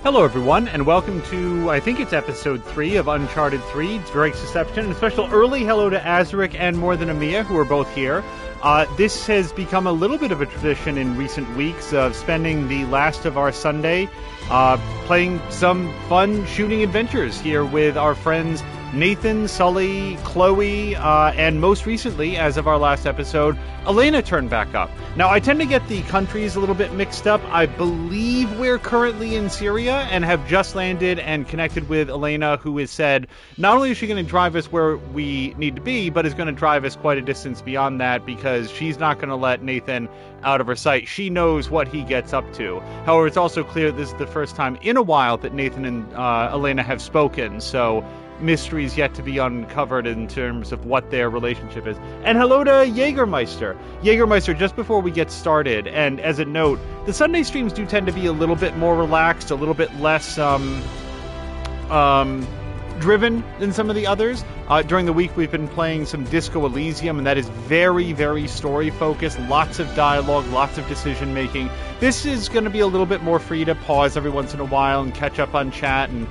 Hello, everyone, and welcome to, I think it's episode 3 of Uncharted 3, Drake's Deception, and a special early hello to Azaric and More Than Amia, who are both here. This has become a little bit of a tradition in recent weeks of spending the last of our Sunday playing some fun shooting adventures here with our friends Nathan, Sully, Chloe, and most recently, as of our last episode, Elena turned back up. Now, I tend to get the countries a little bit mixed up. I believe we're currently in Syria and have just landed and connected with Elena, who has said not only is she going to drive us where we need to be, but is going to drive us quite a distance beyond that because she's not going to let Nathan out of her sight. She knows what he gets up to. However, it's also clear this is the first time in a while that Nathan and Elena have spoken, so mysteries yet to be uncovered in terms of what their relationship is. And hello to Jägermeister. Jägermeister, just before we get started, and as a note, the Sunday streams do tend to be a little bit more relaxed, a little bit less driven than some of the others. During the week, we've been playing some Disco Elysium, and that is very, very story-focused, lots of dialogue, lots of decision-making. This is going to be a little bit more free to pause every once in a while and catch up on chat and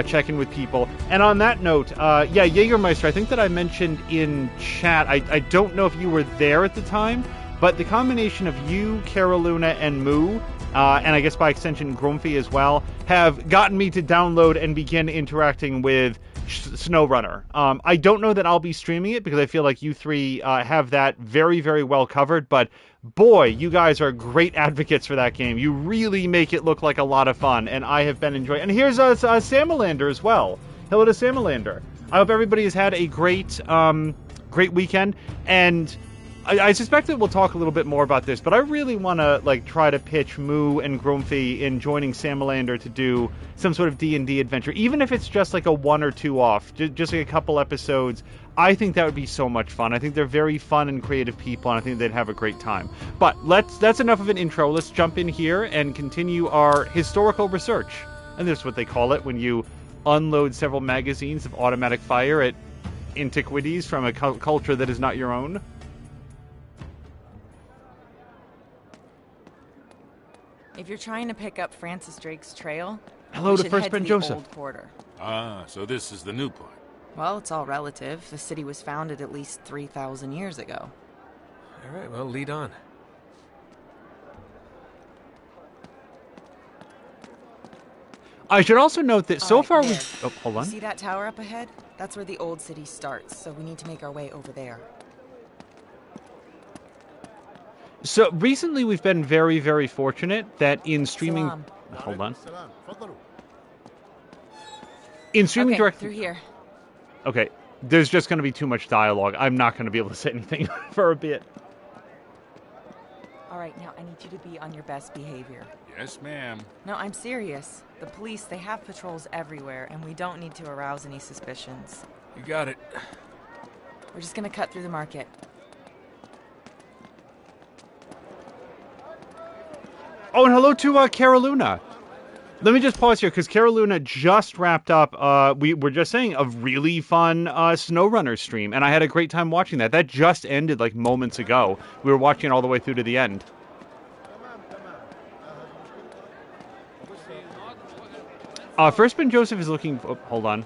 check in with people. And on that note, Jägermeister, I think that I mentioned in chat, I don't know if you were there at the time, but the combination of you, Caroluna, and Moo, and I guess by extension Grumpy as well, have gotten me to download and begin interacting with SnowRunner. I don't know that I'll be streaming it because I feel like you three have that very, very well covered, but boy, you guys are great advocates for that game. You really make it look like a lot of fun, and I have been enjoying. And here's Samalander as well. Hello to Samalander. I hope everybody has had a great weekend, and I suspect that we'll talk a little bit more about this, but I really want to try to pitch Moo and Grumpy in joining Samalander to do some sort of D&D adventure, even if it's just like a 1 or 2 off, just like a couple episodes. I think that would be so much fun. I think they're very fun and creative people, and I think they'd have a great time. But that's enough of an intro. Let's jump in here and continue our historical research. And that's what they call it when you unload several magazines of automatic fire at antiquities from a culture that is not your own. If you're trying to pick up Francis Drake's trail, hello to First Ben Joseph. Old quarter. Ah, so this is the new part. Well, it's all relative. The city was founded at least 3,000 years ago. All right, well, lead on. I should also note that so far we... Oh, hold on. See that tower up ahead? That's where the old city starts, so we need to make our way over there. So recently we've been very, very fortunate that in streaming... Salam. Hold on. In streaming directly... through here. Okay, there's just going to be too much dialogue. I'm not going to be able to say anything for a bit. All right, now I need you to be on your best behavior. Yes, ma'am. No, I'm serious. The police, they have patrols everywhere, and we don't need to arouse any suspicions. You got it. We're just going to cut through the market. Oh, and hello to Caroluna. Let me just pause here, because Caroluna just wrapped up, we were just saying, a really fun SnowRunner stream, and I had a great time watching that. That just ended, like, moments ago. We were watching it all the way through to the end. First Ben Joseph is looking... Oh, hold on.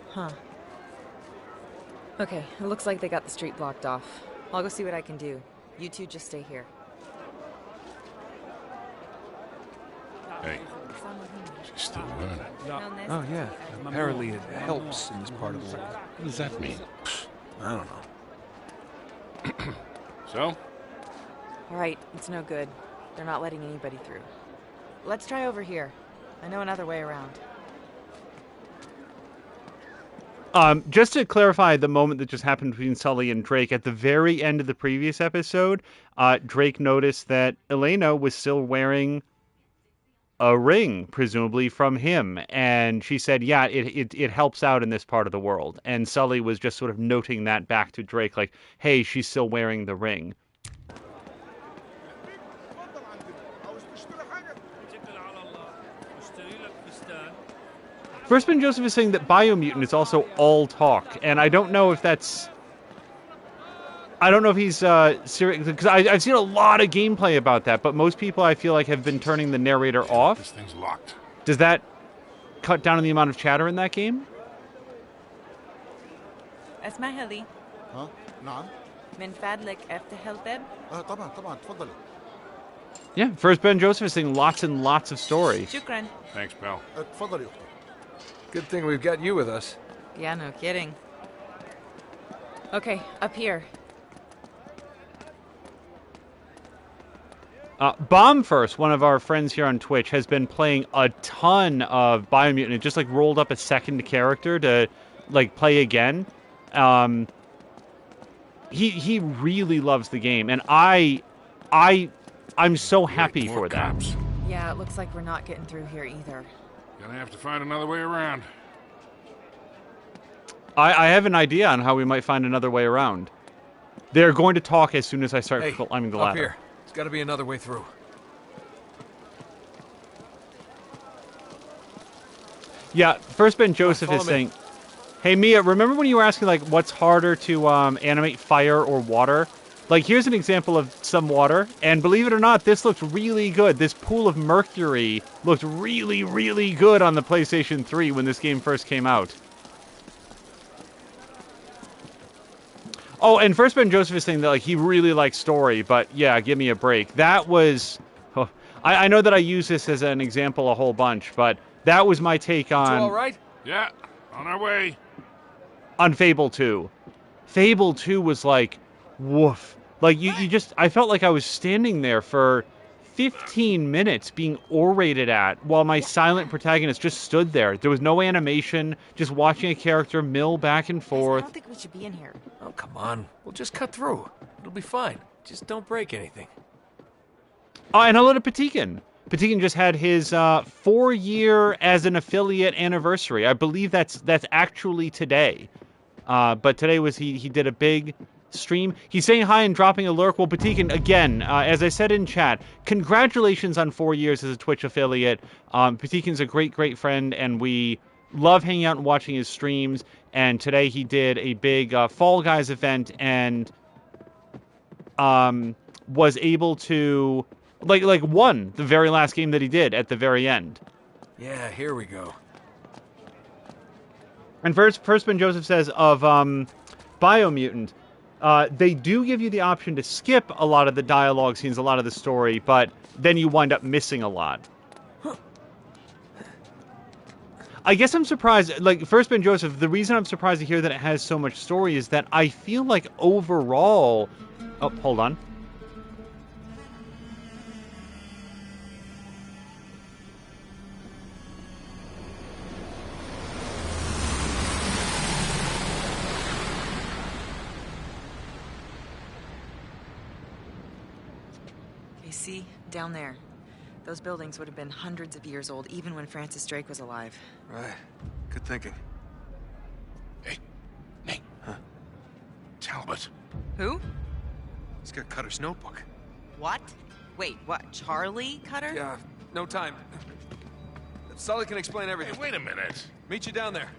Huh. Okay, it looks like they got the street blocked off. I'll go see what I can do. You two just stay here. Hey, she's still learning. Oh, yeah. Apparently it helps in this part of the world. What does that mean? I don't know. So? All right, it's no good. They're not letting anybody through. Let's try over here. I know another way around. Just to clarify the moment that just happened between Sully and Drake, at the very end of the previous episode, Drake noticed that Elena was still wearing a ring, presumably from him. And she said, yeah, it helps out in this part of the world. And Sully was just sort of noting that back to Drake, like, hey, she's still wearing the ring. First Ben Joseph is saying that Biomutant is also all talk, and I don't know if that's... I don't know if he's serious, because I've seen a lot of gameplay about that, but most people I feel like have been turning the narrator off. This thing's locked. Does that cut down on the amount of chatter in that game? اسمعها لي ها نعم من فضلك افتح الباب. طبعا طبعا تفضلي. Yeah, first Ben Joseph is saying lots and lots of story. شكرا. Thanks, pal. تفضلي أختي. Good thing we've got you with us. Yeah, no kidding. Okay, up here. Bomb First, one of our friends here on Twitch, has been playing a ton of Biomutant. It just like rolled up a second character to like play again. He really loves the game, and I'm so happy More for that. cops. Yeah, it looks like we're not getting through here either. Gonna have to find another way around. I have an idea on how we might find another way around. They're going to talk as soon as I start climbing the ladder. Up here. There's got to be another way through. Yeah, first Ben Joseph follow is me. saying, hey Mia, remember when you were asking like what's harder to animate, fire or water? Like here's an example of some water, and believe it or not, this looked really good. This pool of mercury looked really, really good on the PlayStation 3 when this game first came out. Oh, and first Ben Joseph is saying that like he really likes story, but yeah, give me a break. That was, I know that I use this as an example a whole bunch, but that was my take You all on right? Yeah, on our way. Fable 2. Fable 2 was like, woof. Like you just, I felt like I was standing there for 15 minutes being orated at while my silent protagonist just stood there. There was no animation, just watching a character mill back and I forth. don't think we should be in here. Oh, come on. We'll just cut through. It'll be fine. Just don't break anything. Oh, and hello to Patikin. Patikin just had his 4-year as an affiliate anniversary. I believe that's actually today. But today was he did a big stream. He's saying hi and dropping a lurk. Well, Patikin, again, as I said in chat, congratulations on 4 years as a Twitch affiliate. Patikin's a great, great friend, and we love hanging out and watching his streams. And today he did a big Fall Guys event and was able to like won the very last game that he did at the very end. Yeah, here we go. And first Ben Joseph says of Biomutant, they do give you the option to skip a lot of the dialogue scenes, a lot of the story, but then you wind up missing a lot. I guess I'm surprised, like, first Ben Joseph, the reason I'm surprised to hear that it has so much story is that I feel like overall... Oh, hold on. Okay, see? Down there. Those buildings would have been hundreds of years old, even when Francis Drake was alive. Right. Good thinking. Hey, Nate. Huh? Talbot. Who? He's got Cutter's notebook. What? Wait, what? Charlie Cutter? Yeah, no time. Sully can explain Hey, everything. wait a minute. Meet you down there.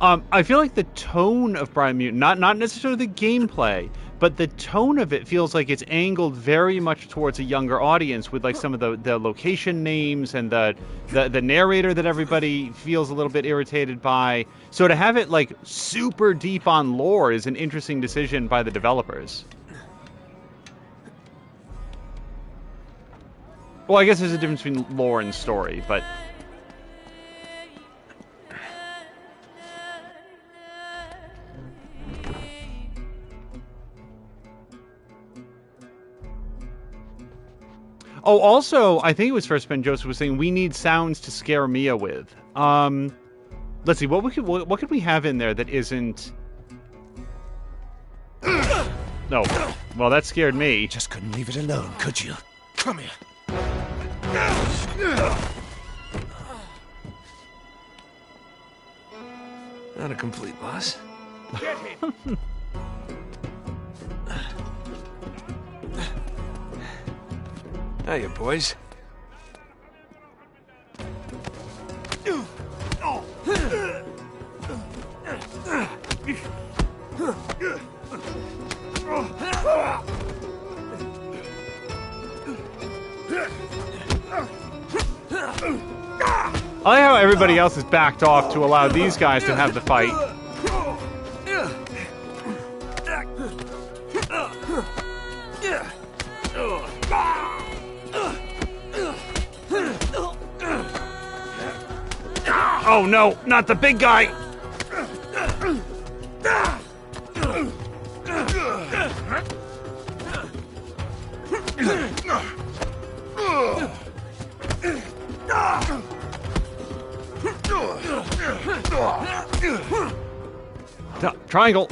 I feel like the tone of Biomutant, not necessarily the gameplay, but the tone of it feels like it's angled very much towards a younger audience with like some of the location names and the narrator that everybody feels a little bit irritated by. So to have it like super deep on lore is an interesting decision by the developers. Well, I guess there's a difference between lore and story, but... Oh, also, I think it was first Ben Joseph was saying we need sounds to scare Mia with. Let's see, what could we have in there that isn't... No. Well, that scared me. Just couldn't leave it alone, could you? Come here. Not a complete loss. Get him. Hiya, boys. I like how everybody else is backed off to allow these guys to have the fight. Oh no, not the big guy! Triangle.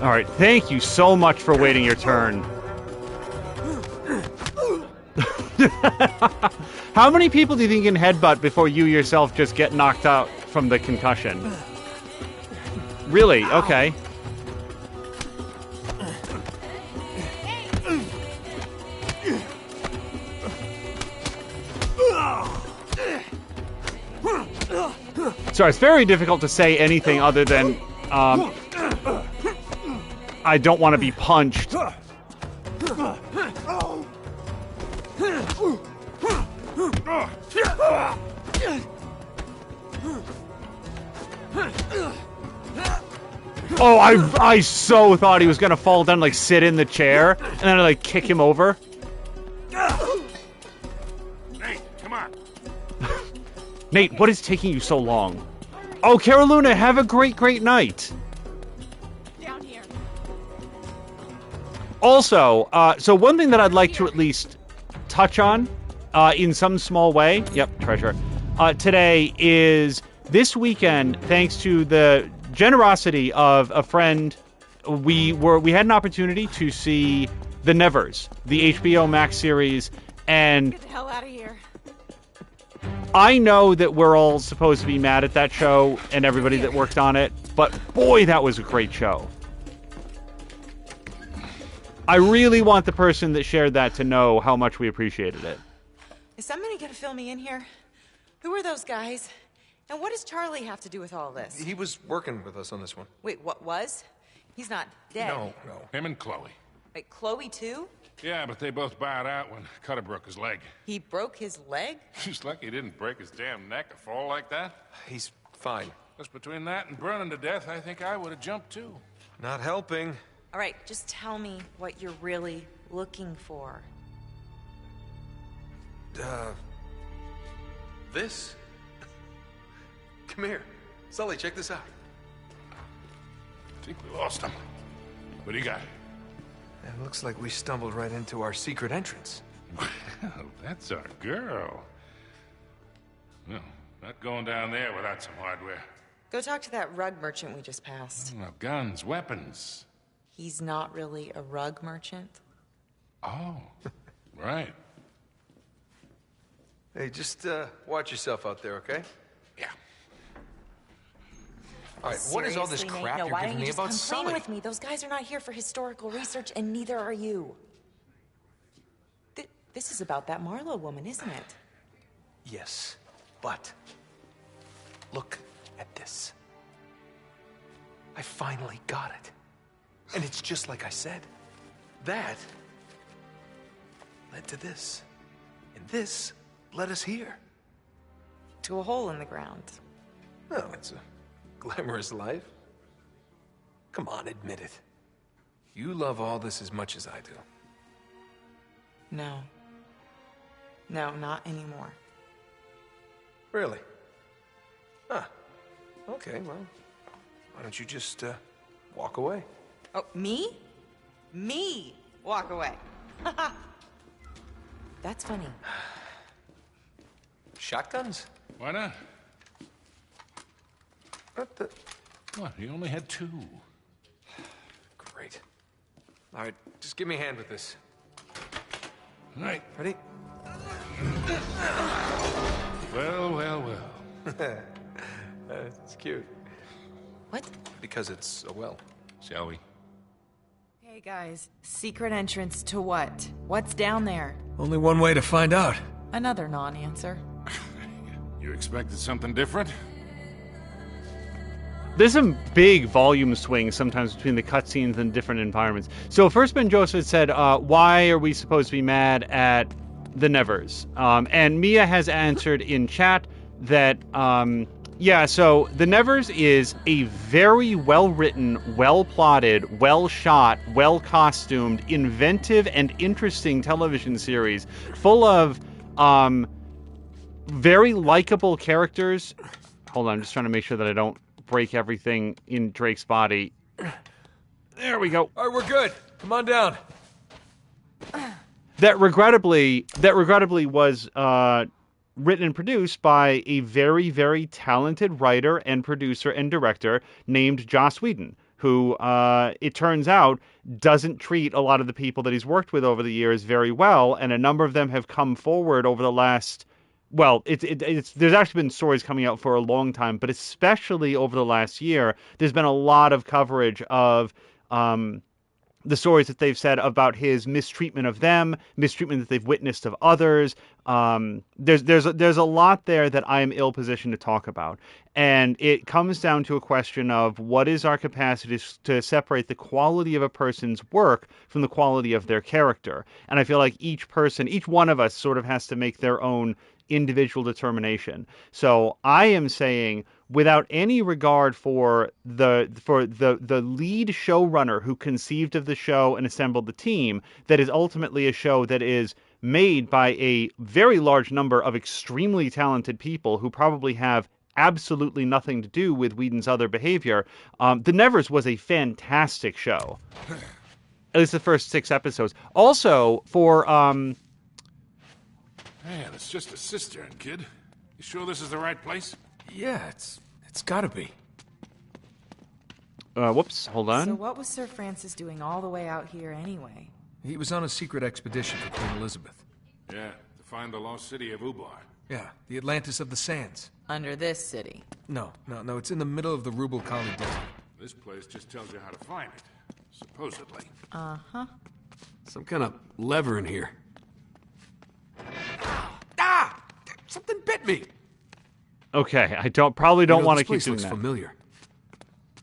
All right, thank you so much for waiting your turn. How many people do you think you can headbutt before you yourself just get knocked out from the concussion? Really? Okay. Sorry, it's very difficult to say anything other than, I don't want to be punched. Oh, I so thought he was gonna fall down, like sit in the chair, and then like kick him over. Nate, come on. Nate, what is taking you so long? Oh, Carolina, have a great night. Down here. Also, so one thing that I'd like to at least touch on, in some small way, treasure, today is this weekend, thanks to the generosity of a friend, we had an opportunity to see The Nevers, the HBO Max series, and Get the hell out of here. I know that we're all supposed to be mad at that show and everybody that worked on it, but boy, that was a great show. I really want the person that shared that to know how much we appreciated it. Is somebody gonna fill me in here? Who are those guys? And what does Charlie have to do with all this? He was working with us on this one. Wait, what was? He's not dead. No. Him and Chloe. Wait, Chloe too? Yeah, but they both bowed out when Cutter broke his leg. He broke his leg? He's lucky he didn't break his damn neck or fall like that. He's fine. Just between that and burning to death, I think I would have jumped too. Not helping. All right, just tell me what you're really looking for. This? Come here. Sully, check this out. I think we lost him. What do you got? It looks like we stumbled right into our secret entrance. Well, that's our girl. Well, not going down there without some hardware. Go talk to that rug merchant we just passed. Well, guns, weapons. He's not really a rug merchant. Oh, right. Hey, just watch yourself out there, okay? Yeah. All right, what is all this Seriously, crap Nate? No, you're why giving don't me you just about come train Sully? with me? Those guys are not here for historical research, and neither are you. This is about that Marlowe woman, isn't it? Yes, but look at this. I finally got it. And it's just like I said. That led to this. And this led us here. To a hole in the ground. Oh, it's a glamorous life. Come on, admit it. You love all this as much as I do. No. No, not anymore. Really? Huh. Okay, well, why don't you just, walk away? Oh, me? Me walk away. That's funny. Shotguns? Why not? What the? What, he only had two. Great. All right, just give me a hand with this. All right. Ready? Well. It's cute. What? Because it's a well. Shall we? Hey, Okay, guys. Secret entrance to what? What's down there? Only one way to find out. Another non-answer. You expected something different? There's some big volume swings sometimes between the cutscenes and different environments. So first Ben Joseph said, why are we supposed to be mad at the Nevers? And Mia has answered in chat that, so the Nevers is a very well-written, well-plotted, well-shot, well-costumed, inventive, and interesting television series full of very likable characters. Hold on, I'm just trying to make sure that I don't break everything in Drake's body. There we go. All right, we're good. Come on down. That regrettably was written and produced by a very, very talented writer and producer and director named Joss Whedon, who, it turns out, doesn't treat a lot of the people that he's worked with over the years very well, and a number of them have come forward over the last... Well, there's actually been stories coming out for a long time, but especially over the last year, there's been a lot of coverage of the stories that they've said about his mistreatment of them, mistreatment that they've witnessed of others. There's a lot there that I am ill-positioned to talk about. And it comes down to a question of what is our capacity to separate the quality of a person's work from the quality of their character. And I feel like each one of us sort of has to make their own individual determination. So I am saying, without any regard for the lead showrunner who conceived of the show and assembled the team, that is ultimately a show that is made by a very large number of extremely talented people who probably have absolutely nothing to do with Whedon's other behavior. The Nevers was a fantastic show. At least the first 6 episodes. Also, for... Man, it's just a cistern, kid. You sure this is the right place? Yeah, it's gotta be. Whoops, hold on. So what was Sir Francis doing all the way out here anyway? He was on a secret expedition for Queen Elizabeth. Yeah, to find the lost city of Ubar. Yeah, the Atlantis of the Sands. Under this city. No, it's in the middle of the Rubel Kali Desert. This place just tells you how to find it, supposedly. Uh-huh. Some kind of lever in here. Ah! Something bit me! Okay, I probably don't want to keep This place doing looks that. familiar.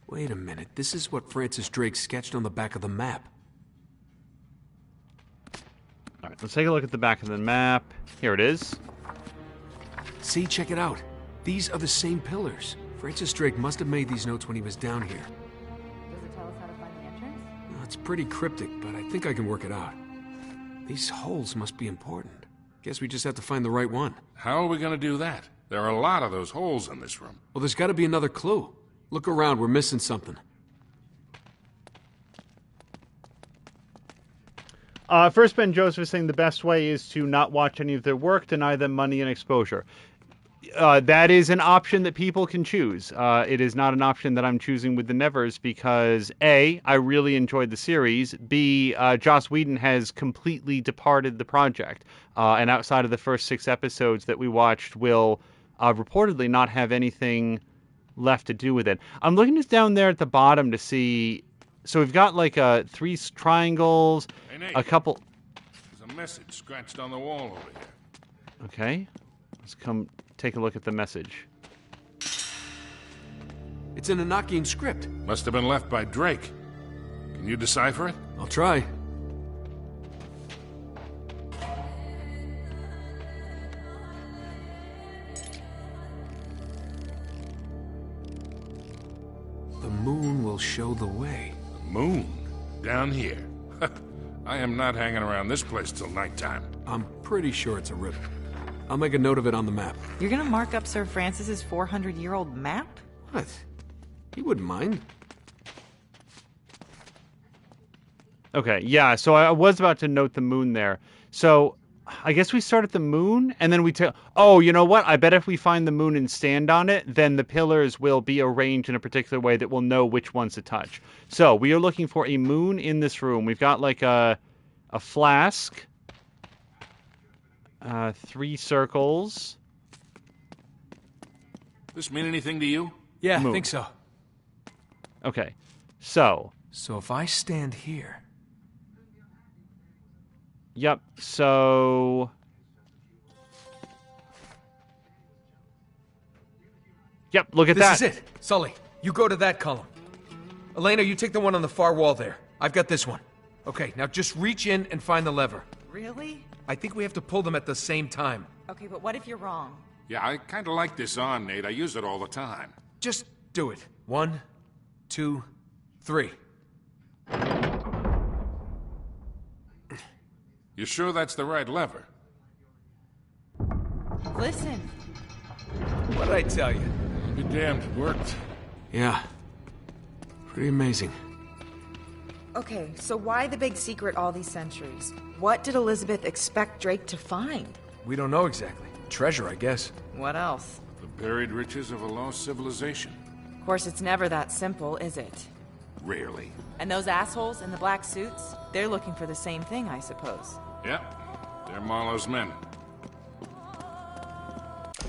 Wait a minute, this is what Francis Drake sketched on the back of the map. All right, let's take a look at the back of the map. Here it is. See, check it out. These are the same pillars. Francis Drake must have made these notes when he was down here. Does it tell us how to find the entrance? Well, it's pretty cryptic, but I think I can work it out. These holes must be important. Guess we just have to find the right one. How are we gonna do that? There are a lot of those holes in this room. Well, there's got to be another clue. Look around, we're missing something. First, Ben Joseph is saying the best way is to not watch any of their work, deny them money and exposure. That is an option that people can choose. It is not an option that I'm choosing with the Nevers because, A, I really enjoyed the series. B, Joss Whedon has completely departed the project. And outside of the first 6 episodes that we watched will reportedly not have anything left to do with it. I'm looking just down there at the bottom to see... So we've got like 3 triangles, Hey, Nate. a couple... There's a message scratched on the wall over here. Okay. Let's come take a look at the message. It's an Enochian script. Must have been left by Drake. Can you decipher it? I'll try. The moon will show the way. Moon. Down here. I am not hanging around this place till nighttime. I'm pretty sure it's a river. I'll make a note of it on the map. You're gonna mark up Sir Francis's 400-year-old map? What? He wouldn't mind. Okay, yeah, so I was about to note the moon there. So I guess we start at the moon, and then we tell... Oh, you know what? I bet if we find the moon and stand on it, then the pillars will be arranged in a particular way that we'll know which ones to touch. So we are looking for a moon in this room. We've got like a flask, 3 circles. This mean anything to you? Yeah, Moon. I think so. Okay, so... So if I stand here, Yep, so... Yep, look at that. This is it. Sully, you go to that column. Elena, you take the one on the far wall there. I've got this one. Okay, now just reach in and find the lever. Really? I think we have to pull them at the same time. Okay, but what if you're wrong? Yeah, I kind of like this on, Nate. I use it all the time. Just do it. 1, 2, 3. You sure that's the right lever? Listen. What did I tell you? Be damned, it worked. Yeah. Pretty amazing. Okay, so why the big secret all these centuries? What did Elizabeth expect Drake to find? We don't know exactly. Treasure, I guess. What else? The buried riches of a lost civilization. Of course, it's never that simple, is it? Rarely. And those assholes in the black suits? They're looking for the same thing, I suppose. Yep, they're Marlowe's men.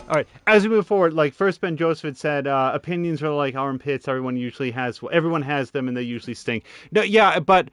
All right, as we move forward, like first Ben Joseph had said, opinions are like armpits. Everyone has them, and they usually stink. No, yeah, but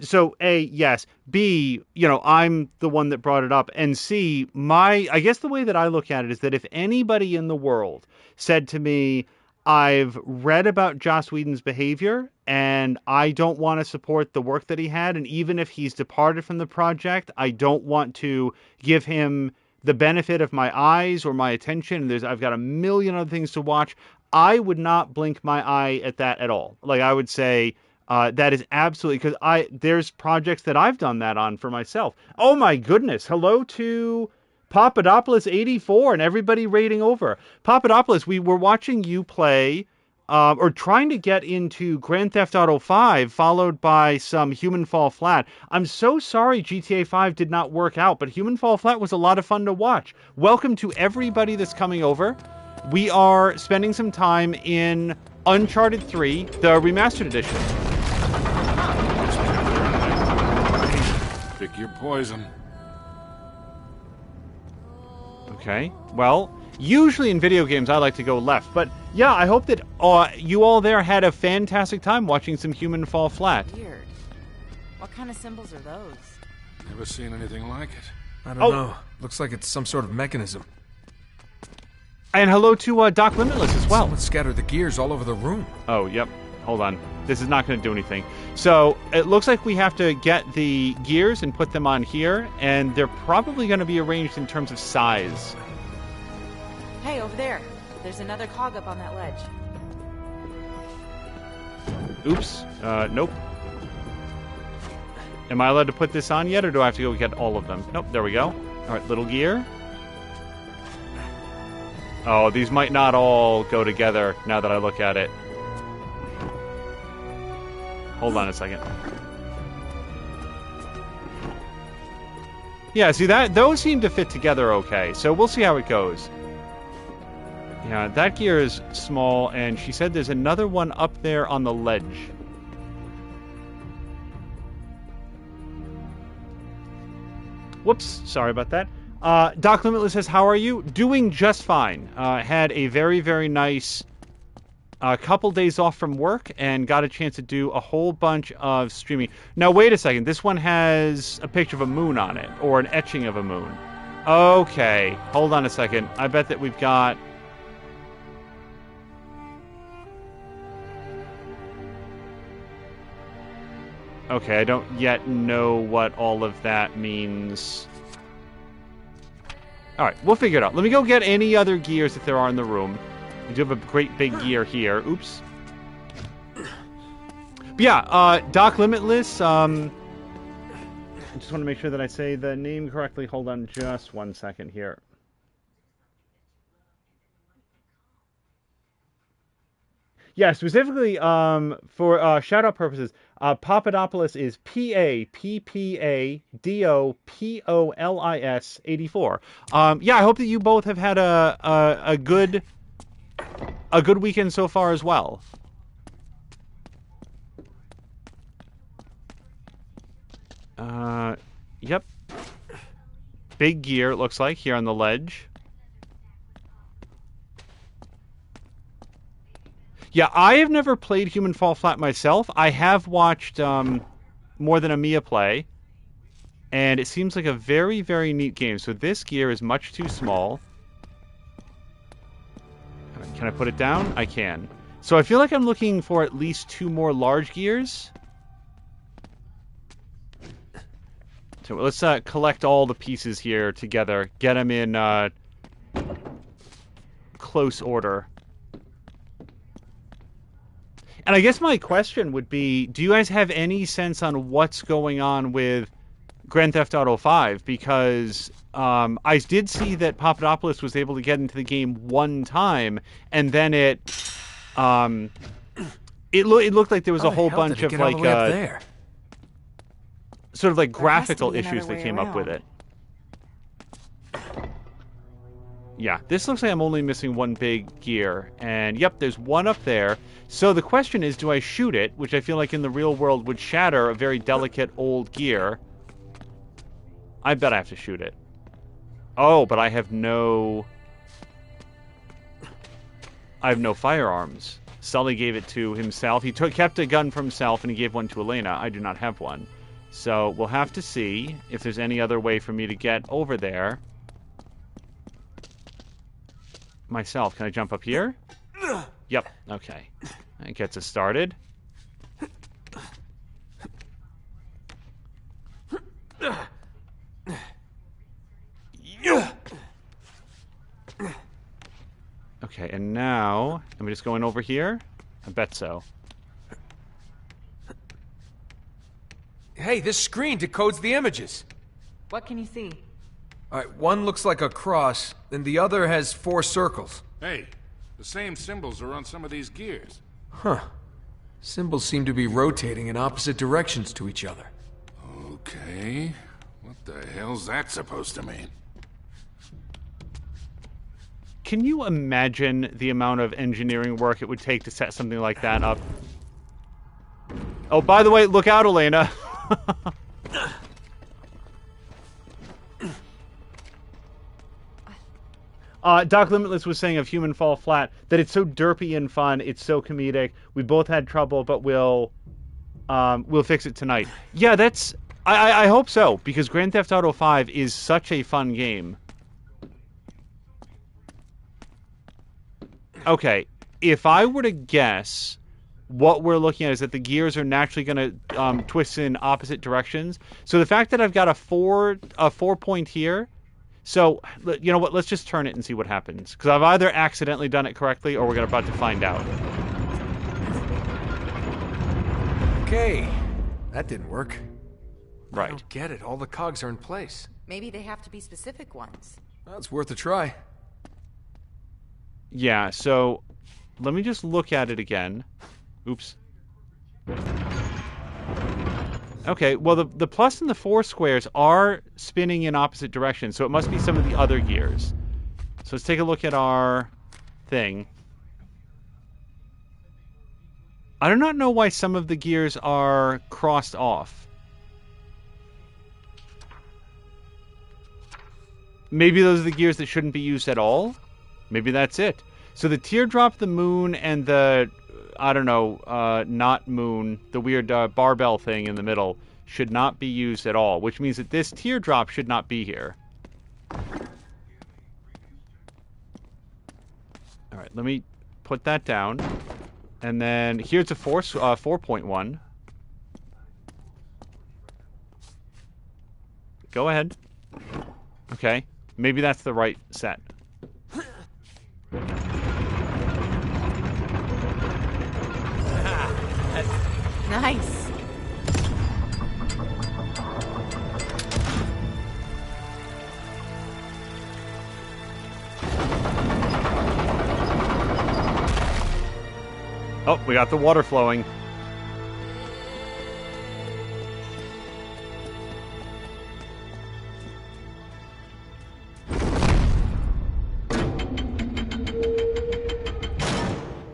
so A, yes. B, I'm the one that brought it up, and C, I guess the way that I look at it is that if anybody in the world said to me, I've read about Joss Whedon's behavior, and I don't want to support the work that he had, and even if he's departed from the project, I don't want to give him the benefit of my eyes or my attention, and I've got a million other things to watch, I would not blink my eye at that at all. Like, I would say that is absolutely, because there's projects that I've done that on for myself. Oh my goodness, hello to Papadopoulos 84 and everybody rating over. Papadopoulos, we were watching you play or trying to get into Grand Theft Auto 5, followed by some Human Fall Flat. I'm so sorry GTA 5 did not work out, but Human Fall Flat was a lot of fun to watch. Welcome to everybody that's coming over. We are spending some time in Uncharted 3, the remastered edition. Pick your poison. Okay, well, usually in video games I like to go left, but yeah, I hope that you all there had a fantastic time watching some Human Fall Flat. Weird. What kind of symbols are those? Never seen anything like it. I don't know. Looks like it's some sort of mechanism. And hello to Doc Limitless as well. Someone scattered the gears all over the room. Oh, yep. Hold on. This is not going to do anything. So it looks like we have to get the gears and put them on here, and they're probably going to be arranged in terms of size. Hey, over there. There's another cog up on that ledge. Oops. Nope. Am I allowed to put this on yet, or do I have to go get all of them? Nope, there we go. All right, little gear. Oh, these might not all go together now that I look at it. Hold on a second. Yeah, see, those seem to fit together okay, so we'll see how it goes. Yeah, that gear is small, and she said there's another one up there on the ledge. Whoops, sorry about that. Doc Limitless says, how are you? Doing just fine. Had a very, very nice couple days off from work and got a chance to do a whole bunch of streaming. Now, wait a second. This one has a picture of a moon on it, or an etching of a moon. Okay, hold on a second. I bet that we've got... Okay, I don't yet know what all of that means. Alright, we'll figure it out. Let me go get any other gears that there are in the room. We do have a great big gear here. Oops. But yeah, Doc Limitless, I just want to make sure that I say the name correctly. Hold on just 1 second here. Yeah, specifically for shout-out purposes, Papadopoulos is Pappadopolis 84. Yeah, I hope that you both have had a good weekend so far as well. Yep. Big gear, it looks like, here on the ledge. Yeah, I have never played Human Fall Flat myself. I have watched More Than a Mia play. And it seems like a very, very neat game. So this gear is much too small. Can I put it down? I can. So I feel like I'm looking for at least 2 more large gears. So let's collect all the pieces here together. Get them in close order. And I guess my question would be, do you guys have any sense on what's going on with Grand Theft Auto 5? Because I did see that Papadopoulos was able to get into the game one time, and then it looked like there was a whole bunch of like there? sort of like There has to graphical be another issues that way came up with around. it. Yeah, this looks like I'm only missing one big gear. And yep, there's one up there. So the question is, do I shoot it? Which I feel like in the real world would shatter a very delicate old gear. I bet I have to shoot it. Oh, but I have no firearms. Sully gave it to himself. He kept a gun for himself and he gave one to Elena. I do not have one. So we'll have to see if there's any other way for me to get over there. Myself. Can I jump up here? Yep. Okay. That gets us started. Okay, and now, am I just going over here? I bet so. Hey, this screen decodes the images. What can you see? Alright, one looks like a cross, and the other has 4 circles. Hey, the same symbols are on some of these gears. Huh. Symbols seem to be rotating in opposite directions to each other. Okay. What the hell's that supposed to mean? Can you imagine the amount of engineering work it would take to set something like that up? Oh, by the way, look out, Elena. Doc Limitless was saying of Human Fall Flat that it's so derpy and fun, it's so comedic. We both had trouble, but we'll fix it tonight. Yeah, that's... I hope so, because Grand Theft Auto 5 is such a fun game. Okay, if I were to guess, what we're looking at is that the gears are naturally going to twist in opposite directions. So the fact that I've got a 4 point here, so you know what? Let's just turn it and see what happens. Because I've either accidentally done it correctly, or we're about to find out. Okay, that didn't work. I Right. don't get it. All the cogs are in place. Maybe they have to be specific ones. Well, it's worth a try. Yeah. So let me just look at it again. Oops. Okay, well, the plus and the 4 squares are spinning in opposite directions, so it must be some of the other gears. So let's take a look at our thing. I do not know why some of the gears are crossed off. Maybe those are the gears that shouldn't be used at all? Maybe that's it. So the teardrop, the moon, and the... I don't know, not moon, the weird barbell thing in the middle should not be used at all, which means that this teardrop should not be here. All right, let me put that down. And then here's a 4.1. Go ahead. Okay, maybe that's the right set. Nice. Oh, we got the water flowing.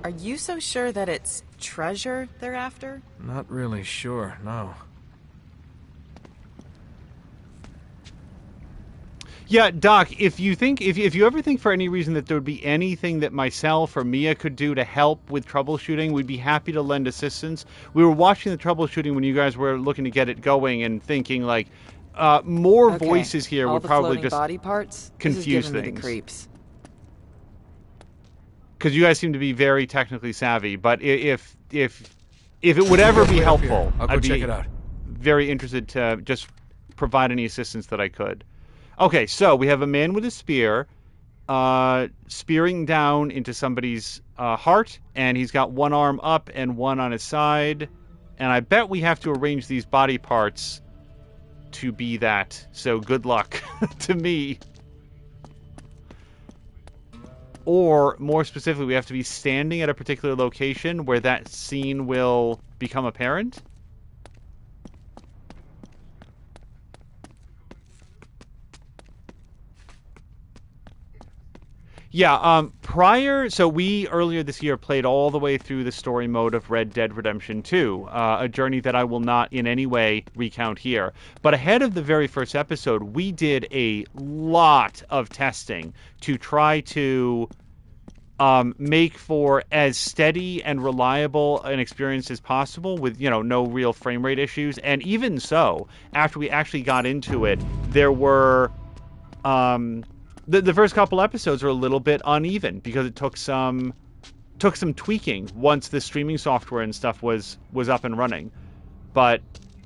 Are you so sure that it's treasure they're after? Not really sure, no. Yeah, Doc, if you ever think for any reason that there would be anything that myself or Mia could do to help with troubleshooting, we'd be happy to lend assistance. We were watching the troubleshooting when you guys were looking to get it going and thinking, like, more Okay, voices here all would the probably floating just body parts. confuse this is giving me things. the creeps. Because you guys seem to be very technically savvy. But if it would ever be Wait up here. helpful, I'll go I'd check be it out. very interested to just provide any assistance that I could. Okay, so we have a man with a spear, spearing down into somebody's heart, and he's got one arm up and one on his side. And I bet we have to arrange these body parts to be that. So good luck to me. Or, more specifically, we have to be standing at a particular location where that scene will become apparent. Yeah, so we earlier this year played all the way through the story mode of Red Dead Redemption 2, a journey that I will not in any way recount here. But ahead of the very first episode, we did a lot of testing to try to make for as steady and reliable an experience as possible with, no real frame rate issues. And even so, after we actually got into it, there were... The first couple episodes are a little bit uneven because it took some tweaking once the streaming software and stuff was up and running. But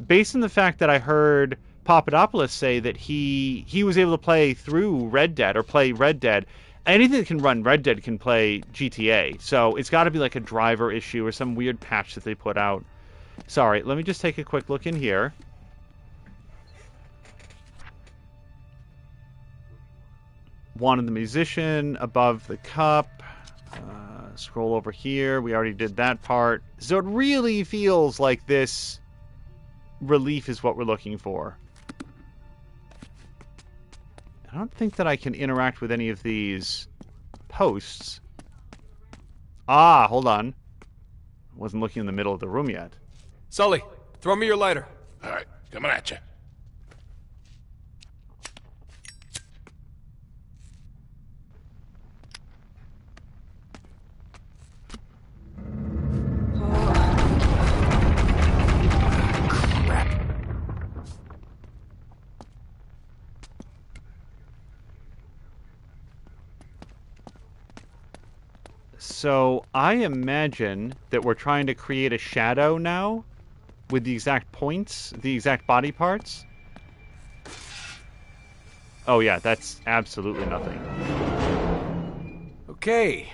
based on the fact that I heard Papadopoulos say that he was able to play through Red Dead or play Red Dead, anything that can run Red Dead can play GTA. So it's got to be like a driver issue or some weird patch that they put out. Sorry, let me just take a quick look in here. Wanted the musician above the cup. Scroll over here. We already did that part. So it really feels like this relief is what we're looking for. I don't think that I can interact with any of these posts. Ah, hold on. I wasn't looking in the middle of the room yet. Sully, throw me your lighter. All right, coming at you. So I imagine that we're trying to create a shadow now with the exact points, the exact body parts. Oh yeah, that's absolutely nothing. Okay,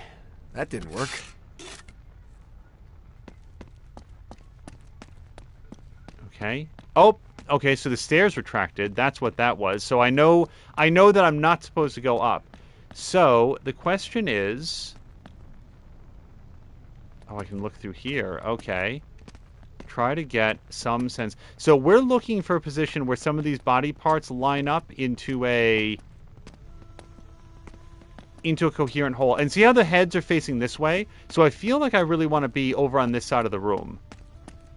that didn't work. Okay. Oh, okay, so the stairs retracted. That's what that was. So I know that I'm not supposed to go up. So the question is... Oh, I can look through here. Okay. Try to get some sense. So we're looking for a position where some of these body parts line up into a coherent whole. And see how the heads are facing this way? So I feel like I really want to be over on this side of the room.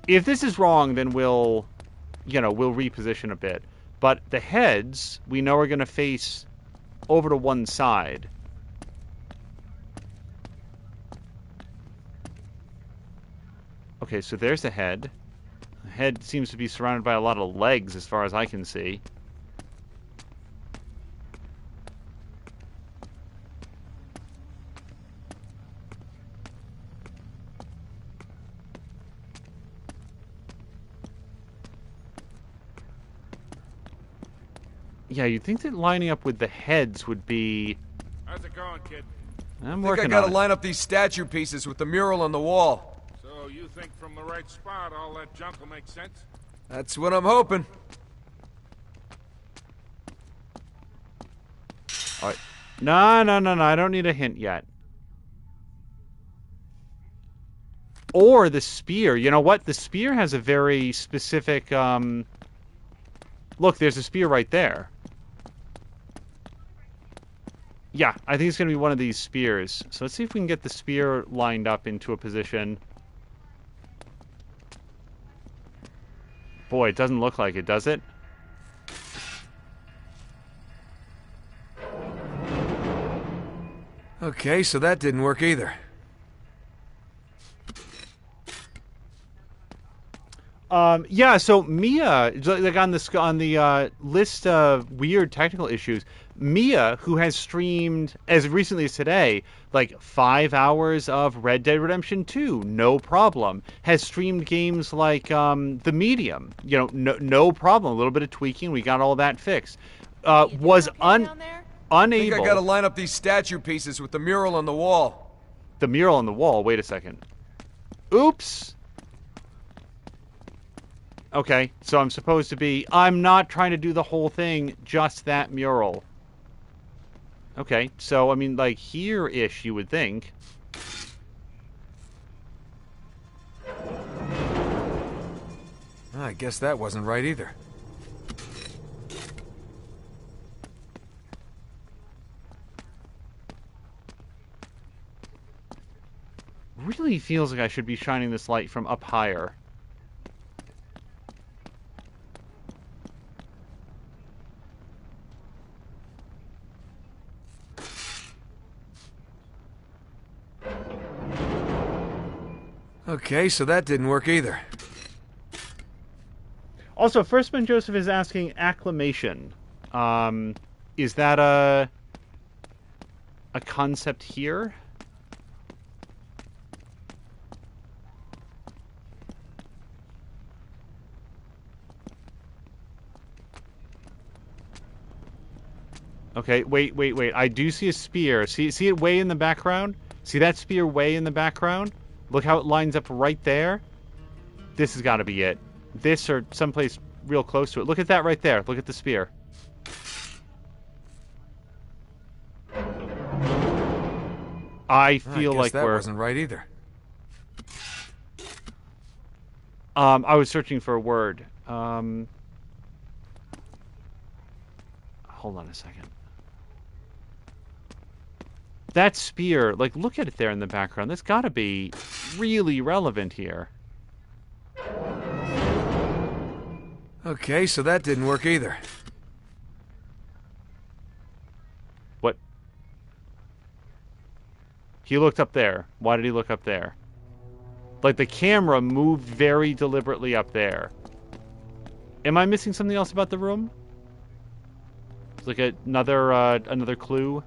If this is wrong, then we'll reposition a bit. But the heads, we know are going to face over to one side. Okay, so there's the head. The head seems to be surrounded by a lot of legs as far as I can see. Yeah, you'd think that lining up with the heads would be... How's it going, kid? I'm I working gotta on it. line up these statue pieces with the mural on the wall. So you think from the right spot all that junk will make sense? That's what I'm hoping. All right. No, I don't need a hint yet. Or the spear. You know what? The spear has a very specific... Look, there's a spear right there. Yeah, I think it's going to be one of these spears. So let's see if we can get the spear lined up into a position. Boy, it doesn't look like it, does it? Okay, so that didn't work either. Yeah, so Mia, like on the list of weird technical issues, Mia, who has streamed as recently as today, like 5 hours of Red Dead Redemption 2, no problem. Has streamed games like The Medium, no problem. A little bit of tweaking, we got all that fixed. Was down there? I think I unable. gotta line up these statue pieces with the mural on the wall. The mural on the wall. Wait a second. Oops. Okay, so I'm supposed to be... I'm not trying to do the whole thing, just that mural. Okay, so, I mean, like, here-ish, you would think. I guess that wasn't right either. Really feels like I should be shining this light from up higher. Okay, so that didn't work either. Also, Firstman Joseph is asking acclamation. Is that a concept here? Okay, wait. I do see a spear. See it way in the background? See that spear way in the background? Look how it lines up right there. This has got to be it. This or someplace real close to it. Look at that right there. Look at the spear. I feel like that we're... wasn't right either. I was searching for a word. Hold on a second. That spear, like, look at it there in the background. That's got to be really relevant here. Okay, so that didn't work either. What? He looked up there. Why did he look up there? Like, the camera moved very deliberately up there. Am I missing something else about the room? It's like another clue.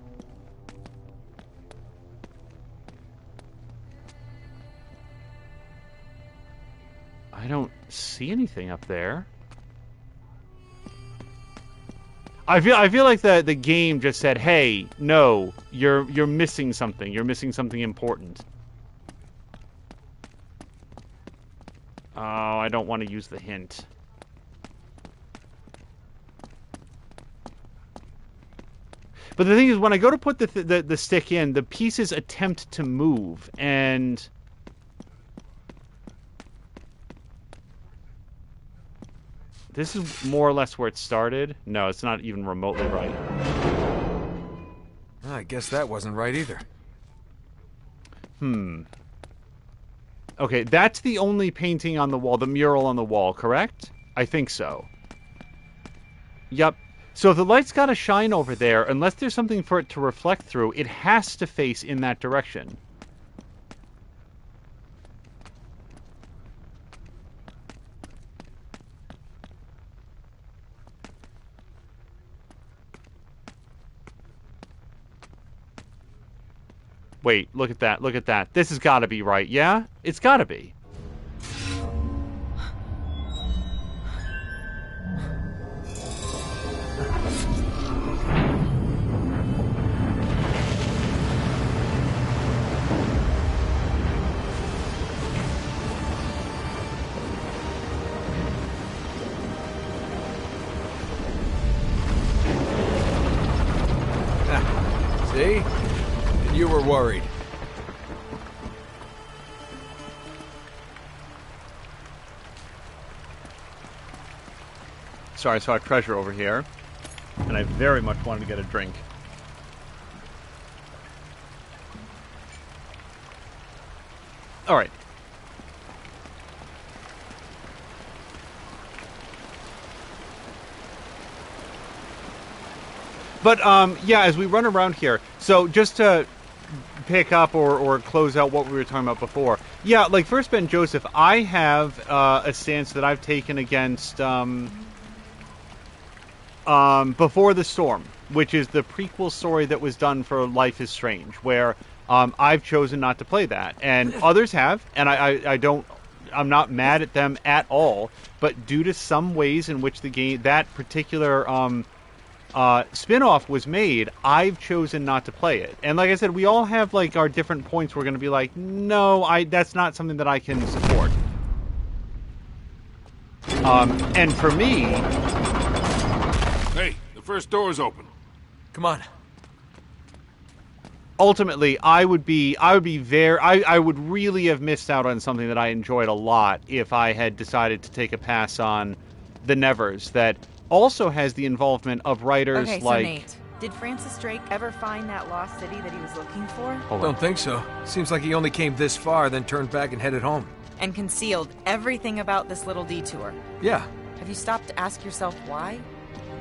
I don't see anything up there. I feel like the game just said, "Hey, no, you're missing something. You're missing something important." Oh, I don't want to use the hint. But the thing is, when I go to put the stick in, the pieces attempt to move, and this is more or less where it started. No, it's not even remotely right. I guess that wasn't right either. Okay, that's the only painting on the wall, the mural on the wall, correct? I think so. Yep. So if the light's got to shine over there, unless there's something for it to reflect through, it has to face in that direction. Wait, look at that, look at that. This has got to be right, yeah? It's got to be. See? You were worried. Sorry, I saw a treasure over here, and I very much wanted to get a drink. All right. But, yeah, as we run around here, so just to pick up or close out what we were talking about before, Yeah, like First Ben Joseph, I have a stance that I've taken against Before the Storm, which is the prequel story that was done for Life is Strange, where I've chosen not to play that, and others have, and I'm not mad at them at all, but due to some ways in which the game, that particular spin-off was made, I've chosen not to play it. And like I said, we all have like our different points. We're going to be like, no, that's not something that I can support. And for me, Hey, the first door's open. Come on. ultimately, I would really have missed out on something that I enjoyed a lot if I had decided to take a pass on The Nevers, that also has the involvement of writers Okay, like... so Nate, did Francis Drake ever find that lost city that he was looking for? Hold on. Don't think so. Seems like he only came this far, then turned back and headed home. And concealed everything about this little detour. Yeah. Have you stopped to ask yourself why?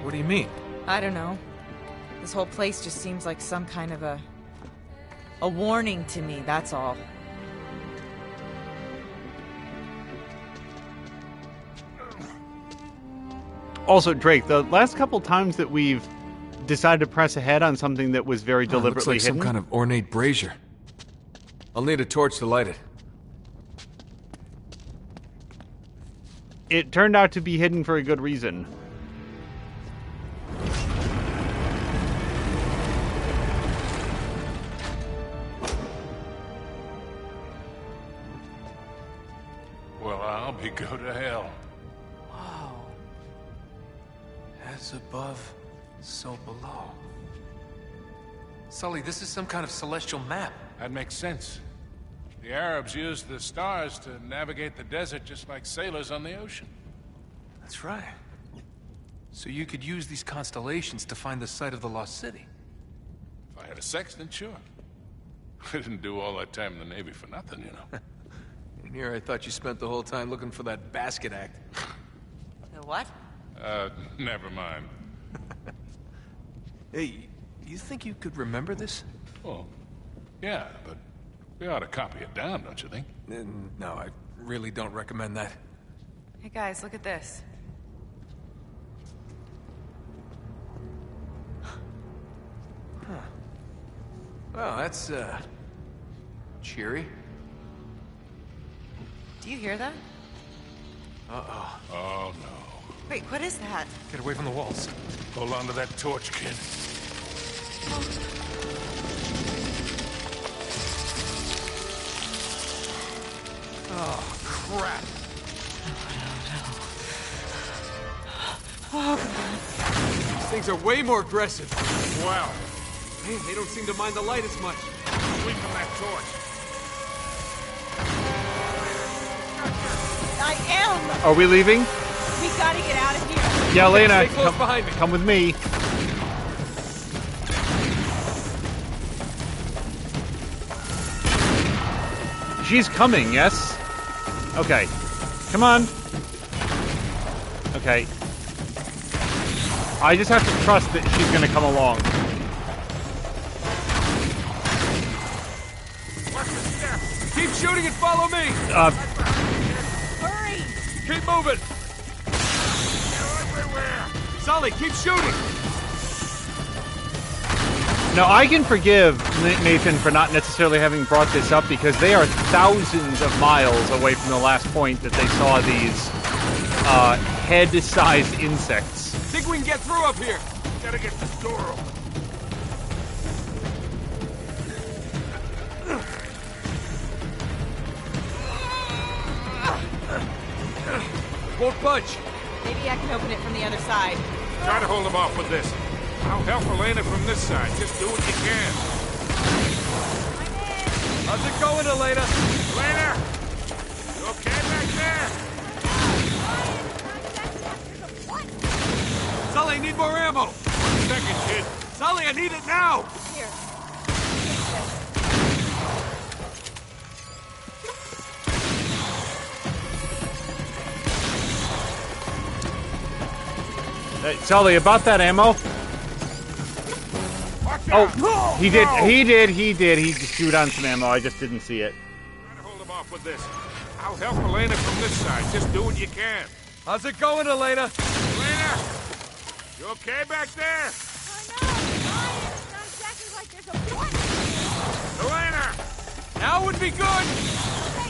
What do you mean? I don't know. This whole place just seems like some kind of a warning to me, that's all. Also, Drake, the last couple times that we've decided to press ahead on something that was very deliberately looks like hidden... some kind of ornate brazier. I'll need a torch to light it. It turned out to be hidden for a good reason. Well, I'll be go to hell. Whoa. As above, so below. Sully, this is some kind of celestial map. That makes sense. The Arabs used the stars to navigate the desert just like sailors on the ocean. That's right. So you could use these constellations to find the site of the lost city. If I had a sextant, sure. I didn't do all that time in the Navy for nothing, you know. And here I thought you spent the whole time looking for that basket act. The what? Never mind. Hey, you think you could remember this? Well, yeah, but we ought to copy it down, don't you think? No, I really don't recommend that. Hey guys, look at this. Well, that's, cheery. Do you hear that? Uh-oh. Oh, no. Wait, what is that? Get away from the walls. Hold on to that torch, kid. Oh, crap. These things are way more aggressive. Wow. Man, they don't seem to mind the light as much. Swing from that torch. I am! Are we leaving? We gotta get out of here! Yeah, Lena, Stay close behind me. come with me. She's coming, yes? Okay. Come on. Okay. I just have to trust that she's gonna come along. Keep shooting and follow me! Hurry! Keep moving! Sully, keep shooting! Now, I can forgive Nathan for not necessarily having brought this up because they are thousands of miles away from the last point that they saw these head-sized insects. Think we can get through up here? Gotta get this door open. Won't budge. Maybe I can open it from the other side. Try to hold them off with this. I'll help Elena from this side. Just do what you can. How's it going, Elena? Elena! You okay back there? Sully, I need more ammo! 1 second, kid. Sully, I need it now! Here. Hey, Sully, about that ammo? Oh, he did. He just chewed on some ammo. I just didn't see it. Try to hold them off off with this. I'll help Elena from this side. Just do what you can. How's it going, Elena? Elena! You okay back there? Oh no! It's not exactly like there's a point. Elena! Now would be good!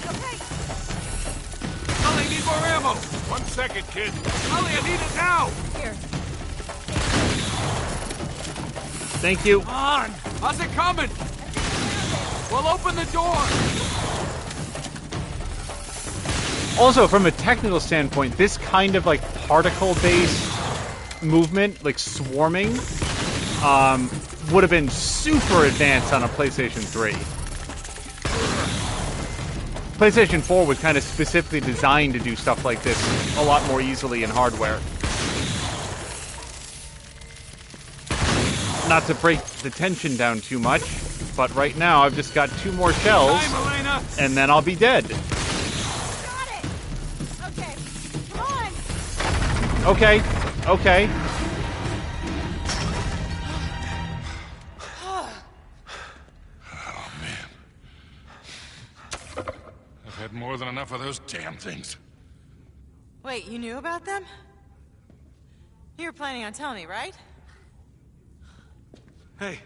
Okay. Sully, need more ammo! 1 second, kid. Sully, I need it now! Here. Thank you. Come on! How's it coming? Well, open the door! Also, from a technical standpoint, this kind of like particle-based movement, like swarming, would have been super advanced on a PlayStation 3. PlayStation 4 was kind of specifically designed to do stuff like this a lot more easily in hardware. Not to break the tension down too much, but right now I've just got 2 more shells, Time, Elena! and then I'll be dead. Got it! Okay. Come on! Okay. Oh, man. I've had more than enough of those damn things. Wait, you knew about them? You were planning on telling me, right? Hey.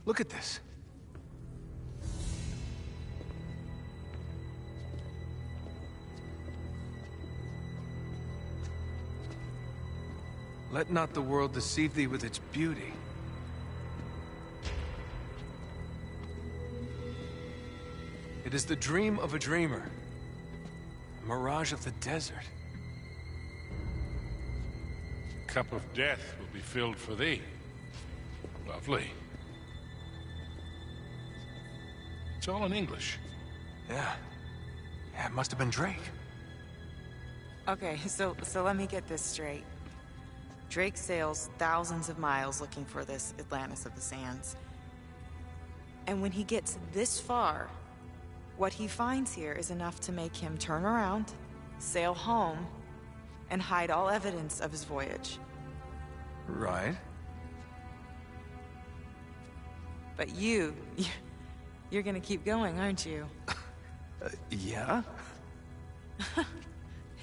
Look at this. Let not the world deceive thee with its beauty. It is the dream of a dreamer. A mirage of the desert. Cup of death will be filled for thee. Lovely. It's all in English. Yeah. Yeah, it must have been Drake. Okay, so let me get this straight. Drake sails thousands of miles looking for this Atlantis of the Sands. And when he gets this far, what he finds here is enough to make him turn around, sail home, and hide all evidence of his voyage. Right. But you're gonna keep going, aren't you? Yeah?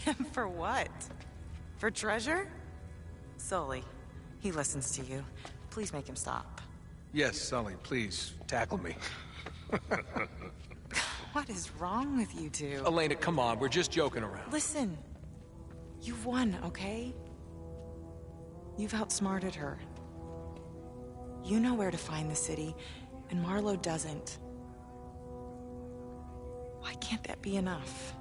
And for what? For treasure? Sully, he listens to you. Please make him stop. Yes, Sully, please, tackle me. What is wrong with you two? Elena, come on, we're just joking around. Listen, you've won, okay? You've outsmarted her. You know where to find the city, and Marlowe doesn't. Why can't that be enough?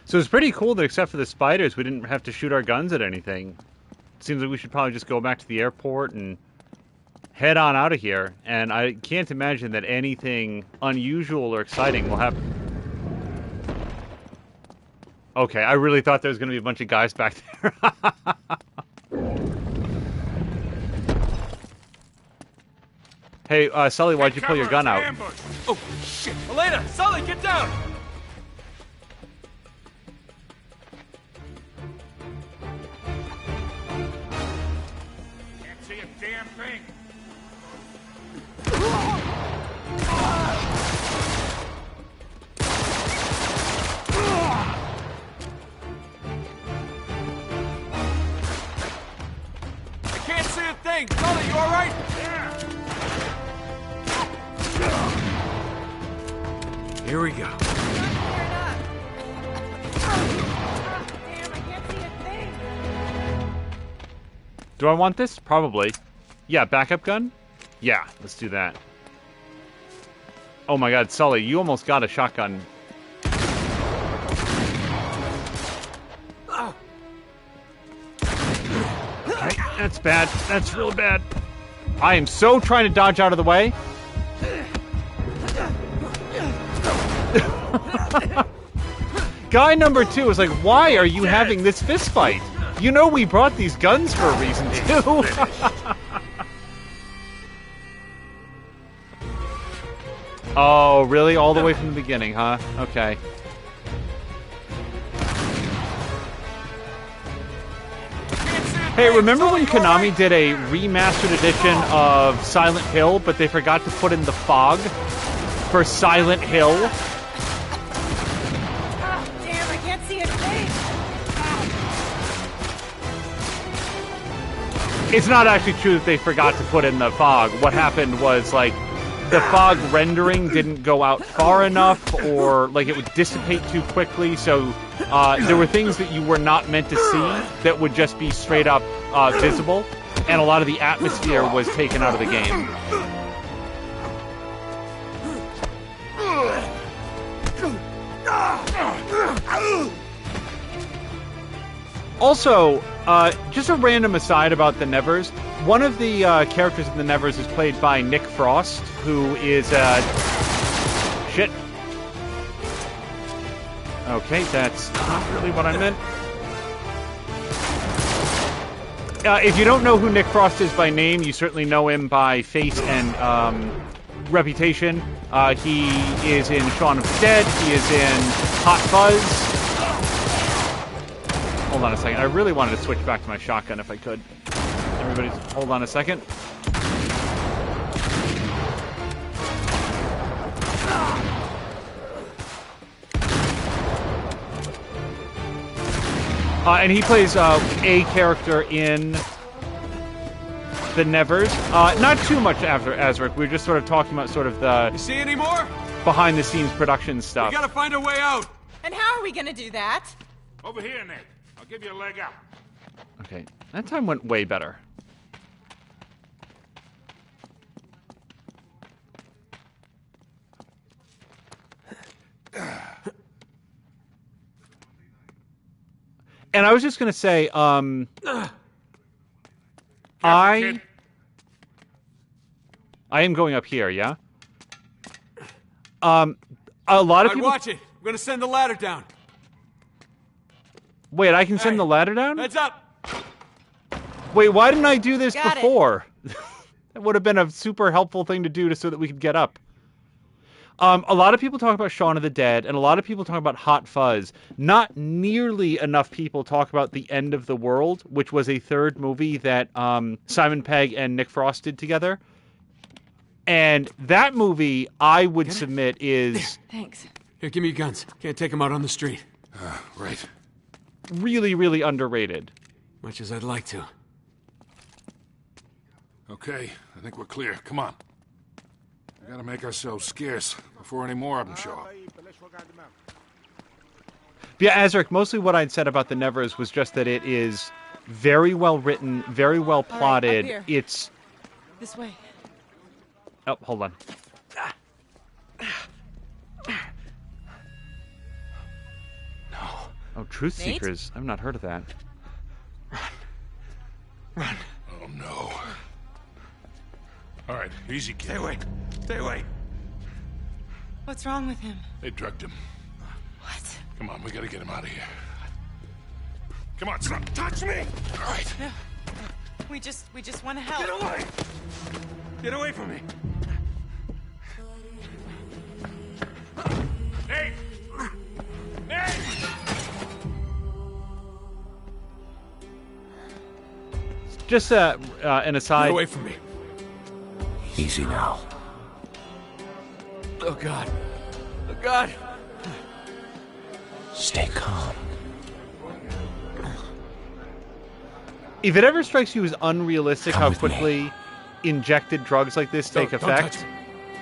So it's pretty cool that except for the spiders, we didn't have to shoot our guns at anything. It seems like we should probably just go back to the airport and head on out of here. And I can't imagine that anything unusual or exciting will happen. Okay, I really thought there was going to be a bunch of guys back there. Hey, Sully, why'd you pull your gun out? Ambush. Oh, shit! Elena! Sully, get down! Can't see a damn thing. I can't see a thing! Sully, you alright? Here we go. Damn, I can't see a thing. Do I want this? Probably. Yeah, backup gun? Yeah, let's do that. Oh my god, Sully, you almost got a shotgun. Okay, that's bad. That's real bad. I am so trying to dodge out of the way. Guy number 2 is like, why are you having this fist fight? You know we brought these guns for a reason, too. Oh, really? All the way from the beginning, huh? Okay. Hey, remember when Konami did a remastered edition of Silent Hill, but they forgot to put in the fog for Silent Hill? Ah, damn, I can't see his face. It's not actually true that they forgot to put in the fog. What happened was, like, the fog rendering didn't go out far enough, or, like, it would dissipate too quickly, so there were things that you were not meant to see that would just be straight up visible, and a lot of the atmosphere was taken out of the game. Also, just a random aside about the Nevers. One of the characters in the Nevers is played by Nick Frost, who is shit. Okay, that's not really what I meant. If you don't know who Nick Frost is by name, you certainly know him by face and reputation. He is in Shaun of the Dead. He is in Hot Fuzz. Hold on a second. I really wanted to switch back to my shotgun if I could. Everybody, hold on a second. And he plays a character in the Nevers. Not too much after Azric. We were just sort of talking about sort of the You see any more? behind-the-scenes production stuff. We gotta find a way out. And how are we gonna do that? Over here, Nick. I'll give you a leg up. Okay, that time went way better. And I was just gonna say, I am going up here, yeah? A lot of people... Watch it. I'm gonna send the ladder down. Wait, I can send the ladder down? Heads up. Wait, why didn't I do this Got it. before? That would have been a super helpful thing to do so that we could get up. A lot of people talk about Shaun of the Dead, and a lot of people talk about Hot Fuzz. Not nearly enough people talk about The End of the World, which was a third movie that Simon Pegg and Nick Frost did together. And that movie, I would submit, is... Thanks. Here, give me your guns. Can't take them out on the street. Right. really, really underrated. Much as I'd like to. Okay, I think we're clear. Come on. We gotta make ourselves scarce before any more of them show up. Yeah, Azric, mostly what I'd said about the Nevers was just that it is very well written, very well plotted. All right, up here. It's... This way. Oh, hold on. No. Oh, Truth Nate? Seekers. I've not heard of that. Run. Oh, no. All right, easy, kid. Stay away. Stay away. What's wrong with him? They drugged him. What? Come on, we gotta get him out of here. Come on, son. Touch me! All right. No. We just want to help. Get away! Get away from me! Nate! Nate! Just an aside. Get away from me. Easy now. Oh, God. Oh, God. Stay calm. If it ever strikes you as unrealistic Come how with quickly injected drugs like this take Don't effect, touch me.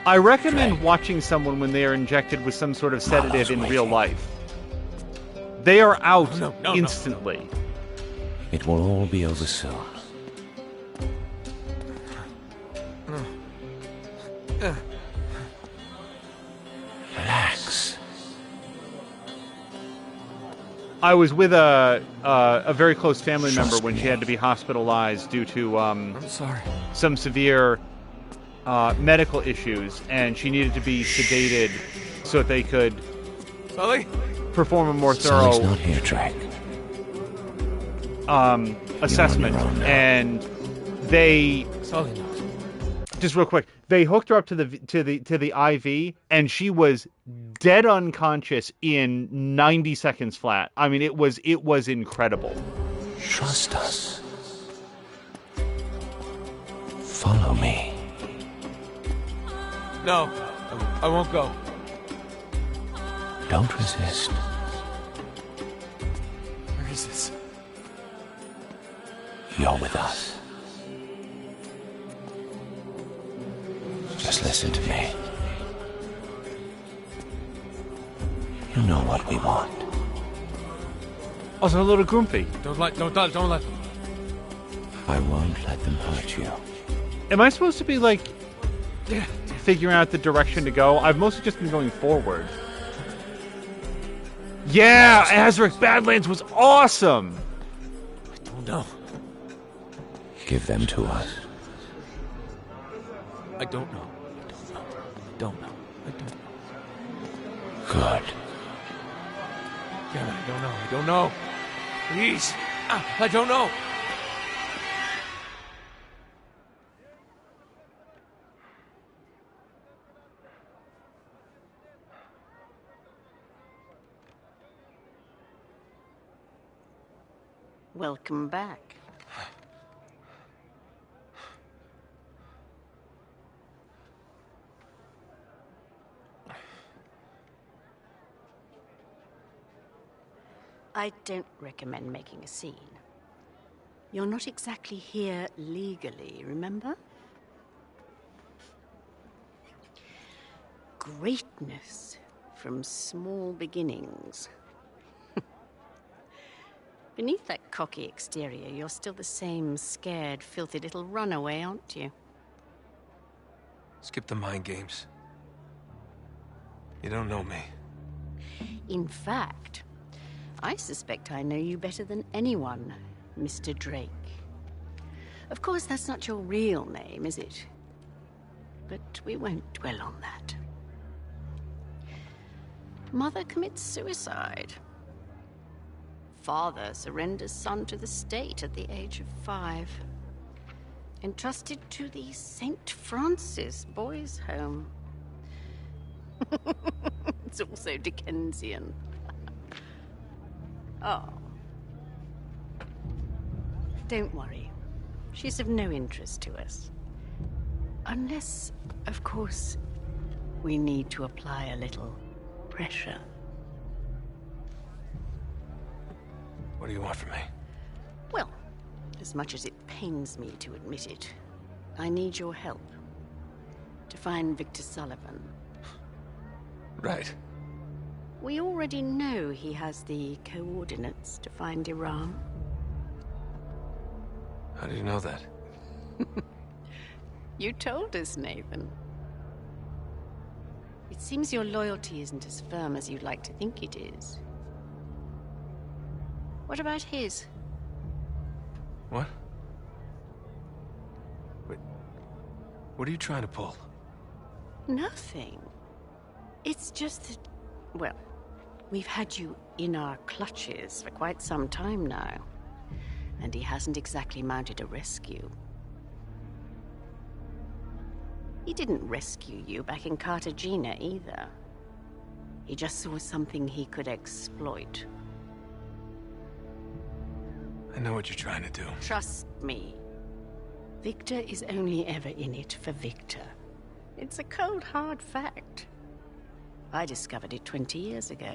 I recommend watching someone when they are injected with some sort of sedative in real life. They are out No. instantly. It will all be over soon. Relax. I was with a very close family member Trust when she me. had to be hospitalized due to I'm sorry. some severe medical issues, and she needed to be sedated so that they could Sully? perform a more Sully's thorough not here, Drake. assessment, and they just real quick, they hooked her up to the IV, and she was dead unconscious in 90 seconds flat. I mean, it was incredible. Trust us. Follow me. No, I won't go. Don't resist. Where is this? You're with us. Just listen to me. You know what we want. Also, a little grumpy. Don't let them. I won't let them hurt you. Am I supposed to be, like, figuring out the direction to go? I've mostly just been going forward. Yeah, Azric Badlands was awesome! I don't know. Give them to us. I don't know. Good. Damn it, I don't know. Please. I don't know. Welcome back. I don't recommend making a scene. You're not exactly here legally, remember? Greatness from small beginnings. Beneath that cocky exterior, you're still the same scared, filthy little runaway, aren't you? Skip the mind games. You don't know me. In fact, I suspect I know you better than anyone, Mr. Drake. Of course, that's not your real name, is it? But we won't dwell on that. Mother commits suicide. Father surrenders son to the state at the age of 5. Entrusted to the St. Francis Boys' Home. It's also Dickensian. Oh. Don't worry. She's of no interest to us. Unless, of course, we need to apply a little pressure. What do you want from me? Well, as much as it pains me to admit it, I need your help to find Victor Sullivan. Right. We already know he has the coordinates to find Iran. How do you know that? You told us, Nathan. It seems your loyalty isn't as firm as you'd like to think it is. What about his? What? Wait. What are you trying to pull? Nothing. It's just that, well, we've had you in our clutches for quite some time now. And he hasn't exactly mounted a rescue. He didn't rescue you back in Cartagena either. He just saw something he could exploit. I know what you're trying to do. Trust me. Victor is only ever in it for Victor. It's a cold, hard fact. I discovered it 20 years ago.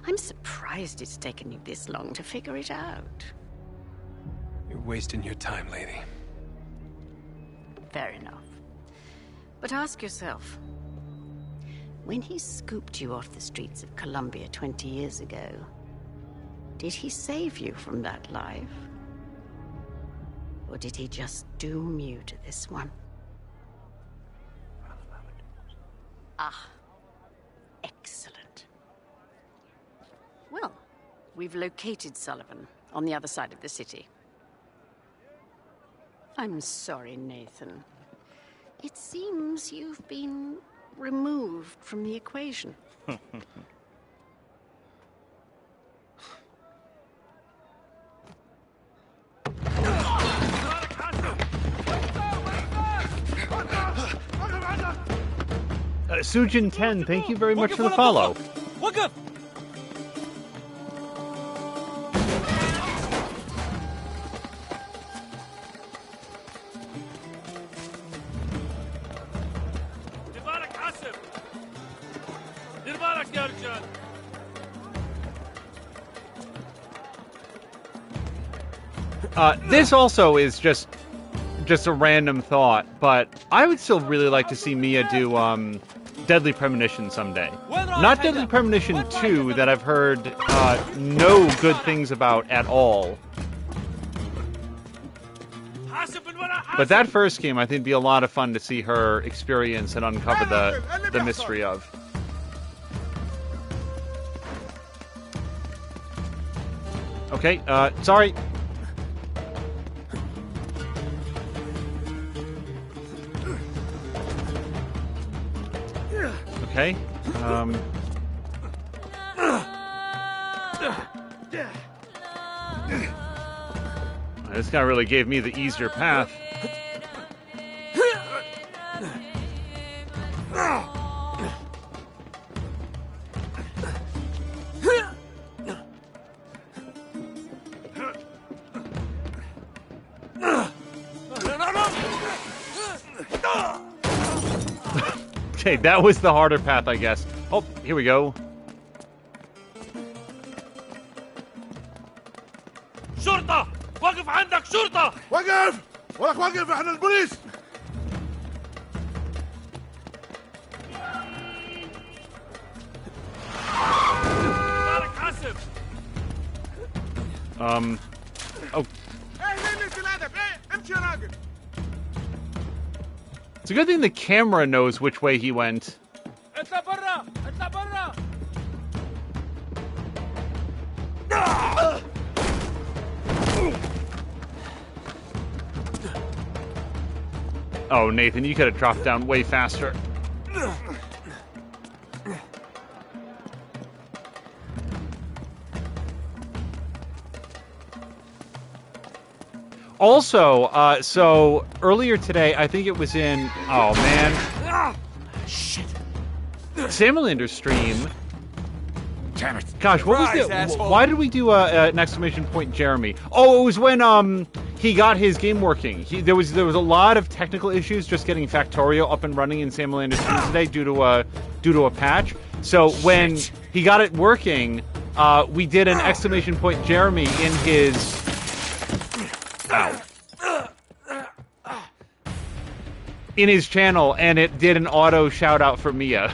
I'm surprised it's taken you this long to figure it out. You're wasting your time, lady. Fair enough. But ask yourself, when he scooped you off the streets of Colombia 20 years ago, did he save you from that life? Or did he just doom you to this one? Ah, excellent. Well, we've located Sullivan on the other side of the city. I'm sorry, Nathan. It seems you've been removed from the equation. Sujin10, thank you very much for the follow. This also is just a random thought, but I would still really like to see Mia do Deadly Premonition someday. Not Deadly Premonition 2 that I've heard no good things about at all. But that first game I think would be a lot of fun to see her experience and uncover the mystery of. Okay, sorry. Okay. This guy really gave me the easier path. Okay, that was the harder path, I guess. Oh, here we go. شرطة! وقف عندك شرطة! وقف! ولك وقف احنا البوليس! مالك حاسب! Oh. ايه ليه الادب؟ ايه امشي يا راجل! It's a good thing the camera knows which way he went. اطلع برا! اطلع برا! Oh, Nathan, you could have dropped down way faster. Also, so earlier today, I think it was in, oh man, shit. Samuelander's stream. Damn it. Gosh, what was it? Asshole. Why did we do an exclamation point Jeremy? Oh, it was when he got his game working. There was a lot of technical issues just getting Factorio up and running in Samuelander's stream today due to a patch. So when he got it working, we did an exclamation point Jeremy in his. Ow. In his channel, and it did an auto shout out for Mia,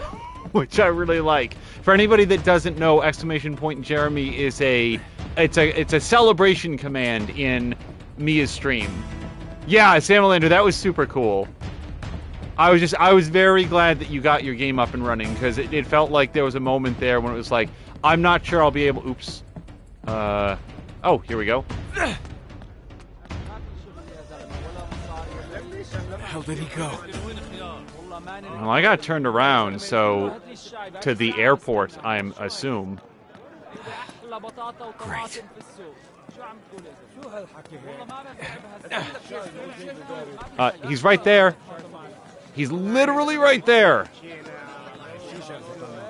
which I really like. For anybody that doesn't know, exclamation point Jeremy is it's a celebration command in Mia's stream. Yeah, Samalander, that was super cool. I was very glad that you got your game up and running, because it felt like there was a moment there when it was like, I'm not sure I'll be able. Oops. Oh, here we go. How did he go? Well, I got turned around, so to the airport, I assume. Great. He's right there. He's literally right there.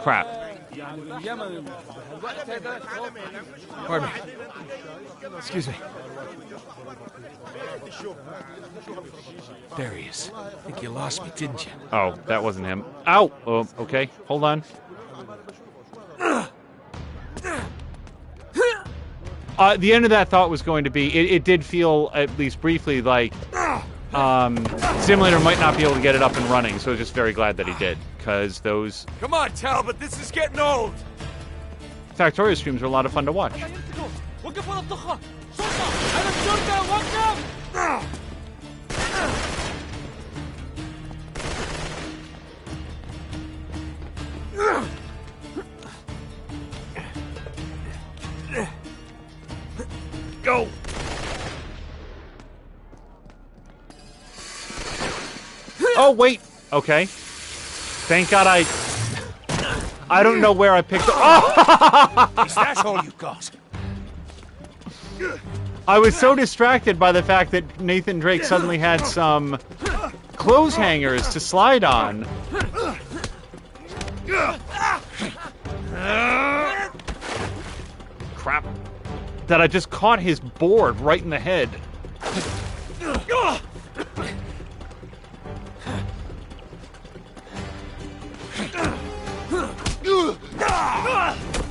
Crap. Pardon me. Excuse me. There he is. I think you lost me, didn't you? Oh, that wasn't him. Ow! Oh, okay. Hold on. The end of that thought was going to be, it did feel, at least briefly, like Simulator might not be able to get it up and running, so I was just very glad that he did, because those... Come on, Talbot, this is getting old! Factorio streams are a lot of fun to watch. Go! Oh, wait! Okay. Thank God I don't know where I picked up. Oh! That's all you got. I was so distracted by the fact that Nathan Drake suddenly had some clothes hangers to slide on. Crap. That I just caught his board right in the head.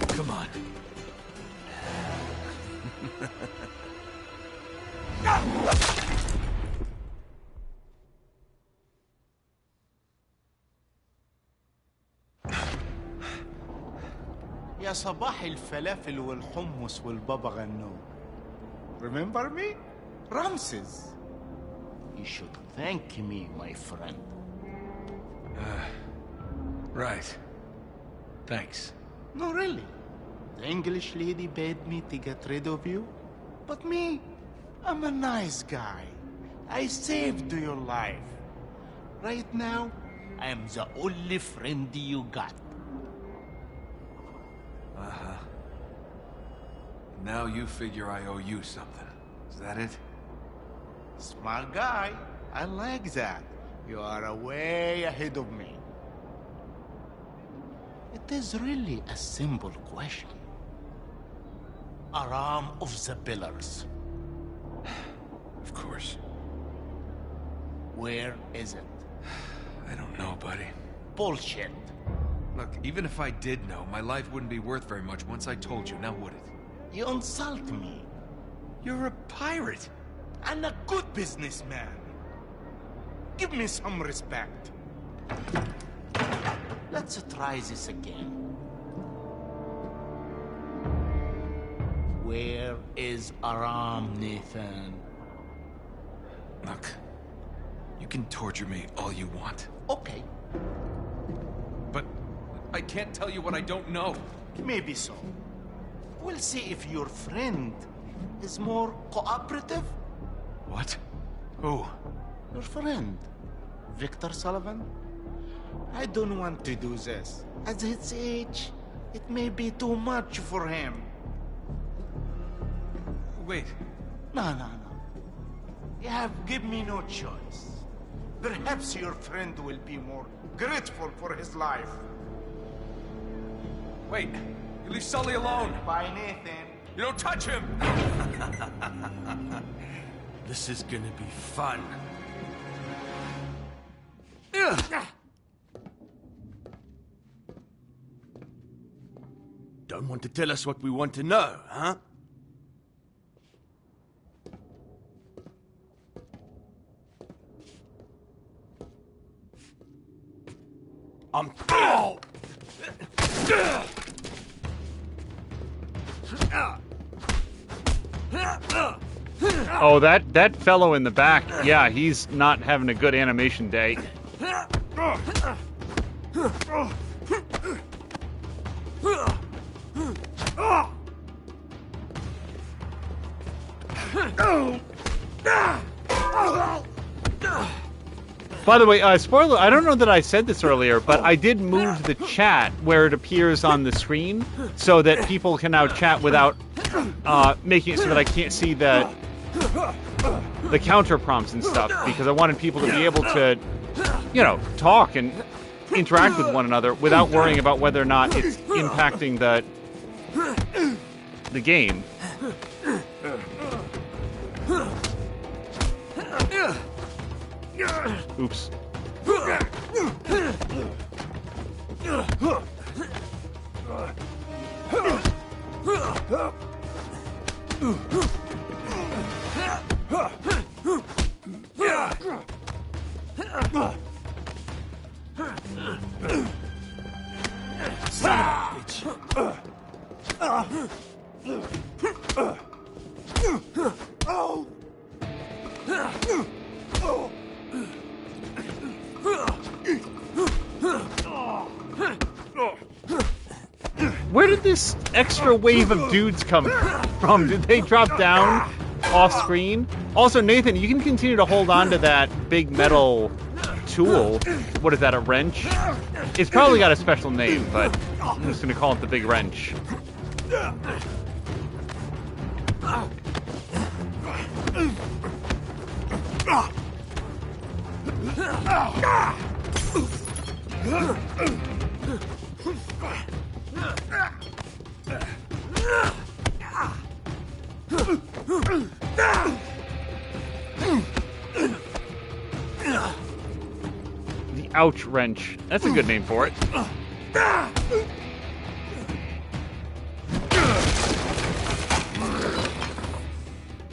Come on. يا صباح الفلافل والحمص والبابا غنوج. Remember me? Ramses. You should thank me, my friend. Right. Thanks. No, really. The English lady bade me to get rid of you. But me, I'm a nice guy. I saved your life. Right now, I am the only friend you got. Uh-huh. Now you figure I owe you something. Is that it? Smart guy. I like that. You are way ahead of me. It is really a simple question. Aram of the Pillars. Of course. Where is it? I don't know, buddy. Bullshit. Look, even if I did know, my life wouldn't be worth very much once I told you, now would it? You insult me. You're a pirate. And a good businessman. Give me some respect. Let's try this again. Where is Aram, Nathan? Look, you can torture me all you want. Okay. But I can't tell you what I don't know. Maybe so. We'll see if your friend is more cooperative. What? Who? Your friend, Victor Sullivan. I don't want to do this. At his age, it may be too much for him. Wait. No. You have given me no choice. Perhaps your friend will be more grateful for his life. Wait. You leave Sully alone. Bye, Nathan. You don't touch him! This is gonna be fun. Don't want to tell us what we want to know, huh? Oh, that fellow in the back, yeah, he's not having a good animation day. By the way, spoiler, I don't know that I said this earlier, but I did move the chat where it appears on the screen so that people can now chat without making it so that I can't see the counter prompts and stuff, because I wanted people to be able to, talk and interact with one another without worrying about whether or not it's impacting the game. Oops. Where did this extra wave of dudes come from? Did they drop down off screen? Also, Nathan, you can continue to hold on to that big metal tool. What is that, a wrench? It's probably got a special name, but I'm just going to call it the big wrench. The ouch wrench. That's a good name for it.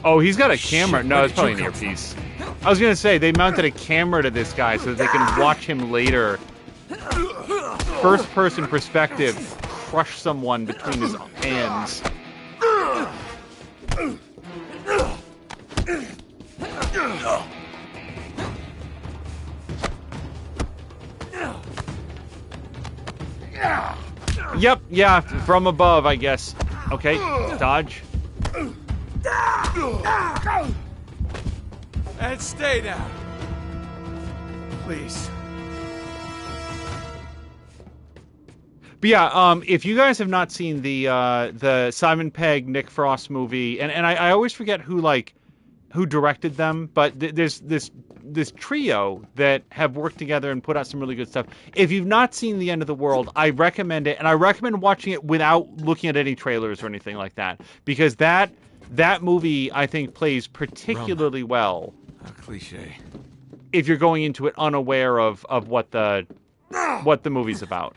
Oh, he's got a camera. No, it's probably an earpiece. I was going to say, they mounted a camera to this guy so that they can watch him later. First-person perspective, crush someone between his hands. Yep, yeah, from above, I guess. Okay, dodge. And stay down. Please. But yeah, if you guys have not seen the Simon Pegg, Nick Frost movie, and I always forget who directed them, but there's this trio that have worked together and put out some really good stuff. If you've not seen The End of the World, I recommend it, and I recommend watching it without looking at any trailers or anything like that, because that movie, I think, plays particularly well. A cliche. If you're going into it unaware of what the movie's about.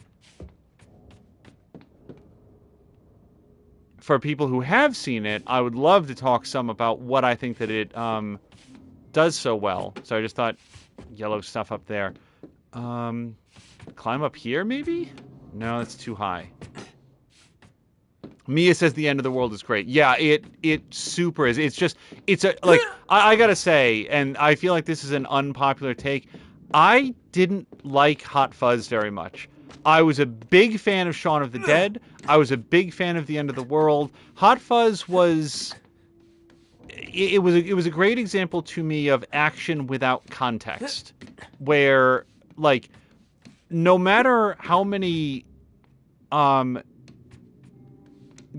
For people who have seen it, I would love to talk some about what I think that it does so well. So I just thought, yellow stuff up there. Climb up here, maybe? No, that's too high. Mia says The End of the World is great. Yeah, it super is. I gotta say, and I feel like this is an unpopular take, I didn't like Hot Fuzz very much. I was a big fan of Shaun of the Dead. I was a big fan of The End of the World. Hot Fuzz was... It was a great example to me of action without context. Where, like, no matter how many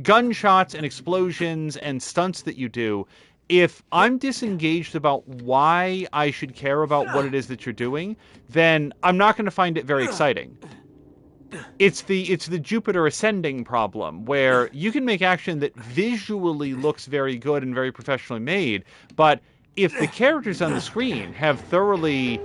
gunshots and explosions and stunts that you do, if I'm disengaged about why I should care about what it is that you're doing, then I'm not going to find it very exciting. It's the Jupiter Ascending problem, where you can make action that visually looks very good and very professionally made, but if the characters on the screen have thoroughly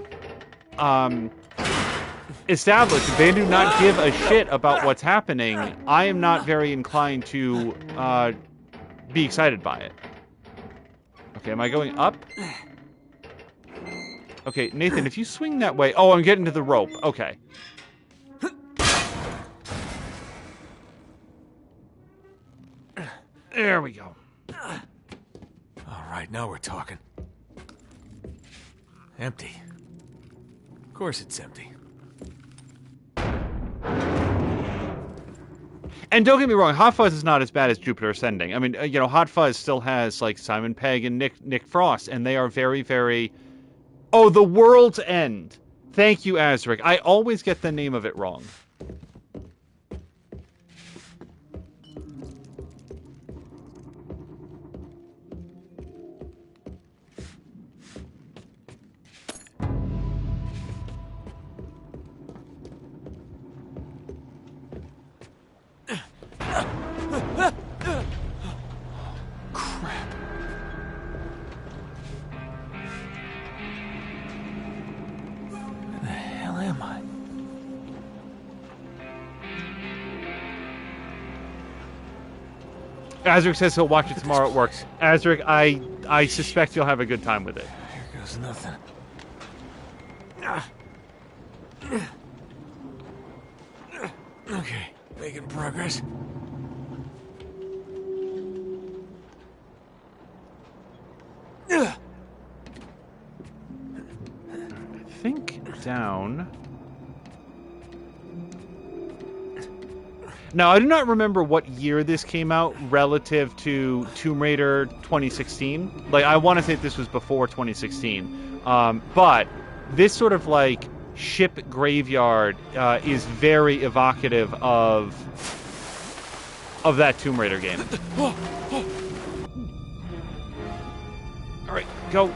established they do not give a shit about what's happening, I am not very inclined to be excited by it. Okay, am I going up? Okay, Nathan, if you swing that way... Oh, I'm getting to the rope. Okay. There we go. All right, now we're talking. Empty. Of course it's empty. And don't get me wrong, Hot Fuzz is not as bad as Jupiter Ascending. I mean, Hot Fuzz still has, like, Simon Pegg and Nick Frost, and they are very, very... Oh, The World's End. Thank you, Azric. I always get the name of it wrong. Azric says he'll watch it tomorrow at work. Azric, I suspect you'll have a good time with it. Here goes nothing. Okay, making progress. I think down... Now, I do not remember what year this came out relative to Tomb Raider 2016. Like, I want to say this was before 2016. But this sort of, like, ship graveyard is very evocative of that Tomb Raider game. All right, go.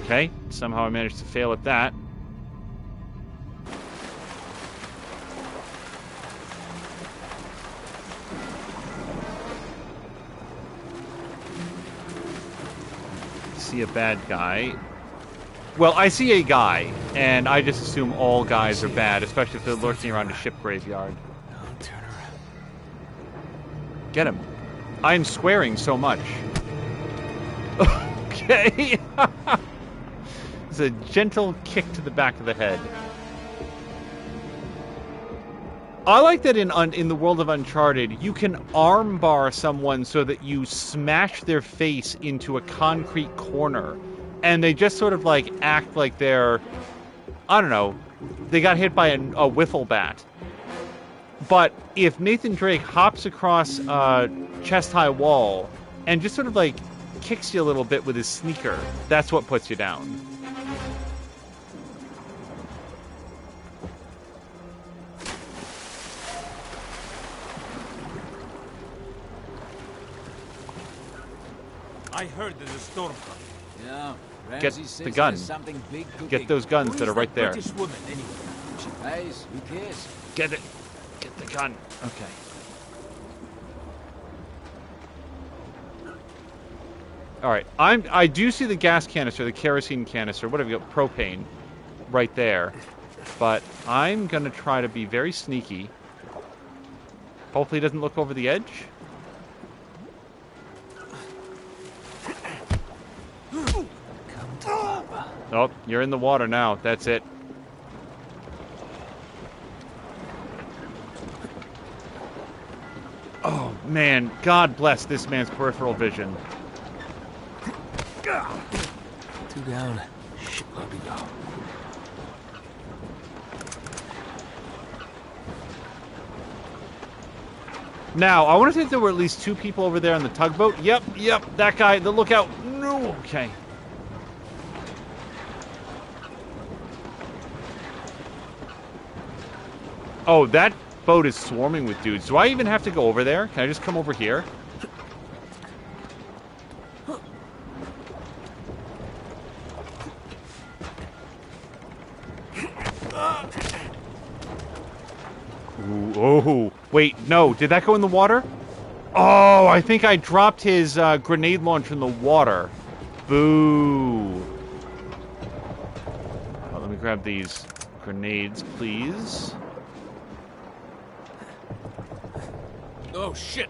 Okay, somehow I managed to fail at that. see a bad guy. Well, I see a guy, and I just assume all guys are bad, especially if they're lurking around a ship graveyard. Don't turn around. Get him. I'm swearing so much. Okay. It's a gentle kick to the back of the head. I like that in the world of Uncharted, you can armbar someone so that you smash their face into a concrete corner, and they just sort of like act like they're, I don't know, they got hit by a wiffle bat. But if Nathan Drake hops across a chest-high wall and just sort of like kicks you a little bit with his sneaker, that's what puts you down. I heard there's a storm coming. Yeah. Get the gun. Get those guns that are right there. British woman, anyway? She pays. Who cares? Get it. Get the gun. Okay. All right. I do see the gas canister, the kerosene canister, whatever you got, propane, right there. But I'm gonna try to be very sneaky. Hopefully, he doesn't look over the edge. Oh, you're in the water now. That's it. Oh, man. God bless this man's peripheral vision. 2 down. Shitload to go. Now, I want to think there were at least 2 people over there on the tugboat. Yep, that guy, the lookout. No, okay. Oh, that boat is swarming with dudes. Do I even have to go over there? Can I just come over here? Ooh, oh, wait, no. Did that go in the water? Oh, I think I dropped his grenade launcher in the water. Boo. Oh, let me grab these grenades, please. Oh, shit.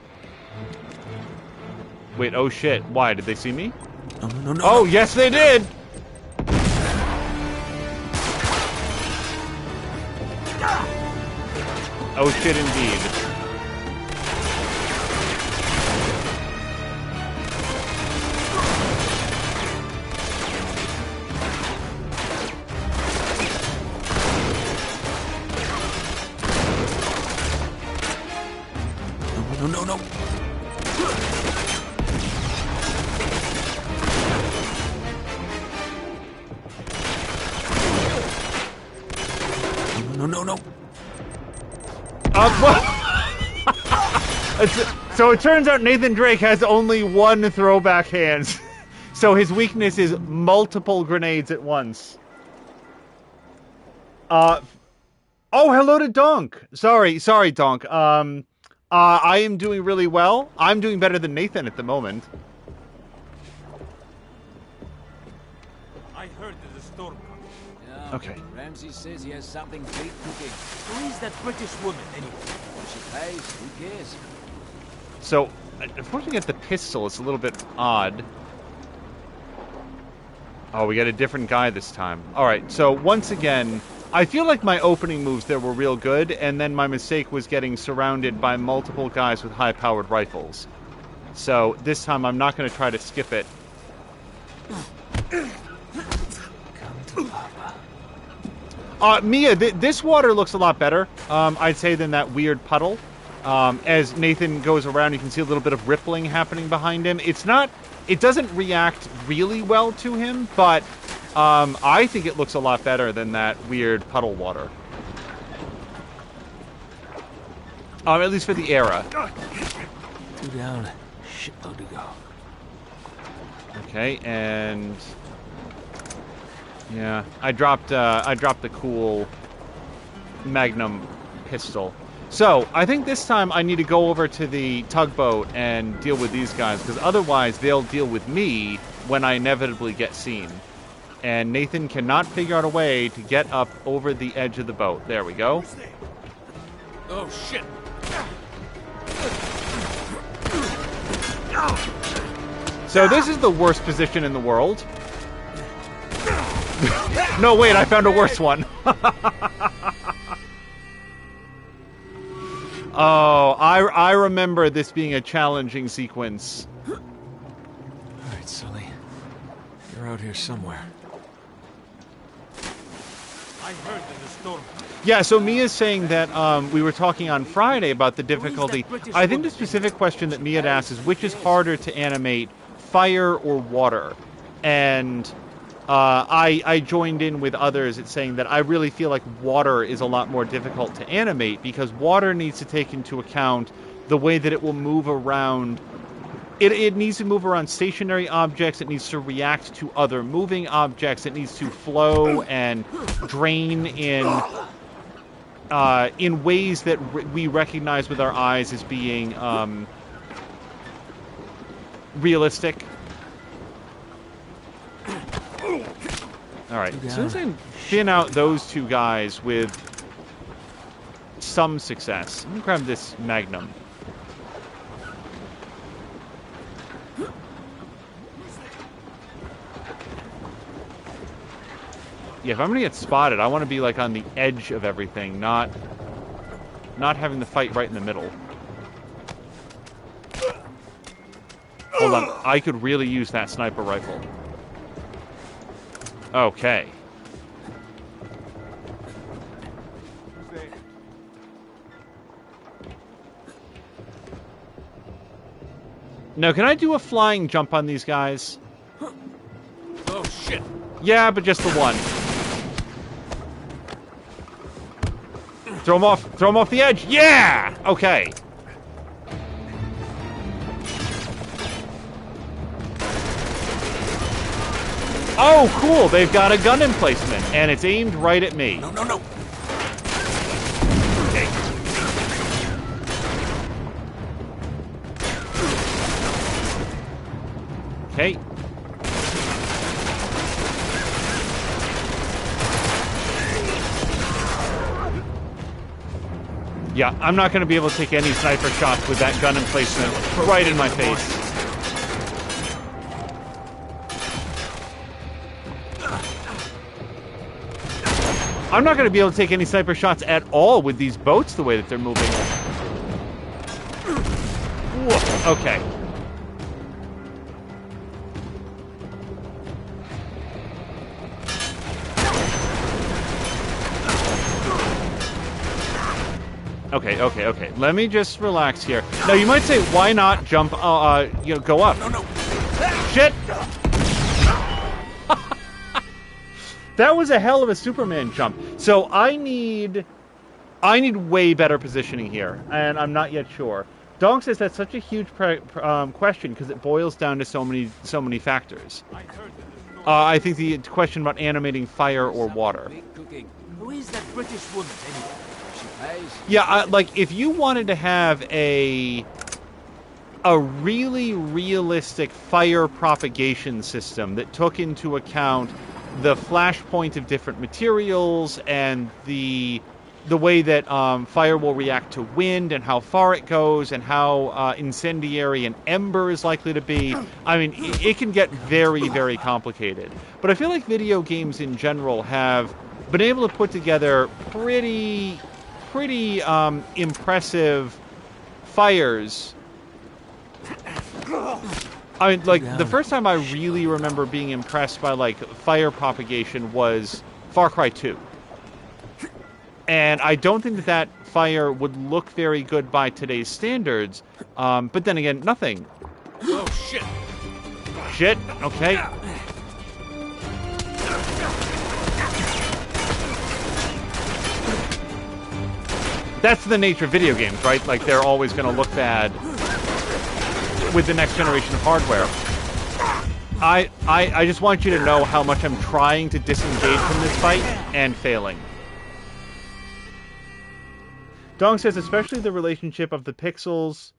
Wait, oh shit. Why? Did they see me? No. Oh, yes they did! Oh shit indeed. No. No. So it turns out Nathan Drake has only one throwback hand. So his weakness is multiple grenades at once. Oh, hello to Donk. Sorry, Donk. I am doing really well. I'm doing better than Nathan at the moment. I heard there's a storm coming. Yeah. Okay. Ramsey says he has something big cooking. Who is that British woman, anyway? She pays. Who cares? So, unfortunately at the pistol, it's a little bit odd. Oh, we got a different guy this time. Alright, so once again, I feel like my opening moves there were real good, and then my mistake was getting surrounded by multiple guys with high-powered rifles. So, this time I'm not going to try to skip it. Mia, this water looks a lot better, I'd say, than that weird puddle. As Nathan goes around, you can see a little bit of rippling happening behind him. It doesn't react really well to him, but I think it looks a lot better than that weird puddle water. At least for the era. 2 down. Shitload to go. Okay, and yeah, I dropped the cool Magnum pistol. So, I think this time I need to go over to the tugboat and deal with these guys, because otherwise they'll deal with me, when I inevitably get seen. And Nathan cannot figure out a way to get up over the edge of the boat. There we go. Oh, shit. So this is the worst position in the world. No, wait, I found a worse one. Oh, I remember this being a challenging sequence. All right, Sully. You're out here somewhere. I heard there's a storm. Yeah, so Mia's saying that we were talking on Friday about the difficulty. I think the specific question that Mia had asked is which is harder to animate, fire or water? And I joined in with others at saying that I really feel like water is a lot more difficult to animate because water needs to take into account the way that it will move around. It needs to move around stationary objects. It needs to react to other moving objects. It needs to flow and drain in ways that we recognize with our eyes as being realistic. All right, as soon as I thin out those two guys with some success, I'm going to grab this Magnum. Yeah, if I'm going to get spotted, I want to be, like, on the edge of everything, not having the fight right in the middle. Hold on, I could really use that sniper rifle. Okay. Now, can I do a flying jump on these guys? Oh, shit. Yeah, but just the one. Throw him off the edge. Yeah! Okay. Oh, cool. They've got a gun emplacement, and it's aimed right at me. No. Okay. Okay. Yeah, I'm not going to be able to take any sniper shots with that gun emplacement right in my face. I'm not going to be able to take any sniper shots at all with these boats the way that they're moving. Whoa, okay. Okay. Let me just relax here. Now, you might say, why not jump, go up? No. Shit! That was a hell of a Superman jump. So I need way better positioning here, and I'm not yet sure. Dong says that's such a huge question because it boils down to so many factors. I think the question about animating fire or water. Who is that British woman anyway? Yeah, like if you wanted to have a really realistic fire propagation system that took into account the flashpoint of different materials and the way that fire will react to wind and how far it goes and how incendiary an ember is likely to be. I mean, it can get very, very complicated. But I feel like video games in general have been able to put together pretty impressive fires. I mean, like, the first time I really remember being impressed by, like, fire propagation was Far Cry 2. And I don't think that fire would look very good by today's standards, but then again, nothing. Oh, shit. Shit, okay. That's the nature of video games, right? Like, they're always going to look bad with the next generation of hardware. I just want you to know how much I'm trying to disengage from this fight and failing. Dong says, especially the relationship of the pixels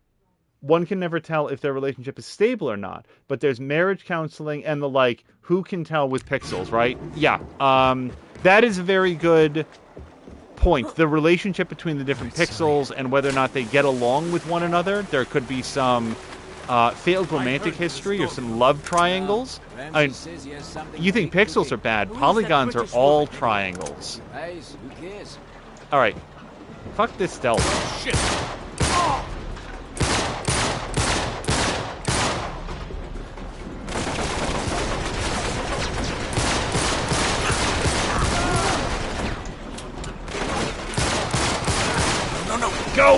one can never tell if their relationship is stable or not. But there's marriage counseling and the like. Who can tell with pixels, right? Yeah. That is a very good point. The relationship between the different pixels and whether or not they get along with one another. There could be some failed romantic history or some love triangles. I mean, you think pixels are bad. Polygons are all triangles. Alright. Fuck this stealth. Shit! No, go!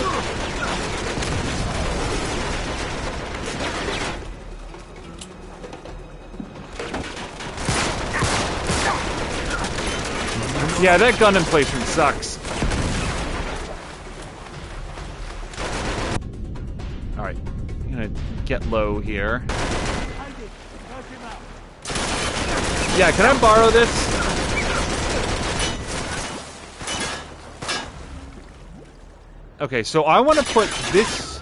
Yeah, that gun emplacement sucks. Alright, I'm gonna get low here. Yeah, can I borrow this? Okay, so I want to put this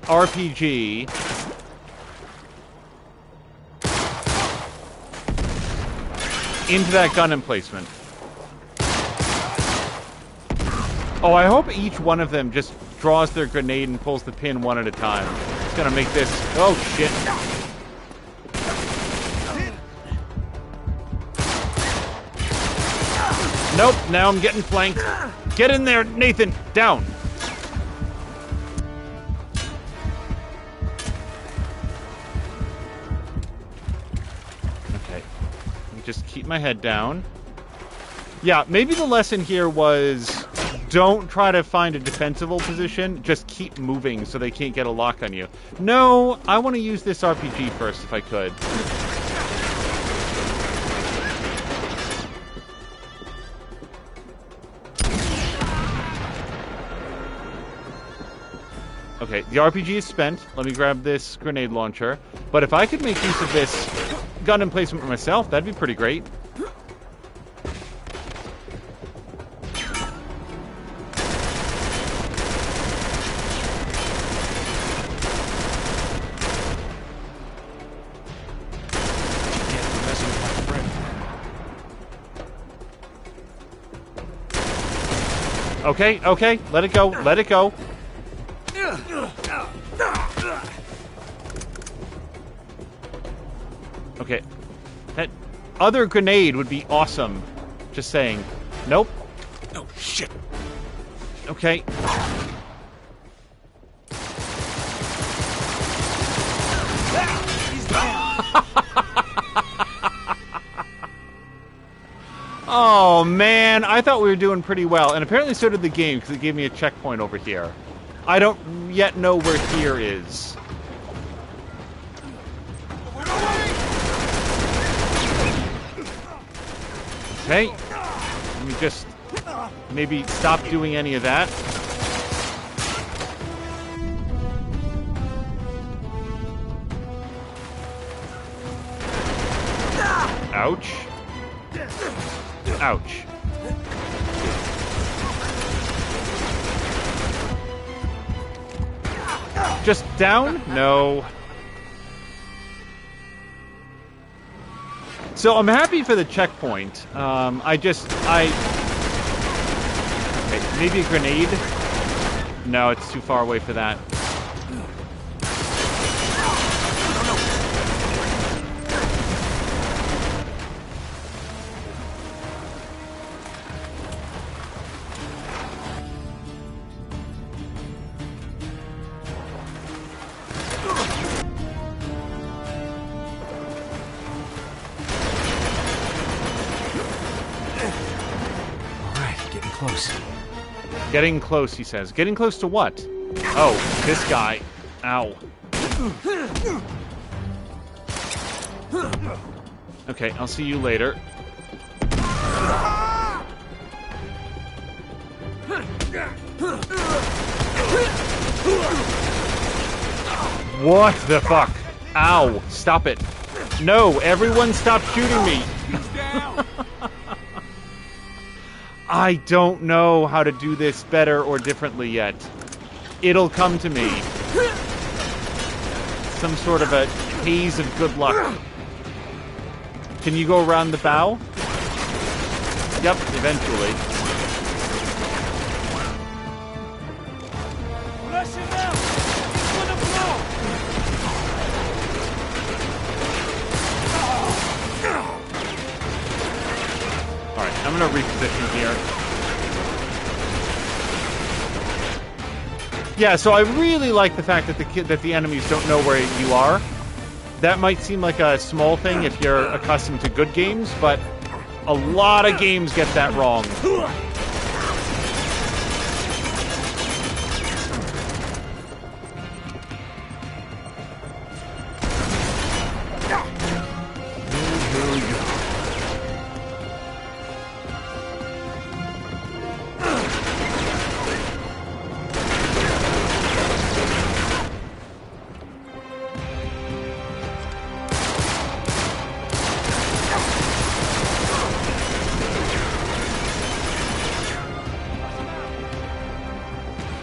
RPG into that gun emplacement. Oh, I hope each one of them just draws their grenade and pulls the pin one at a time. It's gonna make this... Oh, shit. Nope, now I'm getting flanked. Get in there, Nathan! Down! Okay. Just keep my head down. Yeah, maybe the lesson here was don't try to find a defensible position. Just keep moving so they can't get a lock on you. No, I want to use this RPG first if I could. Okay, the RPG is spent. Let me grab this grenade launcher. But if I could make use of this gun emplacement for myself, that'd be pretty great. Okay, okay, let it go, let it go. Okay, that other grenade would be awesome. Just saying. Nope. Oh, shit. Okay. Oh, man. I thought we were doing pretty well. And apparently so did the game, because it gave me a checkpoint over here. I don't yet know where here is. Okay. Let me just maybe stop doing any of that. Ouch. Ouch. Just down? No. So I'm happy for the checkpoint. Okay, maybe a grenade? No, it's too far away for that. Getting close, he says. Getting close to what? Oh, this guy. Ow. Okay, I'll see you later. What the fuck? Ow. Stop it. No, everyone stop shooting me. I don't know how to do this better or differently yet. It'll come to me. some sort of a haze of good luck. Can you go around the bow? Yep, eventually. Flush him out! He's gonna blow! Alright, I'm gonna reposition here. Yeah, so I really like the fact that the enemies don't know where you are. That might seem like a small thing if you're accustomed to good games, but a lot of games get that wrong.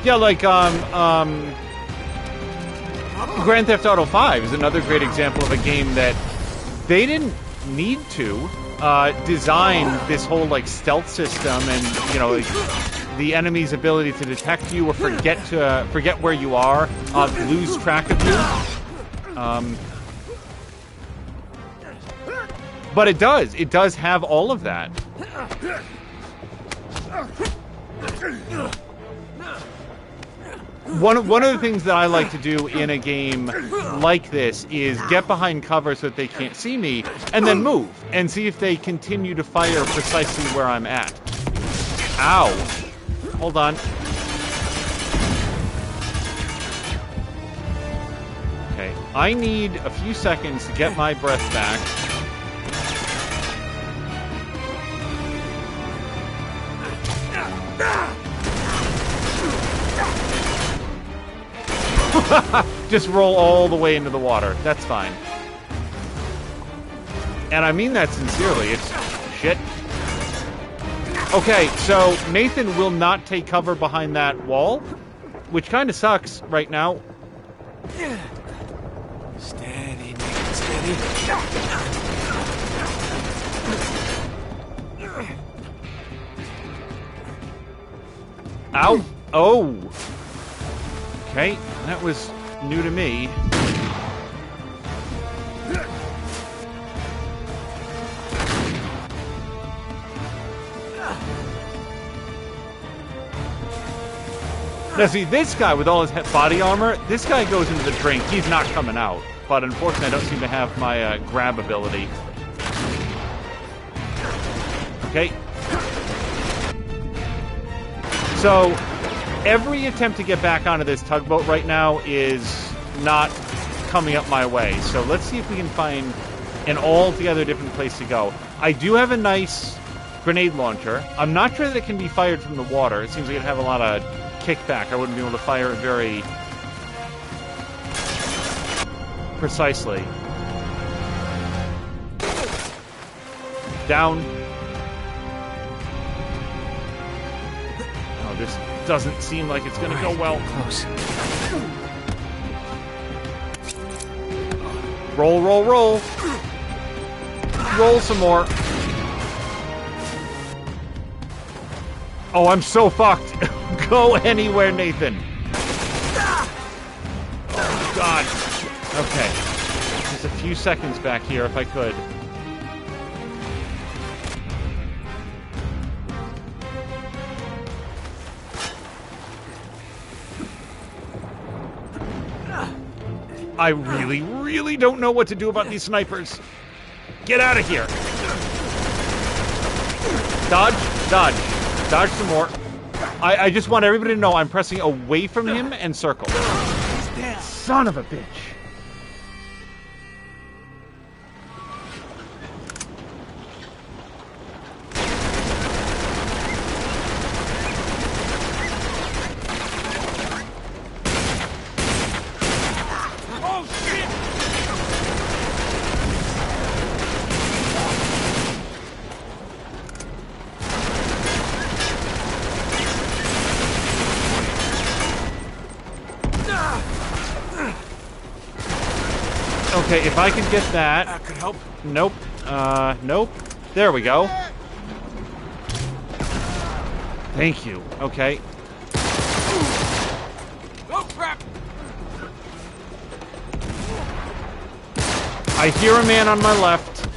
Yeah, like, Grand Theft Auto 5 is another great example of a game that they didn't need to design this whole, like, stealth system and, you know, like, the enemy's ability to detect you or forget where you are, lose track of you. But it does have all of that. One of the things that I like to do in a game like this is get behind cover so that they can't see me, and then move, and see if they continue to fire precisely where I'm at. Ow. Hold on. Okay, I need a few seconds to get my breath back. Just roll all the way into the water. That's fine. And I mean that sincerely. It's shit. Okay, so Nathan will not take cover behind that wall, which kind of sucks right now. Steady, Nathan, steady. Ow. Oh. Okay, that was new to me. Now see, this guy with all his body armor, this guy goes into the drink. He's not coming out. But unfortunately, I don't seem to have my grab ability. Okay. So, every attempt to get back onto this tugboat right now is not coming up my way. So let's see if we can find an altogether different place to go. I do have a nice grenade launcher. I'm not sure that it can be fired from the water. It seems like it'd have a lot of kickback. I wouldn't be able to fire it very precisely. Down. Oh, this doesn't seem like it's going to go well. Close. Roll, roll, roll. Roll some more. Oh, I'm so fucked. Go anywhere, Nathan. Oh, God. Okay. Just a few seconds back here, if I could. I really, really don't know what to do about these snipers. Get out of here. Dodge, dodge. Dodge some more. I just want everybody to know I'm pressing away from him and circle. Son of a bitch. Okay, if I could get that... That could help. Nope. Nope. There we go. Thank you. Okay. Oh, crap! I hear a man on my left.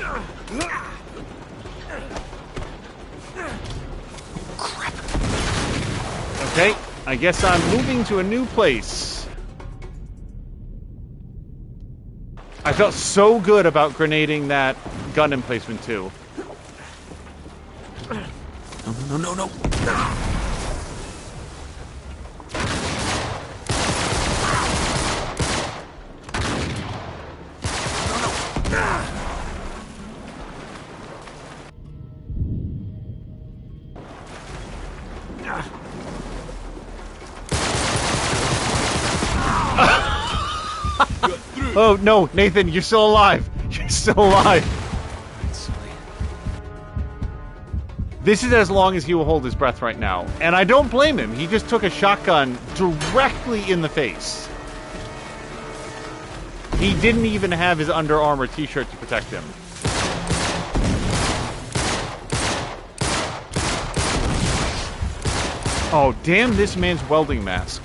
Crap. Okay, I guess I'm moving to a new place. I felt so good about grenading that gun emplacement too. No. Oh, no, Nathan, you're still alive. You're still alive. This is as long as he will hold his breath right now. And I don't blame him. He just took a shotgun directly in the face. He didn't even have his Under Armour t-shirt to protect him. Oh, damn this man's welding mask.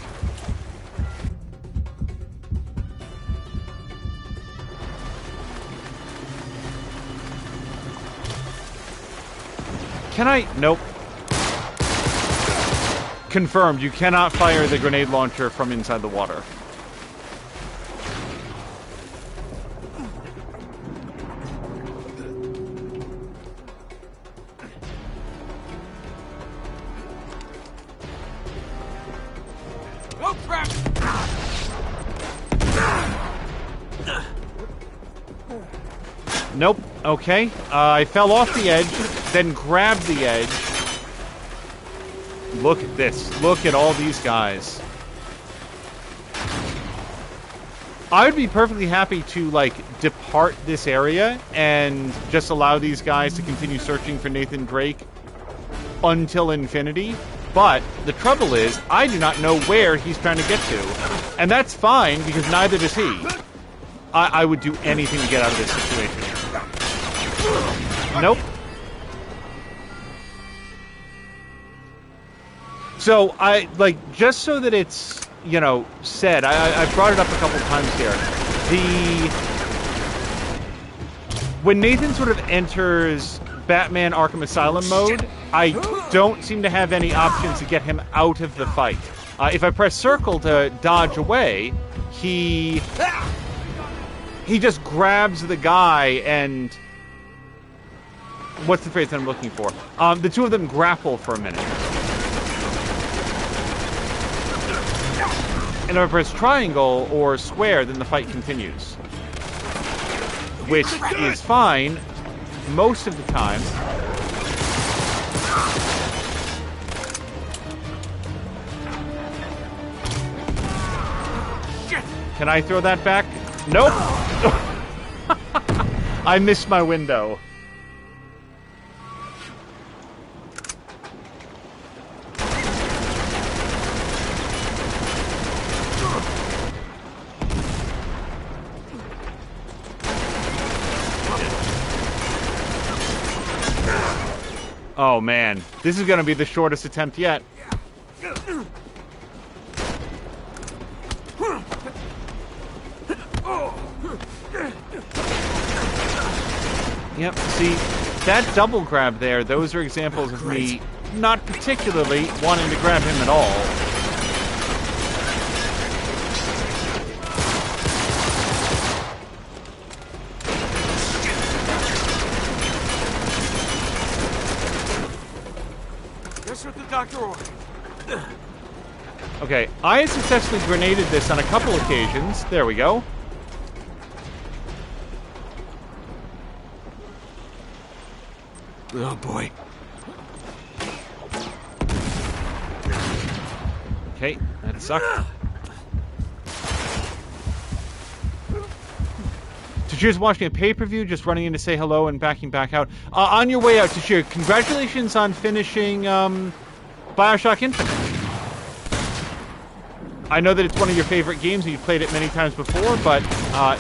Can I? Nope. Confirmed, you cannot fire the grenade launcher from inside the water. Oh, crap! Nope. Okay. I fell off the edge, then grabbed the edge. Look at this. Look at all these guys. I would be perfectly happy to, like, depart this area and just allow these guys to continue searching for Nathan Drake until infinity. But the trouble is, I do not know where he's trying to get to. And that's fine, because neither does he. I would do anything to get out of this situation. Nope. So, just so that it's, you know, said, I brought it up a couple times here. When Nathan sort of enters Batman Arkham Asylum mode, I don't seem to have any options to get him out of the fight. If I press circle to dodge away, he just grabs the guy and... What's the phrase that I'm looking for? The two of them grapple for a minute. And if I press triangle or square, then the fight continues. Which is fine most of the time. Can I throw that back? Nope. I missed my window. Oh man, this is gonna be the shortest attempt yet. Yep, see, that double grab there, those are examples of me not particularly wanting to grab him at all. That's what the doctor ordered. Okay, I have successfully grenaded this on a couple occasions. There we go. Oh boy. Okay, that sucked. Tashir's watching a pay-per-view, just running in to say hello and backing back out. On your way out, Tashir, congratulations on finishing BioShock Infinite. I know that it's one of your favorite games and you've played it many times before, but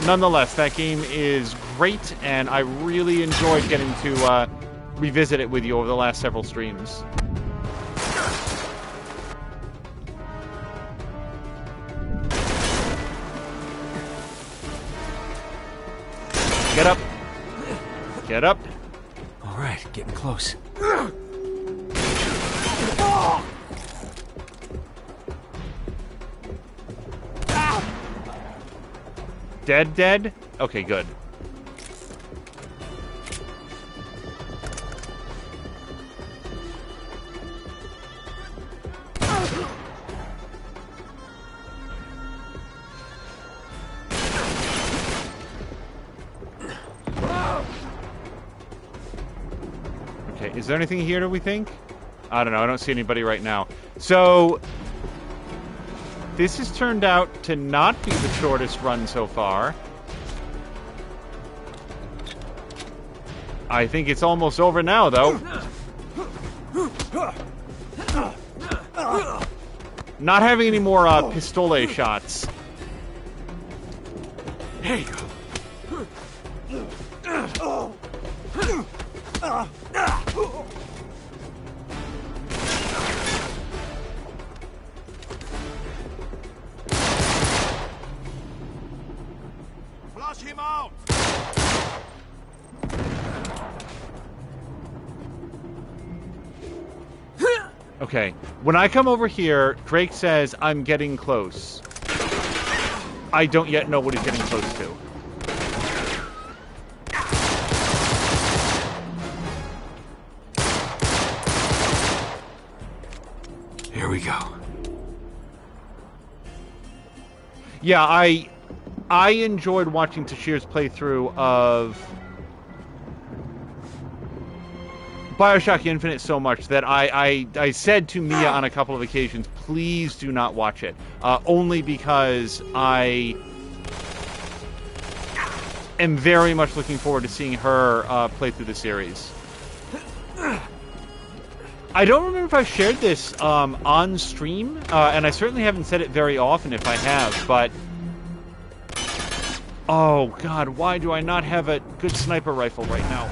nonetheless, that game is great, and I really enjoyed getting to revisit it with you over the last several streams. Get up. Get up. All right, getting close. Dead? Okay, good. Okay, is there anything here, do we think? I don't know, I don't see anybody right now. So, this has turned out to not be the shortest run so far. I think it's almost over now, though. Not having any more pistole shots. There you go. Flush him out! Okay, when I come over here, Drake says I'm getting close. I don't yet know what he's getting close to. Here we go. Yeah, I enjoyed watching Tashir's playthrough of BioShock Infinite so much that I said to Mia on a couple of occasions, please do not watch it. Only because I am very much looking forward to seeing her play through the series. I don't remember if I shared this on stream, and I certainly haven't said it very often if I have, but... Oh, God, why do I not have a good sniper rifle right now?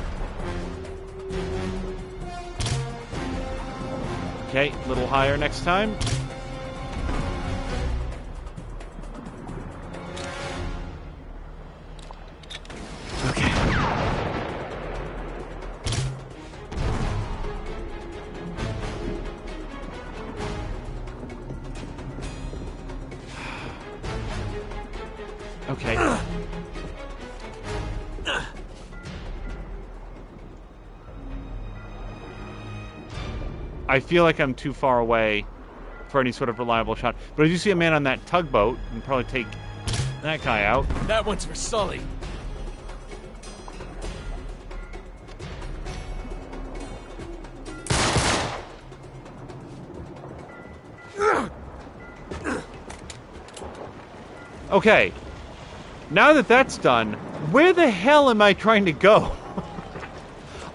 Okay, a little higher next time. Okay. Okay. I feel like I'm too far away for any sort of reliable shot. But if you see a man on that tugboat, you can probably take that guy out. That one's for Sully. Okay. Now that that's done, where the hell am I trying to go?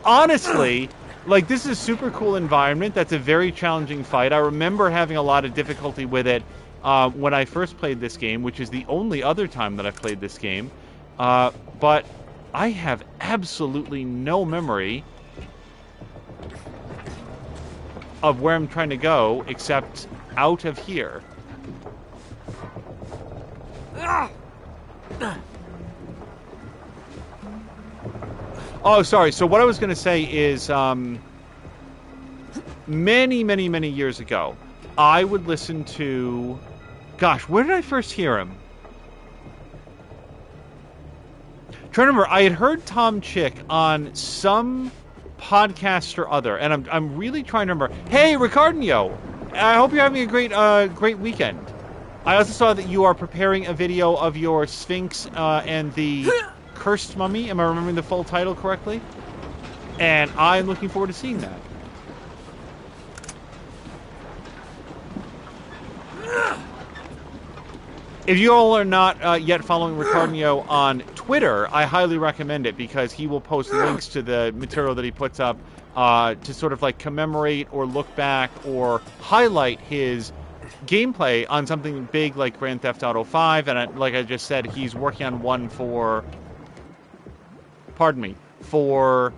Honestly... Like, this is a super cool environment. That's a very challenging fight. I remember having a lot of difficulty with it when I first played this game, which is the only other time that I've played this game. But I have absolutely no memory of where I'm trying to go, except out of here. Oh, sorry. So what I was going to say is, many years ago, I would listen to... Gosh, where did I first hear him? Trying to remember, I had heard Tom Chick on some podcast or other, and I'm really trying to remember. Hey, Ricardo! I hope you're having a great weekend. I also saw that you are preparing a video of your Sphinx and the... Cursed Mummy. Am I remembering the full title correctly? And I'm looking forward to seeing that. If you all are not yet following Ricardo on Twitter, I highly recommend it because he will post links to the material that he puts up to sort of like commemorate or look back or highlight his gameplay on something big like Grand Theft Auto 5, and like I just said, he's working on one for, for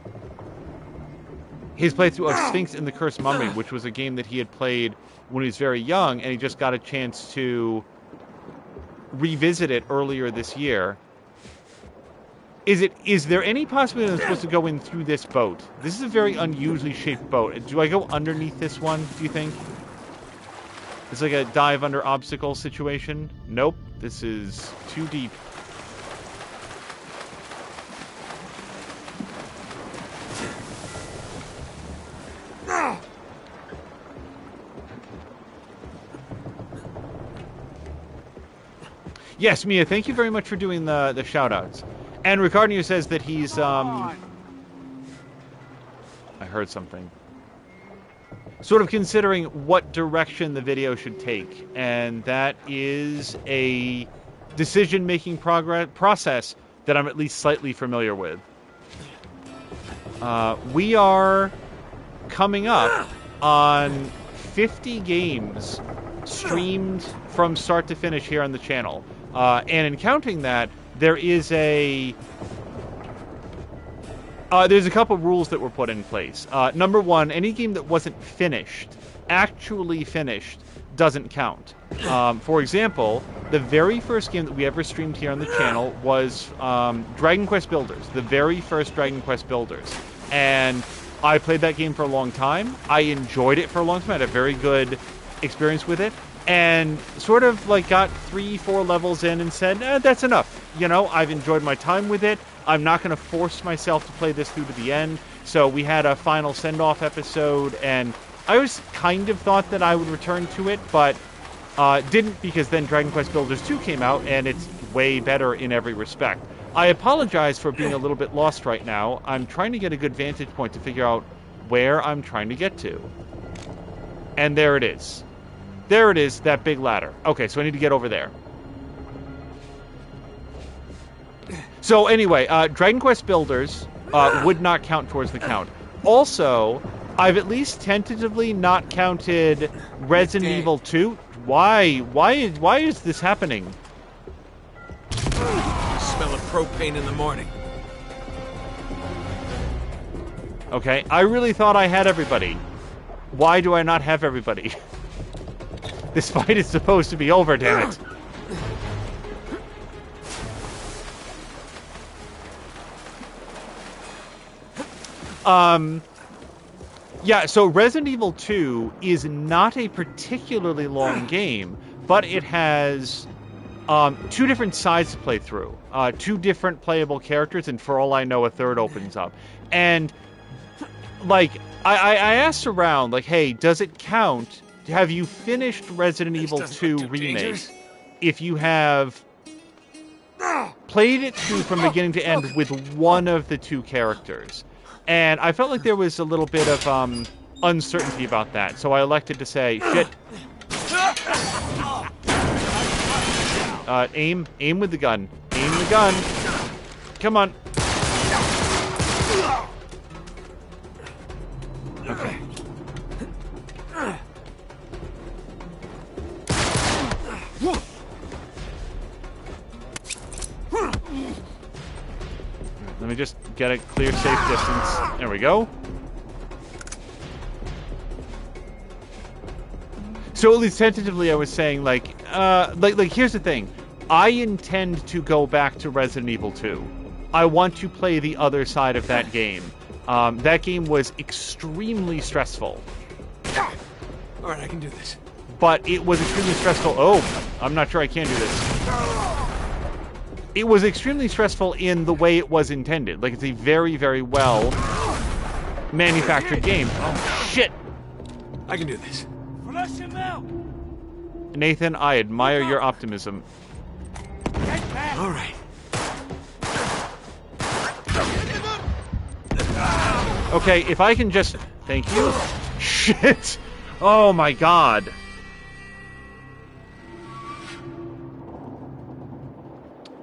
his playthrough of Sphinx and the Cursed Mummy, which was a game that he had played when he was very young, and he just got a chance to revisit it earlier this year. Is there any possibility that I'm supposed to go in through this boat? This is a very unusually shaped boat. Do I go underneath this one, do you think? It's like a dive under obstacle situation. Nope, this is too deep. Yes, Mia, thank you very much for doing the shout-outs. And Ricardo says that he's, I heard something. Sort of considering what direction the video should take. And that is a decision-making process that I'm at least slightly familiar with. We are coming up on 50 games streamed from start to finish here on the channel. And in counting that, there is there's a couple rules that were put in place. Number one, any game that wasn't finished, actually finished, doesn't count. For example, the very first game that we ever streamed here on the channel was Dragon Quest Builders, the very first Dragon Quest Builders. And I played that game for a long time. I enjoyed it for a long time. I had a very good experience with it. And sort of like got 3-4 levels in and said, that's enough. You know, I've enjoyed my time with it. I'm not going to force myself to play this through to the end. So we had a final send-off episode, and I always kind of thought that I would return to it, but didn't, because then Dragon Quest Builders 2 came out, and it's way better in every respect. I apologize for being a little bit lost right now. I'm trying to get a good vantage point to figure out where I'm trying to get to. And there it is. There it is, that big ladder. Okay, so I need to get over there. So anyway, Dragon Quest Builders would not count towards the count. Also, I've at least tentatively not counted Resident Evil 2. Why? Why is this happening? Smell of propane in the morning. Okay, I really thought I had everybody. Why do I not have everybody? This fight is supposed to be over, damn it. Yeah, so Resident Evil 2 is not a particularly long game, but it has 2 different sides to play through. 2 different playable characters, and for all I know, a third opens up. And, like, I asked around, like, hey, does it count? Have you finished Resident Evil 2 Remake if you have played it through from beginning to end with one of the 2 characters? And I felt like there was a little bit of uncertainty about that, so I elected to say, shit. Aim with the gun. Aim the gun. Come on. Okay. Let me just get a clear, safe distance. There we go. So at least tentatively, I was saying, like, here's the thing. I intend to go back to Resident Evil 2. I want to play the other side of that game. That game was extremely stressful. All right, I can do this. But it was extremely stressful. Oh, I'm not sure I can do this. It was extremely stressful in the way it was intended. Like, it's a very, very well manufactured game. Oh, shit! I can do this. Flush him out! Nathan, I admire your optimism. All right. Okay, if I can just... Thank you. Shit! Oh my god.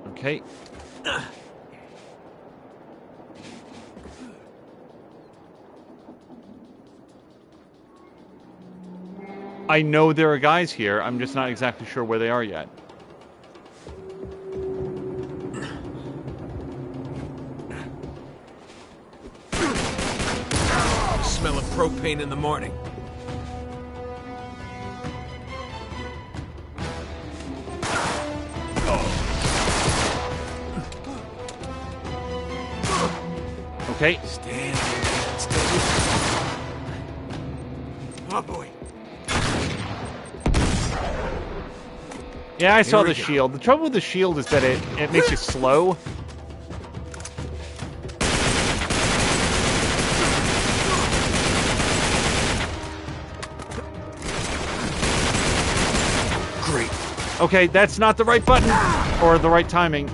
Okay. I know there are guys here. I'm just not exactly sure where they are yet. Smell of propane in the morning. Okay. Stand. Oh boy. Yeah, I saw the shield. The trouble with the shield is that it makes you slow. Great. Okay, that's not the right button or the right timing.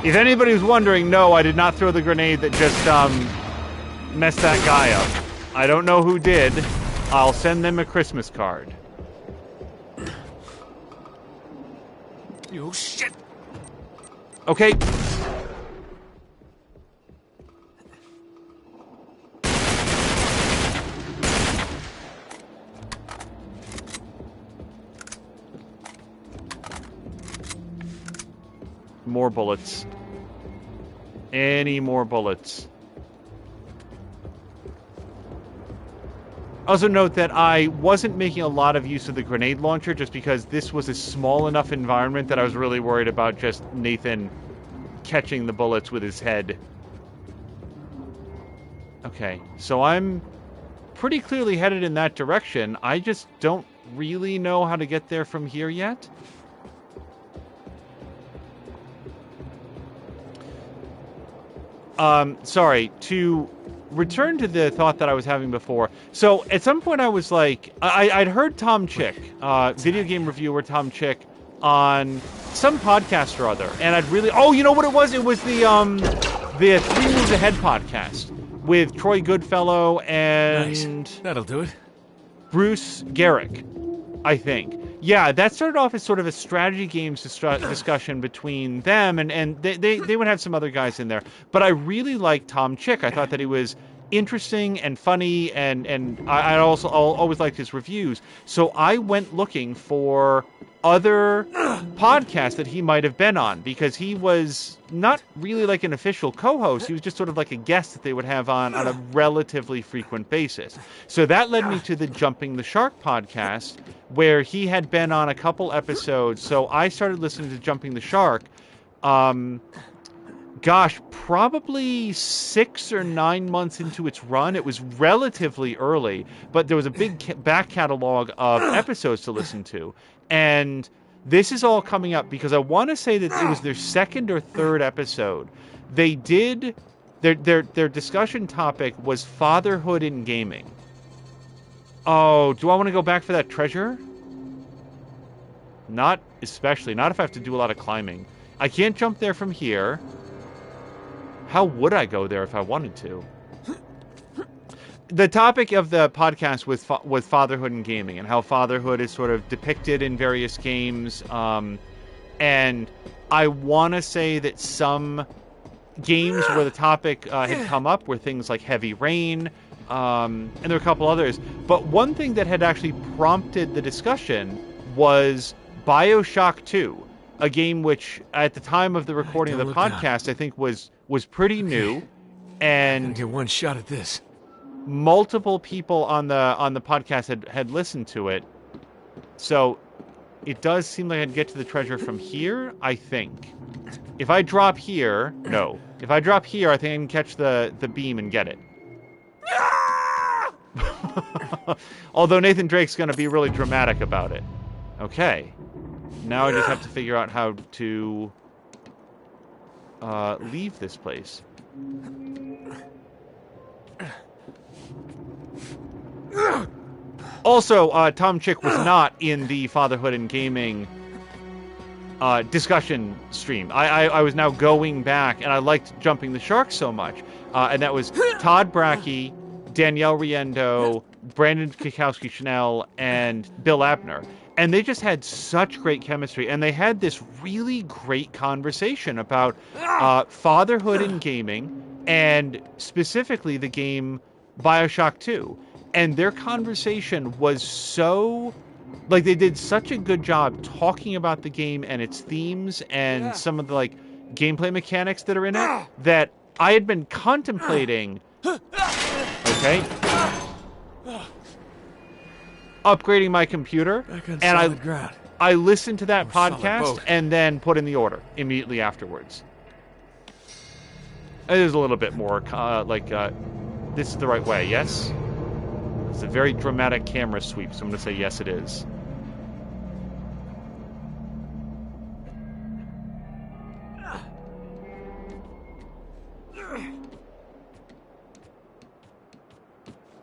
If anybody's wondering, no, I did not throw the grenade that just messed that guy up. I don't know who did. I'll send them a Christmas card. Oh, shit. Okay. More bullets. Any more bullets? Also note that I wasn't making a lot of use of the grenade launcher just because this was a small enough environment that I was really worried about just Nathan catching the bullets with his head. Okay, so I'm pretty clearly headed in that direction. I just don't really know how to get there from here yet. Sorry, to return to the thought that I was having before. So, at some point I was like, I'd heard Tom Chick, video game reviewer Tom Chick, on some podcast or other, and I'd really, oh, you know what it was? It was the 3 Moves Ahead podcast with Troy Goodfellow and... Nice. That'll do it. Bruce Garrick, I think. Yeah, that started off as sort of a strategy games discussion between them, and they would have some other guys in there. But I really liked Tom Chick. I thought that he was interesting and funny, and I also always liked his reviews. So I went looking for other podcasts that he might have been on, because he was not really like an official co-host. He was just sort of like a guest that they would have on a relatively frequent basis. So that led me to the Jumping the Shark podcast, where he had been on a couple episodes. So I started listening to Jumping the Shark, probably 6 or 9 months into its run. It was relatively early, but there was a big back catalog of episodes to listen to. And this is all coming up because I want to say that it was their second or third episode. They did, their discussion topic was fatherhood in gaming. Oh, do I want to go back for that treasure? Not especially. Not if I have to do a lot of climbing. I can't jump there from here. How would I go there if I wanted to? The topic of the podcast was fatherhood in gaming, and how fatherhood is sort of depicted in various games. And I want to say that some games where the topic had come up were things like Heavy Rain, and there were a couple others. But one thing that had actually prompted the discussion was BioShock 2, a game which, at the time of the recording of the podcast, I think was pretty new, and get one shot at this. Multiple people on the podcast had listened to it, so it does seem like I'd get to the treasure from here. I think if I drop here, if I drop here, I think I can catch the beam and get it. Although Nathan Drake's going to be really dramatic about it. Okay, now I just have to figure out how to leave this place. Also, Tom Chick was not in the Fatherhood in Gaming discussion stream. I was now going back, and I liked Jumping the Shark so much. And that was Todd Brackey, Danielle Riendo, Brandon Kikowski-Chanel, and Bill Abner. And they just had such great chemistry. And they had this really great conversation about fatherhood in gaming, and specifically the game BioShock 2. And their conversation was so... Like, they did such a good job talking about the game and its themes and some of the, like, gameplay mechanics that are in it that I had been contemplating... Okay. Upgrading my computer, and I listened to that podcast and then put in the order immediately afterwards. It is a little bit more this is the right way, yes? It's a very dramatic camera sweep, so I'm going to say yes, it is.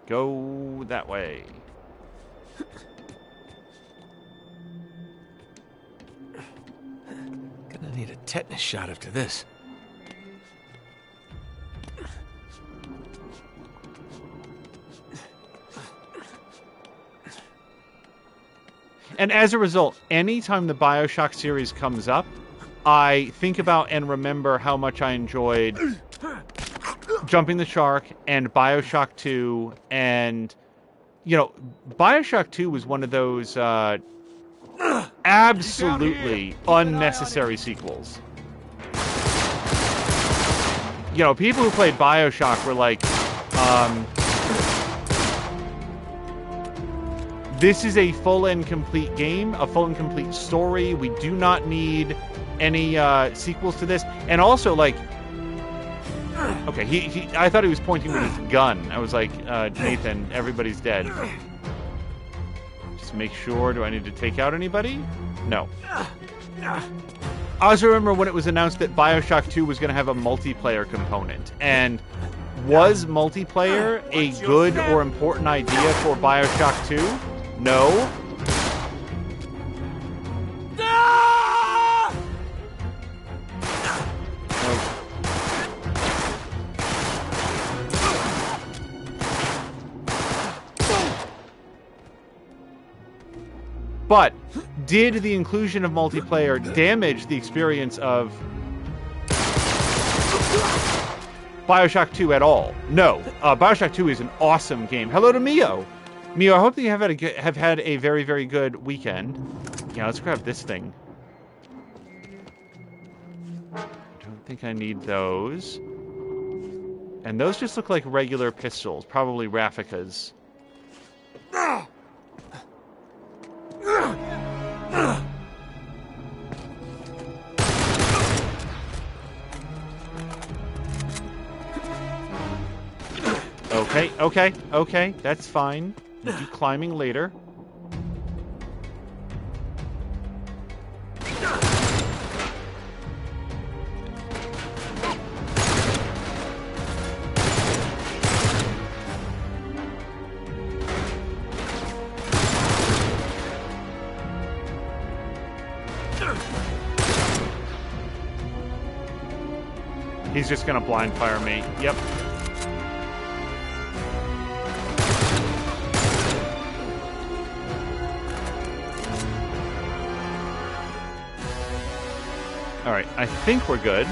Go that way. Gonna need a tetanus shot after this. And as a result, anytime the BioShock series comes up, I think about and remember how much I enjoyed Jumping the Shark and BioShock 2. And, you know, BioShock 2 was one of those absolutely unnecessary sequels. You know, people who played BioShock were like, this is a full and complete game, a full and complete story. We do not need any sequels to this. And also, like, okay, I thought he was pointing with his gun. I was like, Nathan, everybody's dead. Just make sure, do I need to take out anybody? No. I also remember when it was announced that BioShock 2 was going to have a multiplayer component. And was multiplayer a good or important idea for BioShock 2? No. But did the inclusion of multiplayer damage the experience of BioShock 2 at all? No. BioShock 2 is an awesome game. Hello to Mio. Mio, I hope that you have had a very, very good weekend. Yeah, let's grab this thing. I don't think I need those. And those just look like regular pistols, probably Rafficas. Okay, that's fine. We'll do climbing later. He's just gonna blind fire me. Yep. All right, I think we're good.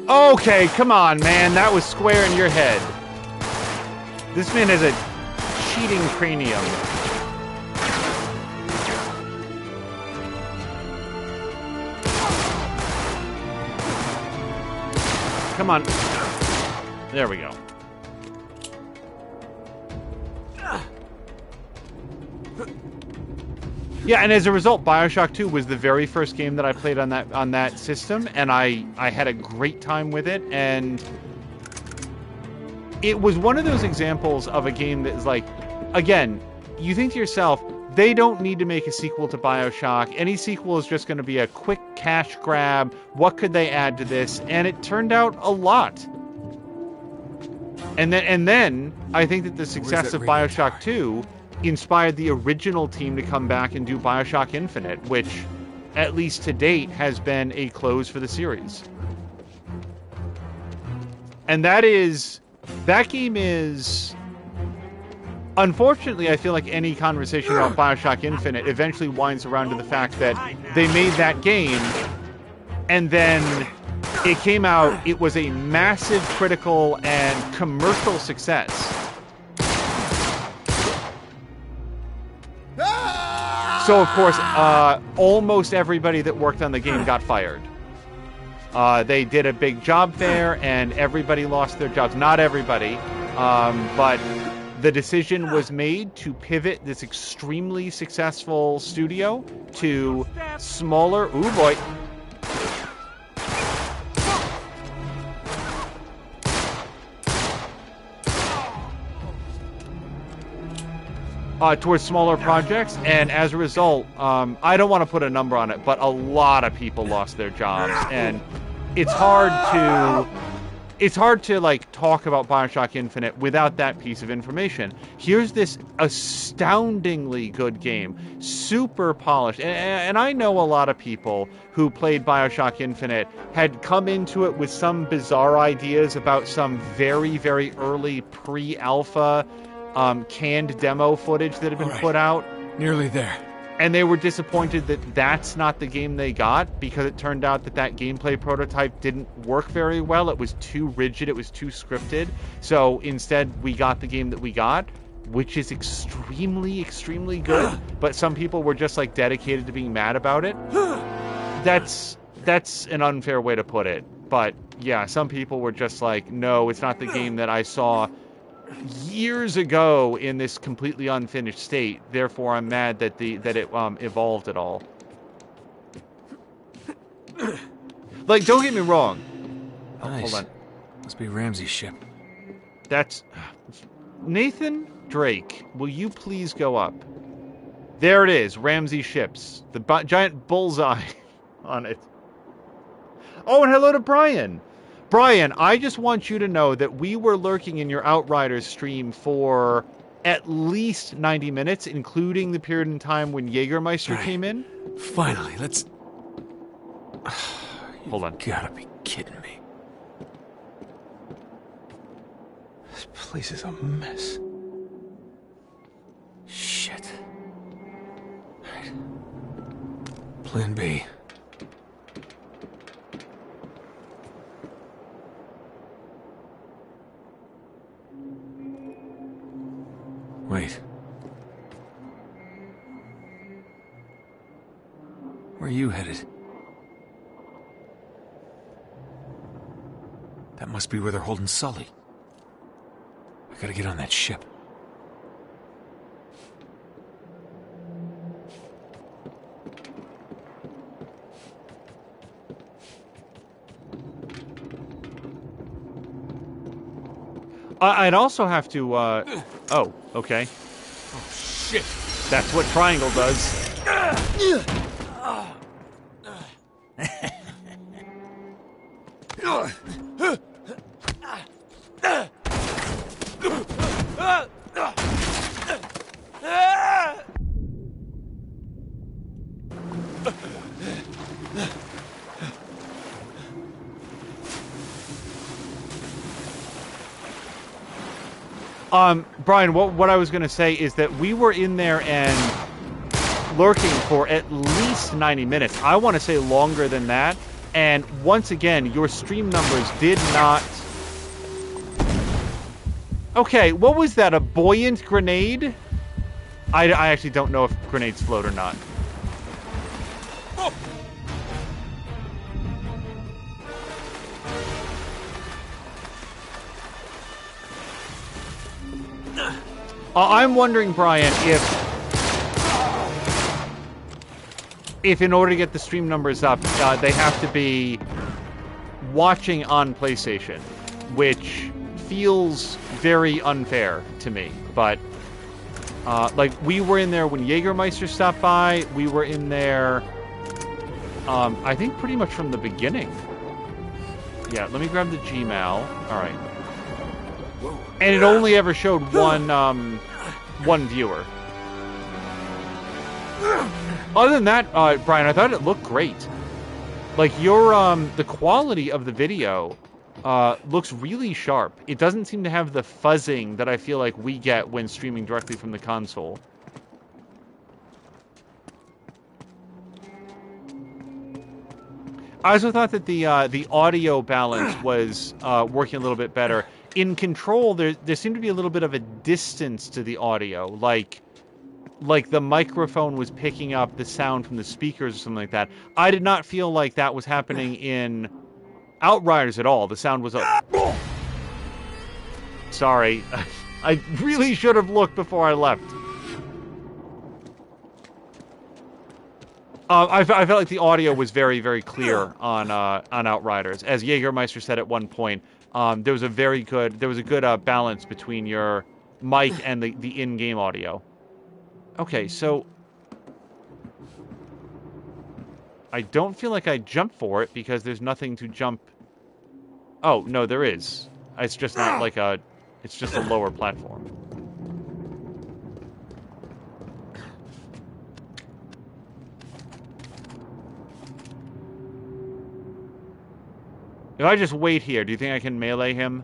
Okay, come on, man. That was square in your head. This man has a cheating cranium. Come on. There we go. Yeah, and as a result, BioShock 2 was the very first game that I played on that system, and I had a great time with it, and it was one of those examples of a game that is like, again, you think to yourself, they don't need to make a sequel to BioShock. Any sequel is just going to be a quick cash grab. What could they add to this? And it turned out a lot. And then I think that the success of BioShock 2 inspired the original team to come back and do BioShock Infinite, which, at least to date, has been a close for the series. And that game is... Unfortunately, I feel like any conversation about BioShock Infinite eventually winds around to the fact that they made that game, and then it came out, it was a massive critical and commercial success. So, of course, almost everybody that worked on the game got fired. They did a big job fair, and everybody lost their jobs. Not everybody, but the decision was made to pivot this extremely successful studio to smaller... Ooh, boy. Towards smaller projects, and as a result, I don't want to put a number on it, but a lot of people lost their jobs, and it's hard to like talk about BioShock Infinite without that piece of information. Here's this astoundingly good game, super polished, and I know a lot of people who played BioShock Infinite had come into it with some bizarre ideas about some very, very early pre-alpha canned demo footage that had been put out. Nearly there. And they were disappointed that that's not the game they got, because it turned out that gameplay prototype didn't work very well. It was too rigid, it was too scripted. So instead, we got the game that we got, which is extremely, extremely good. But some people were just like dedicated to being mad about it. That's an unfair way to put it. But yeah, some people were just like, no, it's not the game that I saw years ago in this completely unfinished state. Therefore, I'm mad that it evolved at all. Like, don't get me wrong. Nice. Hold on. Must be Ramsey's ship. That's Nathan Drake. Will you please go up? There it is. Ramsey ships. The giant bullseye on it. Oh, and hello to Brian. Brian, I just want you to know that we were lurking in your Outriders stream for at least 90 minutes, including the period in time when Jägermeister came in. Finally, let's... Hold on. You gotta be kidding me. This place is a mess. Shit. Right. Plan B. Wait. Where are you headed? That must be where they're holding Sully. I gotta get on that ship. I'd also have to, oh, okay. Oh, shit. That's what triangle does. Brian, what I was going to say is that we were in there and lurking for at least 90 minutes. I want to say longer than that. And once again, your stream numbers did not... Okay, what was that? A buoyant grenade? I actually don't know if grenades float or not. I'm wondering, Brian, if in order to get the stream numbers up, they have to be watching on PlayStation, which feels very unfair to me. But, like, we were in there when Jägermeister stopped by. We were in there, I think pretty much from the beginning. Yeah, let me grab the Gmail. All right. And it only ever showed one viewer. Other than that, Brian, I thought it looked great. Like, the quality of the video looks really sharp. It doesn't seem to have the fuzzing that I feel like we get when streaming directly from the console. I also thought that the audio balance was working a little bit better. In Control, there seemed to be a little bit of a distance to the audio, like the microphone was picking up the sound from the speakers or something like that. I did not feel like that was happening in Outriders at all. The sound was up. Sorry. I really should have looked before I left. I felt like the audio was very, very clear on Outriders. As Jägermeister said at one point, there was a good balance between your mic and the in-game audio. Okay, so I don't feel like I jumped for it because there's nothing to jump. Oh, no, there is. It's just not like it's just a lower platform. If I just wait here, do you think I can melee him?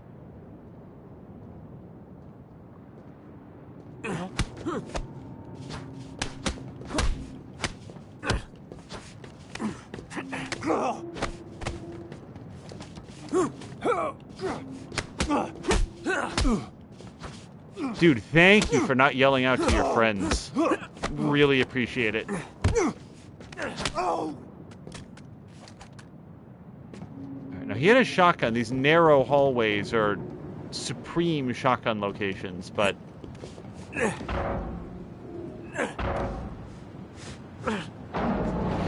Dude, thank you for not yelling out to your friends. Really appreciate it. Now, he had a shotgun. These narrow hallways are supreme shotgun locations, but...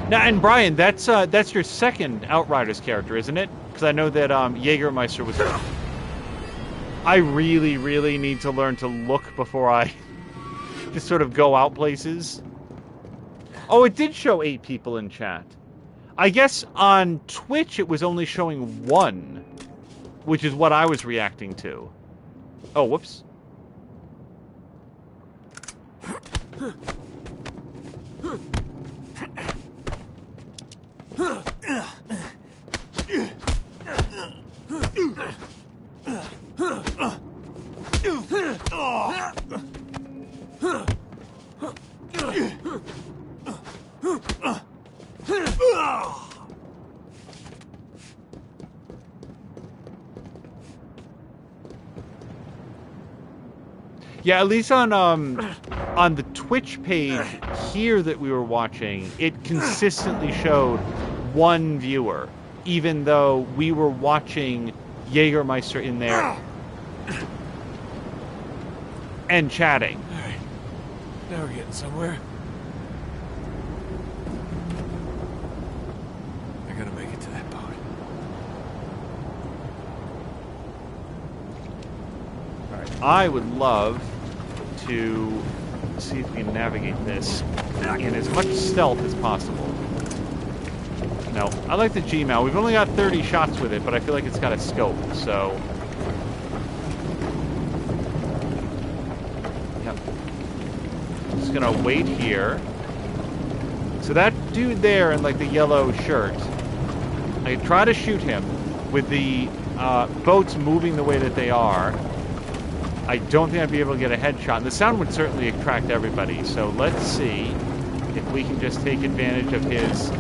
Now, and Brian, that's your second Outriders character, isn't it? Because I know that Jägermeister was... I really, really need to learn to look before I just sort of go out places. Oh, it did show 8 people in chat. I guess on Twitch it was only showing 1, which is what I was reacting to. Oh, whoops. Yeah, at least on the Twitch page here that we were watching, it consistently showed 1 viewer, even though we were watching Jägermeister in there and chatting. All right, now we're getting somewhere. I gotta make it to that boat. All right, I would love to see if we can navigate this in as much stealth as possible. No, I like the G-Mount. We've only got 30 shots with it, but I feel like it's got a scope, so... Yep. I'm just gonna wait here. So that dude there in, like, the yellow shirt, I could try to shoot him with the boats moving the way that they are. I don't think I'd be able to get a headshot. And the sound would certainly attract everybody, so let's see if we can just take advantage of his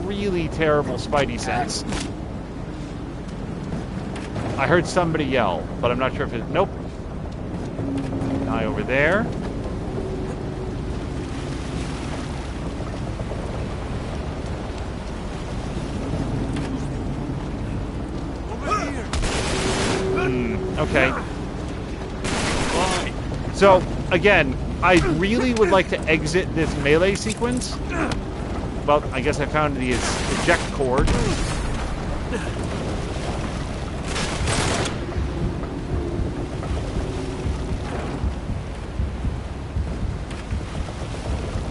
really terrible spidey sense. I heard somebody yell, but I'm not sure if it... Nope. Guy over there. Okay. So, again, I really would like to exit this melee sequence. Well, I guess I found the eject cord.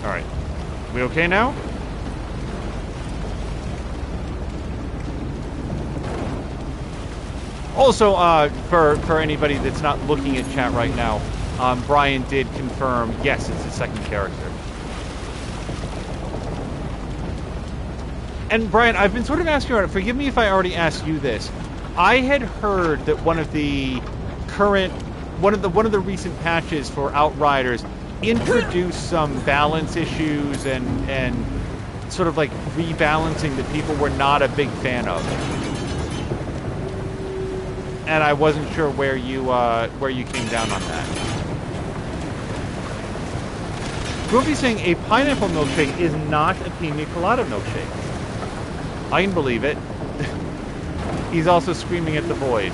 Alright. We okay now? Also, for anybody that's not looking at chat right now, Brian did confirm, yes, it's his second character. And Brian, I've been sort of asking around. Forgive me if I already asked you this. I had heard that one of the recent patches for Outriders introduced some balance issues and sort of like rebalancing that people were not a big fan of. And I wasn't sure where you came down on that. Goofy's saying a pineapple milkshake is not a pina colada milkshake. I can believe it. He's also screaming at the void.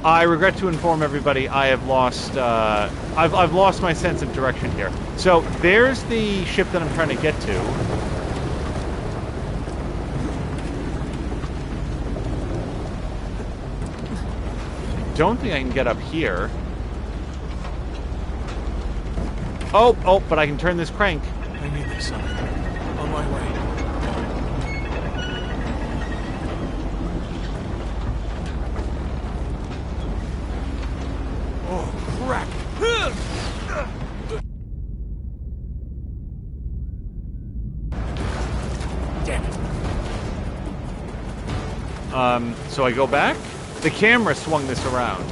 I regret to inform everybody I have lost I've lost my sense of direction here. So there's the ship that I'm trying to get to. Don't think I can get up here. Oh, but I can turn this crank. I need this, son. On my way. Oh, crap! Damn it. So I go back. The camera swung this around.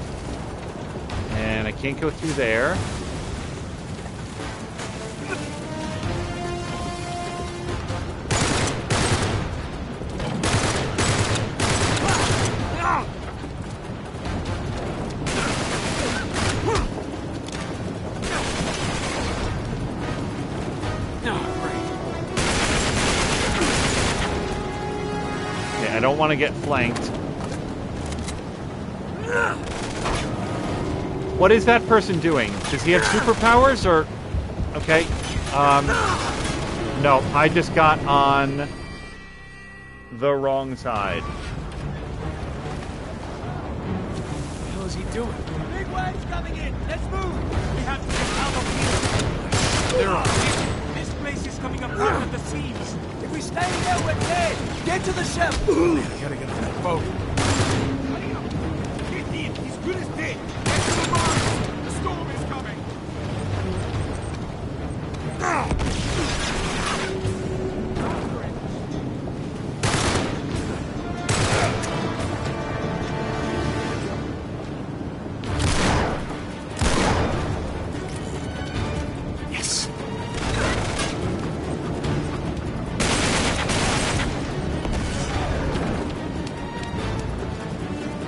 And I can't go through there. I don't want to get flanked. What is that person doing? Does he have superpowers or... Okay. No, I just got on the wrong side. What the hell is he doing? Big waves coming in. Let's move. We have to get out of here. They're on. This place is coming apart at the seams. If we stay here, we're dead. Get to the ship. Man, I gotta get on that boat. Get in. He's good as dead. Get to the barn. The storm is coming. Yes.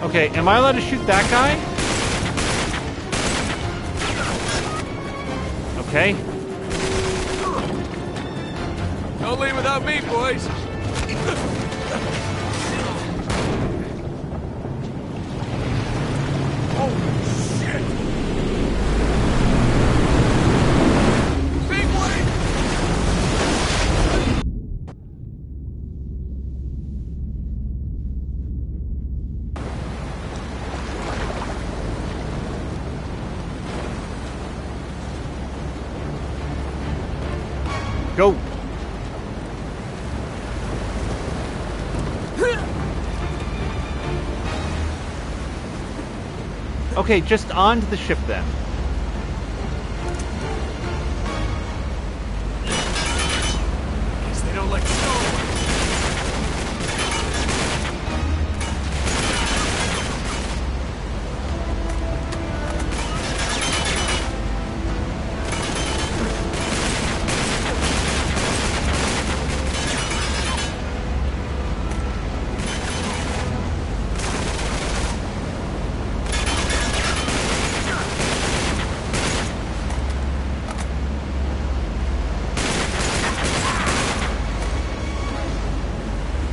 Okay, am I allowed to shoot that guy? Okay. Don't leave without me, boys. Oh, shit. Big wave. Go. Okay, just onto the ship then. Guess they don't like snow.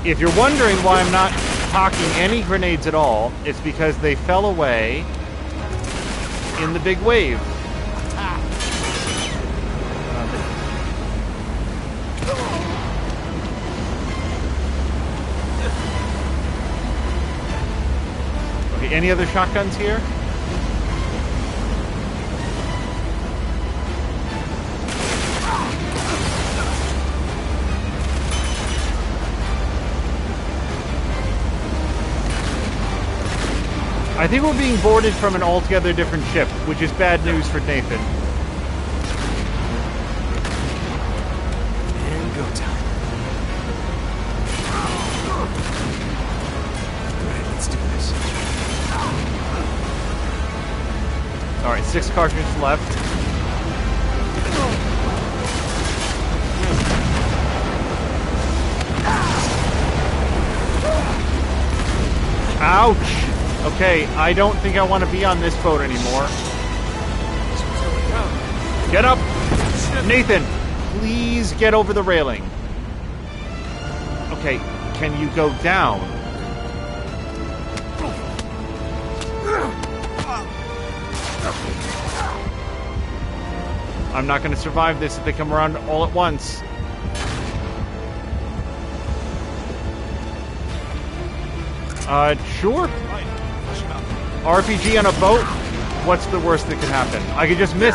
If you're wondering why I'm not cocking any grenades at all, it's because they fell away in the big wave. Okay, any other shotguns here? I think we're being boarded from an altogether different ship, which is bad news for Nathan. And go time. Alright, let's do this. Alright, 6 cartridges left. Ouch! Okay, I don't think I want to be on this boat anymore. Get up! Nathan, please get over the railing. Okay, can you go down? I'm not going to survive this if they come around all at once. Sure. RPG on a boat? What's the worst that could happen? I could just miss.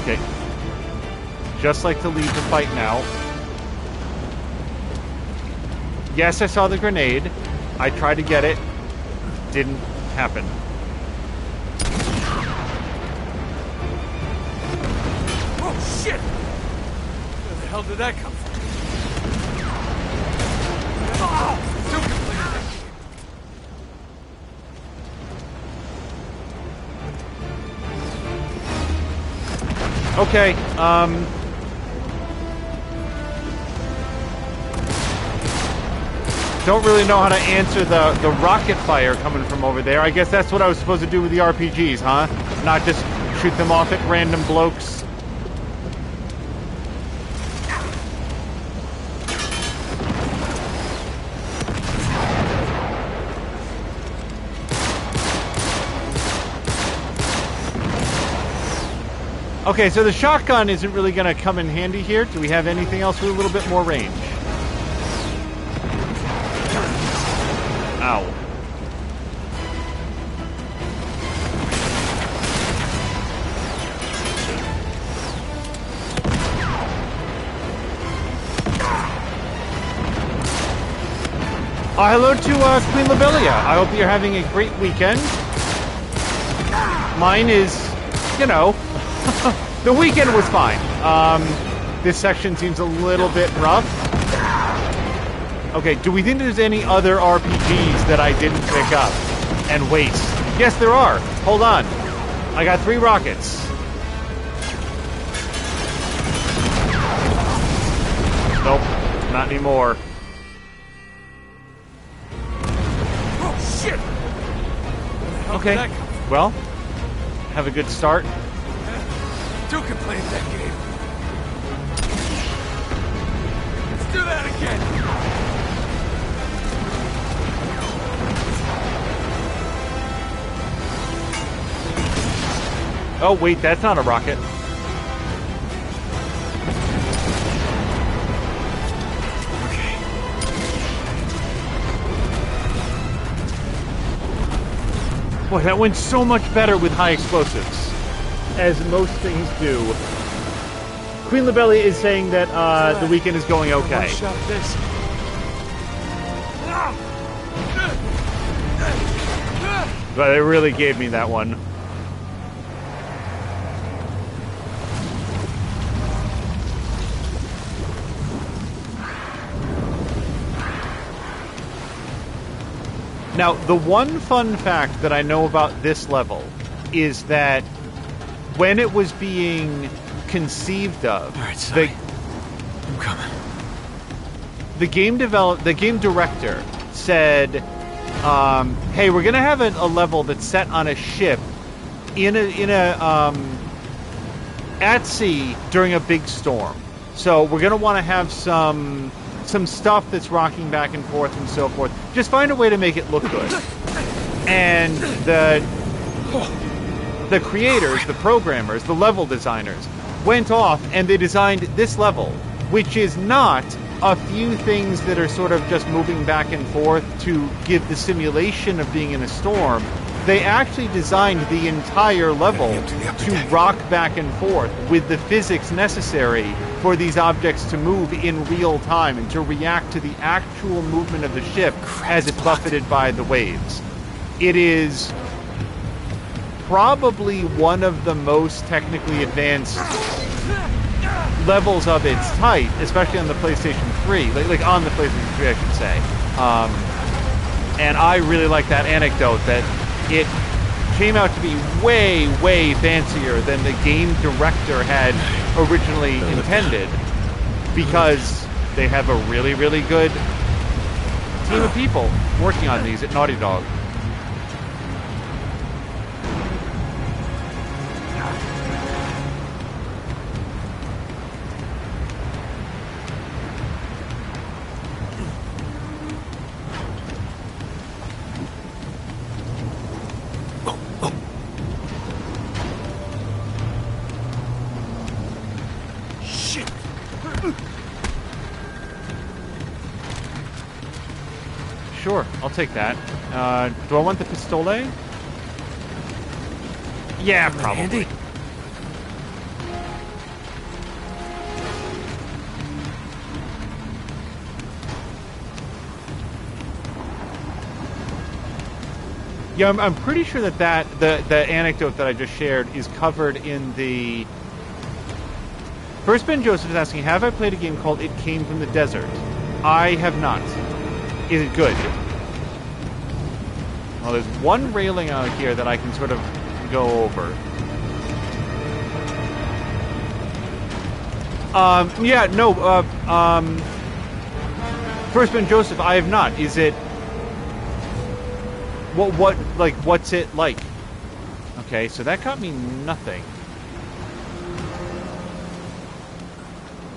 Okay. Just like to leave the fight now. Yes, I saw the grenade. I tried to get it. Didn't happen. Shit! Where the hell did that come from? Okay, don't really know how to answer the rocket fire coming from over there. I guess that's what I was supposed to do with the RPGs, huh? Not just shoot them off at random blokes. Okay, so the shotgun isn't really going to come in handy here. Do we have anything else with a little bit more range? Ow. Hello to Queen Lobelia. I hope you're having a great weekend. Mine is, you know... The weekend was fine. This section seems a little bit rough. Okay, do we think there's any other RPGs that I didn't pick up and waste? Yes, there are. Hold on. I got 3 rockets. Nope, not anymore. Oh, shit! Okay, well, have a good start. Two can play that game. Let's do that again. Oh, wait, that's not a rocket. Okay. Boy, that went so much better with high explosives. As most things do. Queen Lobelia is saying that the weekend is going okay. Shot this. But they really gave me that one. Now, the one fun fact that I know about this level is that when it was being conceived of, all right, sorry. I'm coming. The game director said, "Hey, we're gonna have a level that's set on a ship at sea during a big storm. So we're gonna want to have some stuff that's rocking back and forth and so forth. Just find a way to make it look good." And the creators, the programmers, the level designers went off and they designed this level, which is not a few things that are sort of just moving back and forth to give the simulation of being in a storm. they actually designed the entire level to rock back and forth with the physics necessary for these objects to move in real time and to react to the actual movement of the ship as it's buffeted by the waves. It is probably one of the most technically advanced levels of its type, especially on the PlayStation 3. Like on the PlayStation 3, I should say. And I really like that anecdote that it came out to be way, way fancier than the game director had originally intended, because they have a really, really good team of people working on these at Naughty Dog. Sure, I'll take that. Do I want the pistole? Yeah, probably. Yeah, I'm pretty sure that the anecdote that I just shared is covered in the... First Ben Joseph is asking, have I played a game called It Came from the Desert? I have not. Is it good? Well, there's one railing out here that I can sort of go over. Yeah, no, First Ben Joseph, I have not. Is it... what's it like? Okay, so that got me nothing.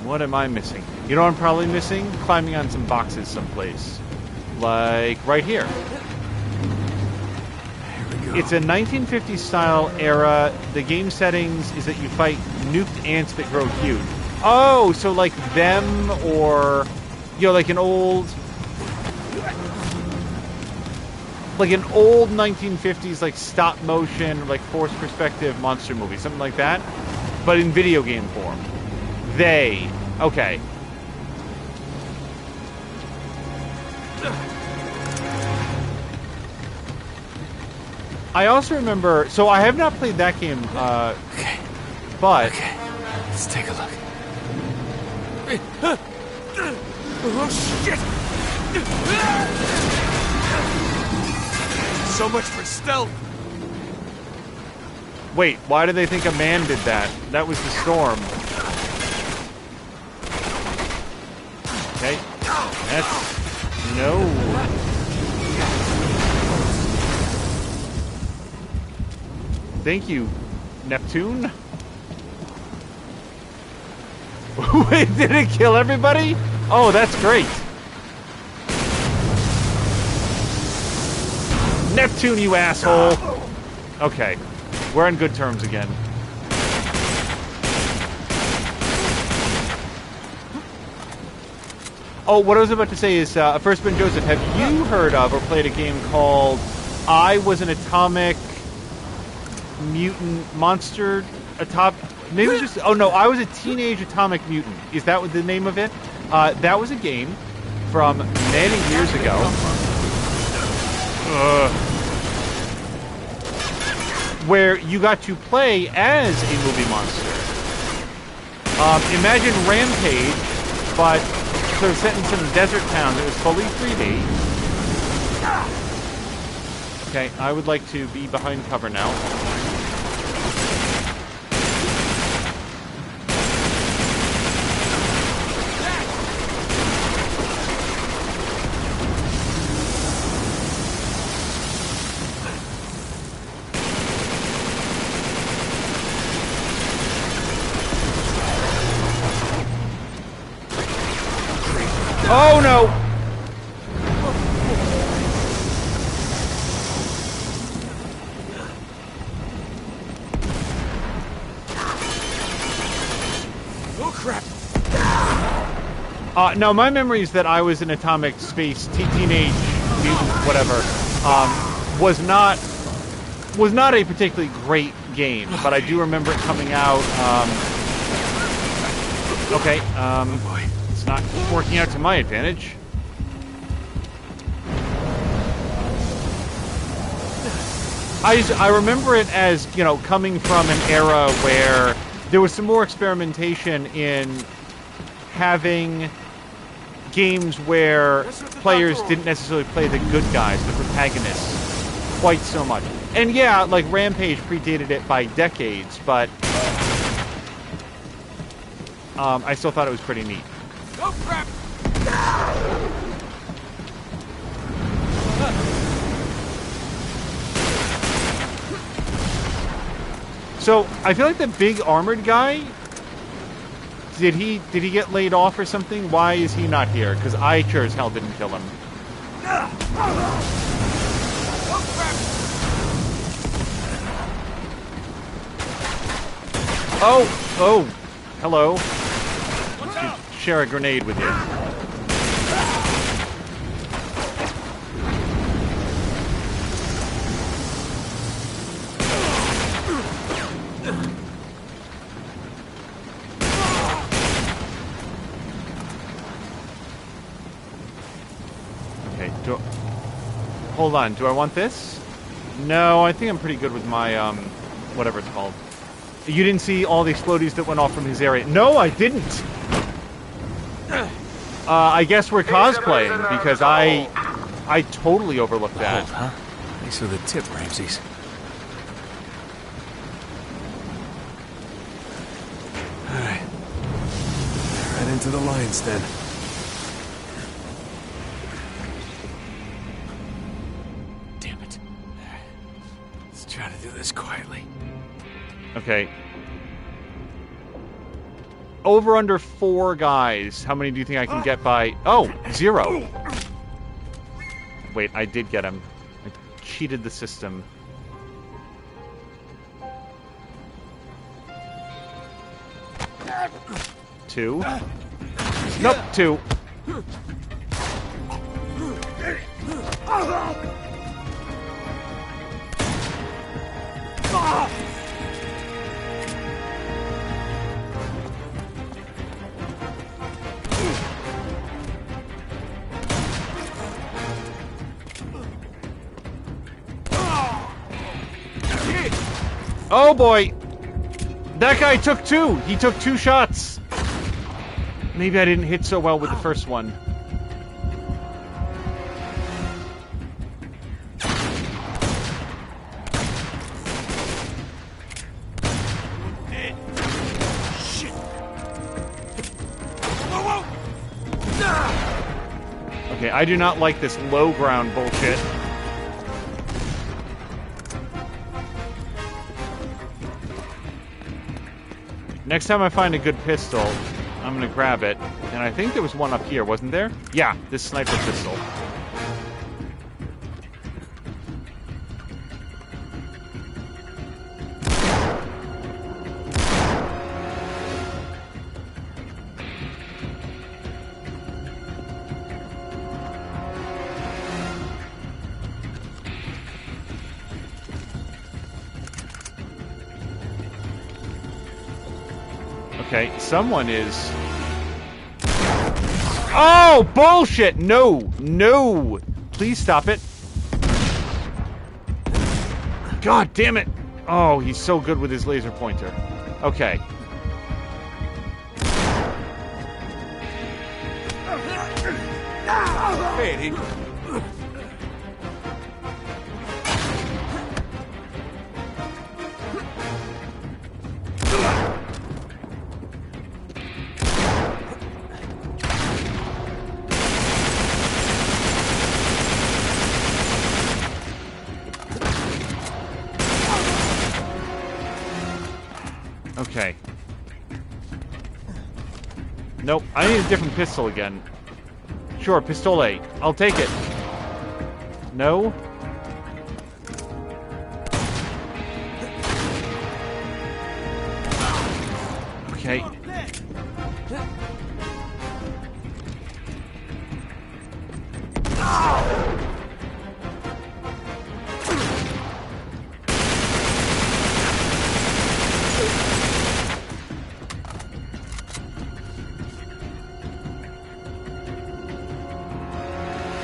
What am I missing? You know what I'm probably missing? Climbing on some boxes someplace. Like right here. It's a 1950s style era. The game settings is that you fight nuked ants that grow huge. Oh, so like them, or like an old 1950s like stop motion, like forced perspective monster movie, something like that, but in video game form. Okay. I also remember, so I have not played that game, okay. But... Okay, let's take a look. Oh, shit! So much for stealth! Wait, why do they think a man did that? That was the storm. Okay. That's... No. Thank you, Neptune. Wait, did it kill everybody? Oh, that's great. Neptune, you asshole. Okay, we're on good terms again. Oh, what I was about to say is, First Ben Joseph, have you heard of or played a game called I Was an Atomic Mutant Monster? Maybe it was just... Oh, no, I Was a Teenage Atomic Mutant. Is that what the name of it? That was a game from many years ago. Where you got to play as a movie monster. Imagine Rampage, but sort of set in some desert town that was fully 3D. Okay, I would like to be behind cover now. Oh no! Oh crap! No, my memory is that I Was an Atomic Space Teenage Mutant, whatever, was not was not a particularly great game, but I do remember it coming out. Okay, it's not working out to my advantage. I remember it as, you know, coming from an era where there was some more experimentation in having games where players didn't necessarily play the good guys, the protagonists, quite so much. And yeah, like, Rampage predated it by decades, but I still thought it was pretty neat. Oh, crap! So, I feel like the big armored guy, did he get laid off or something? Why is he not here? Because I sure as hell didn't kill him. Oh, hello. Share a grenade with you. Okay, hold on, do I want this? No, I think I'm pretty good with my, whatever it's called. You didn't see all the explodies that went off from his area? No, I didn't! I guess we're cosplaying, because I totally overlooked that. Huh? Thanks for the tip, Ramses. Alright. Right into the lion's den. Damn it. Let's try to do this quietly. Okay. Over under 4 guys. How many do you think I can get by... Oh, 0. Wait, I did get him. I cheated the system. Two. Nope, 2. Oh boy! That guy took 2! He took 2 shots! Maybe I didn't hit so well with the first one. Shit! Okay, I do not like this low ground bullshit. Next time I find a good pistol, I'm gonna grab it. And I think there was one up here, wasn't there? Yeah, this sniper pistol. Okay, someone is... Oh, bullshit! No! No! Please stop it. God damn it! Oh, he's so good with his laser pointer. Okay. Hey, Eddie. Okay. Nope, I need a different pistol again. Sure, pistole. I'll take it. No? Okay.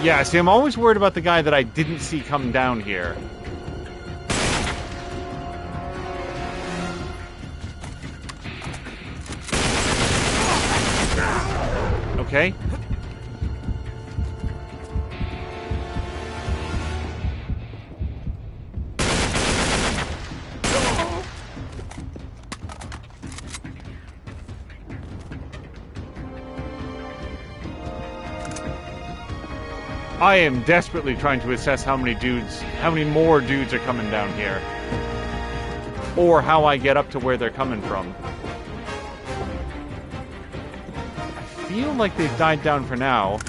Yeah, see, I'm always worried about the guy that I didn't see come down here. Okay. I am desperately trying to assess how many more dudes are coming down here. Or how I get up to where they're coming from. I feel like they've died down for now.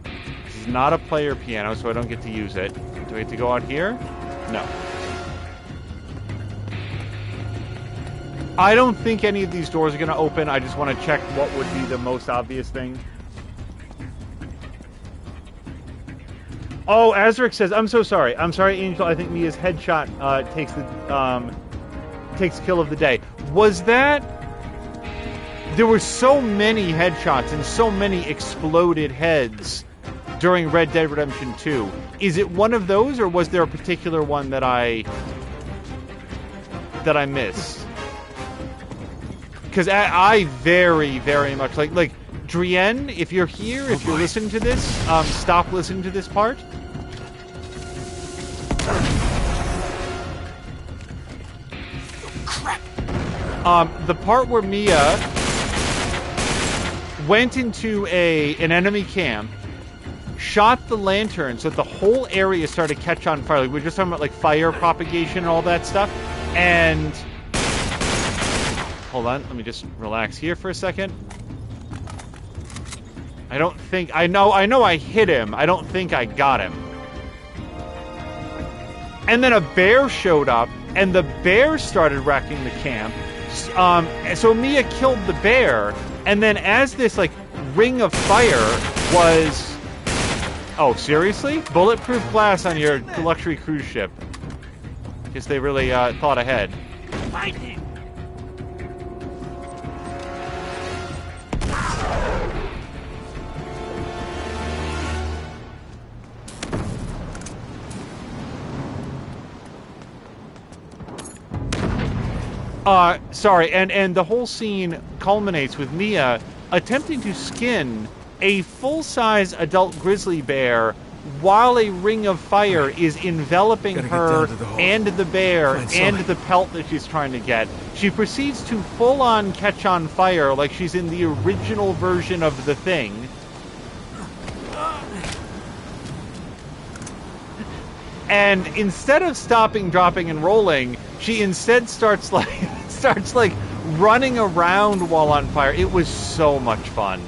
This is not a player piano, so I don't get to use it. Do I get to go out here? No. I don't think any of these doors are going to open. I just want to check what would be the most obvious thing. Oh, Azric says, I'm so sorry. I'm sorry, Angel. I think Mia's headshot takes kill of the day. Was that... There were so many headshots and so many exploded heads during Red Dead Redemption 2. Is it one of those, or was there a particular one that I missed? Because I very, very much like Drienne, if you're here, if you're listening to this, stop listening to this part. Crap. The part where Mia went into an enemy camp, shot the lantern so that the whole area started to catch on fire. Like, we were just talking about like fire propagation and all that stuff. And hold on, let me just relax here for a second. I don't think... I know I hit him. I don't think I got him. And then a bear showed up, and the bear started wrecking the camp. So Mia killed the bear, and then as this, like, ring of fire was... Oh, seriously? Bulletproof glass on your luxury cruise ship. Guess they really thought ahead. Find him! Sorry, and the whole scene culminates with Mia attempting to skin a full-size adult grizzly bear while a ring of fire is enveloping her and the bear and the pelt that she's trying to get. She proceeds to full-on catch on fire like she's in the original version of The Thing. And instead of stopping, dropping, and rolling, she instead starts running around while on fire. It was so much fun.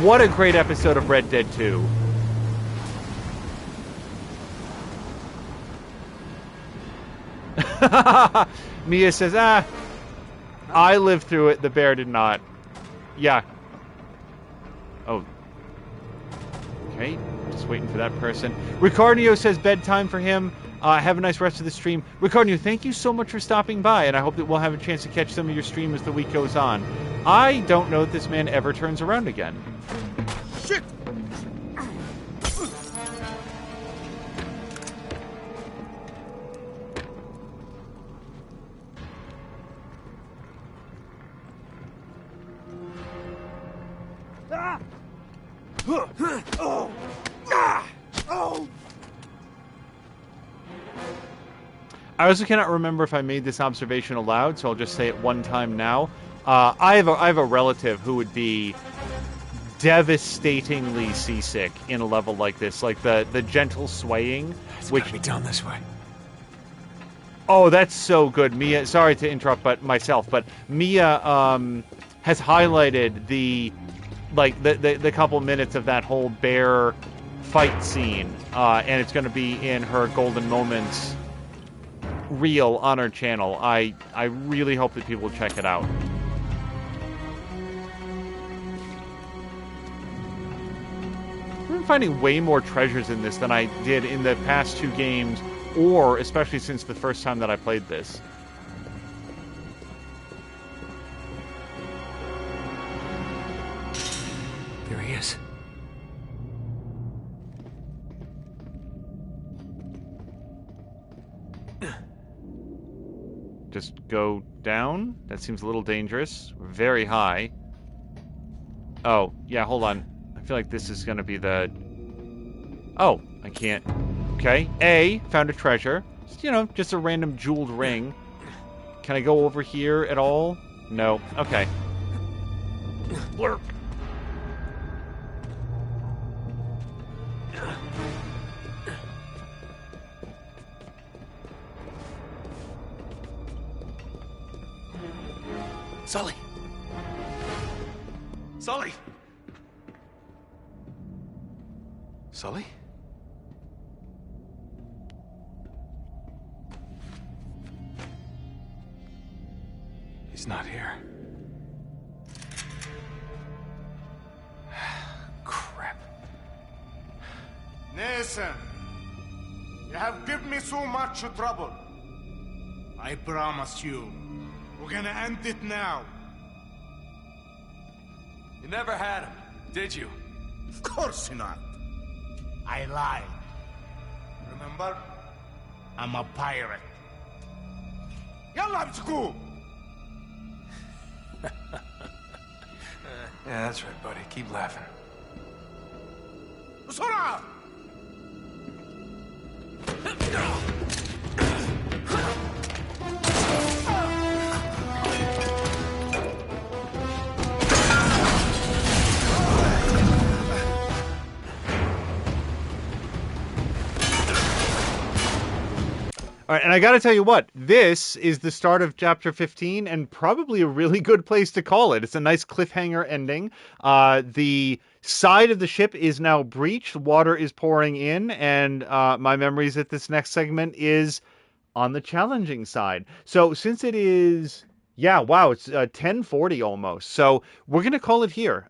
What a great episode of Red Dead 2. Mia says, I lived through it. The bear did not. Yeah. Oh. Okay. Just waiting for that person. Ricardio says bedtime for him. Have a nice rest of the stream. Ricardio, thank you so much for stopping by, and I hope that we'll have a chance to catch some of your stream as the week goes on. I don't know if this man ever turns around again. Shit! I also cannot remember if I made this observation aloud, so I'll just say it one time now. I have a relative who would be devastatingly seasick in a level like this, like the gentle swaying. It's gotta be down this way. Oh, that's so good, Mia. Sorry to interrupt, but Mia has highlighted the couple minutes of that whole bear fight scene, and it's going to be in her Golden Moments reel on our channel. I really hope that people will check it out. I'm finding way more treasures in this than I did in the past two games, or especially since the first time that I played this. There he is. Just go down? That seems a little dangerous. Very high. Oh, yeah, hold on. I feel like this is going to be the... Oh, I can't. Okay. A, found a treasure. Just a random jeweled ring. Can I go over here at all? No. Okay. Blurp. Sully! Sully! Sully? He's not here. Crap. Nathan, you have given me so much trouble. I promise you, we're gonna end it now. You never had him, did you? Of course not. I lied. Remember? I'm a pirate. Yalla, بتكو. Yeah, that's right, buddy. Keep laughing. بسرعة! All right, and I got to tell you what, this is the start of Chapter 15 and probably a really good place to call it. It's a nice cliffhanger ending. The side of the ship is now breached. Water is pouring in, and my memories at this next segment is on the challenging side. So since it is... Yeah, wow, it's 10:40 almost. So we're going to call it here.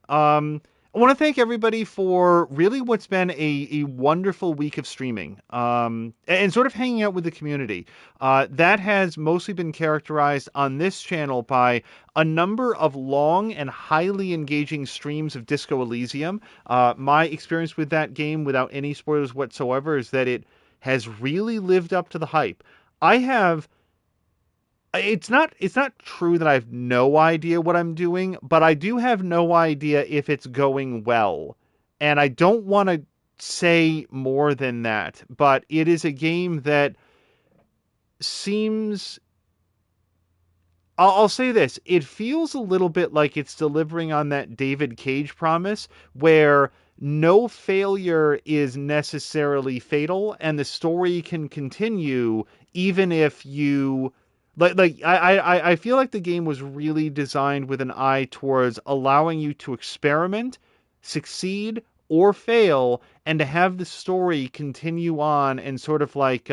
I want to thank everybody for really what's been a wonderful week of streaming and sort of hanging out with the community. That has mostly been characterized on this channel by a number of long and highly engaging streams of Disco Elysium. My experience with that game, without any spoilers whatsoever, is that it has really lived up to the hype. It's not true that I have no idea what I'm doing, but I do have no idea if it's going well. And I don't want to say more than that, but it is a game that seems... I'll say this. It feels a little bit like it's delivering on that David Cage promise, where no failure is necessarily fatal, and the story can continue even if you... I feel like the game was really designed with an eye towards allowing you to experiment, succeed, or fail, and to have the story continue on and sort of like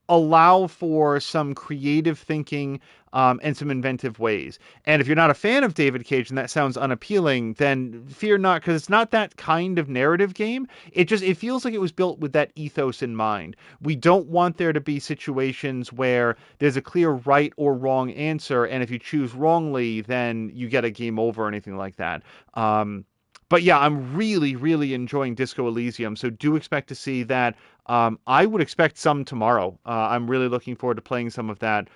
allow for some creative thinking and some inventive ways. And if you're not a fan of David Cage and that sounds unappealing, then fear not, because it's not that kind of narrative game. It feels like it was built with that ethos in mind. We don't want there to be situations where there's a clear right or wrong answer, and if you choose wrongly, then you get a game over or anything like that. But yeah, I'm really, really enjoying Disco Elysium, so do expect to see that. I would expect some tomorrow. I'm really looking forward to playing some of that.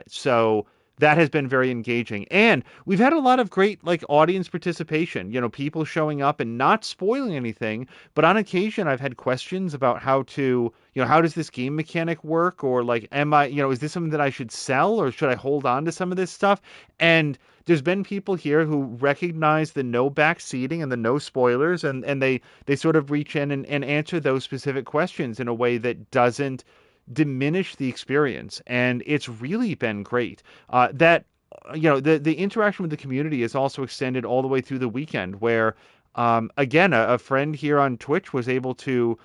So that has been very engaging. And we've had a lot of great audience participation, people showing up and not spoiling anything. But on occasion, I've had questions about how does this game mechanic work? Or is this something that I should sell, or should I hold on to some of this stuff? And there's been people here who recognize the no back seating and the no spoilers, and they sort of reach in and answer those specific questions in a way that doesn't diminish the experience. And it's really been great. The interaction with the community is also extended all the way through the weekend, where, again, a friend here on Twitch was able to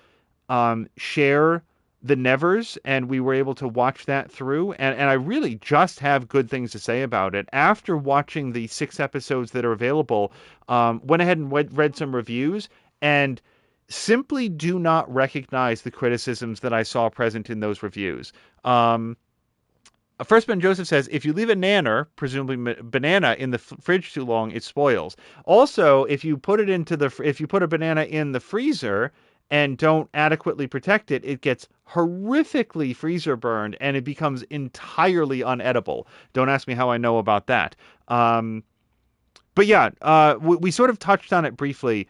share the Nevers, and we were able to watch that through, and I really just have good things to say about it. After watching the 6 episodes that are available, went ahead and read some reviews, and simply do not recognize the criticisms that I saw present in those reviews. First Ben Joseph says, if you leave a nanner, presumably banana, in the fridge too long, it spoils. Also, if you put a banana in the freezer and don't adequately protect it, it gets horrifically freezer burned and it becomes entirely unedible. Don't ask me how I know about that. But yeah, we sort of touched on it briefly.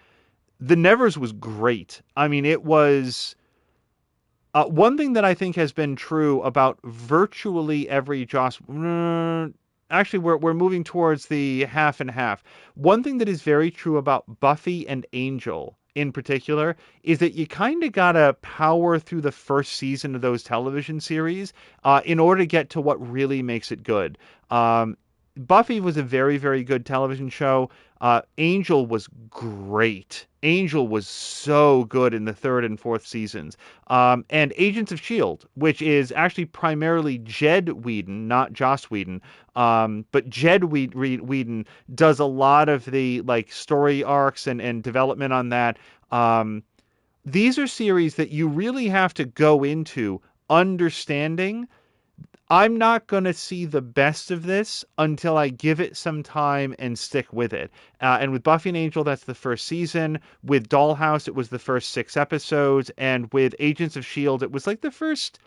The Nevers was great. I mean, it was one thing that I think has been true about virtually every Joss. Actually, we're moving towards the half and half. One thing that is very true about Buffy and Angel in particular is that you kind of gotta power through the first season of those television series in order to get to what really makes it good. Buffy was a very, very good television show. Angel was great. Angel was so good in the third and fourth seasons. And Agents of S.H.I.E.L.D., which is actually primarily Jed Whedon, not Joss Whedon. But Jed Whedon does a lot of the like story arcs and development on that. These are series that you really have to go into understanding I'm not going to see the best of this until I give it some time and stick with it. And with Buffy and Angel, that's the first season. With Dollhouse, it was the first 6 episodes. And with Agents of S.H.I.E.L.D., it was like the first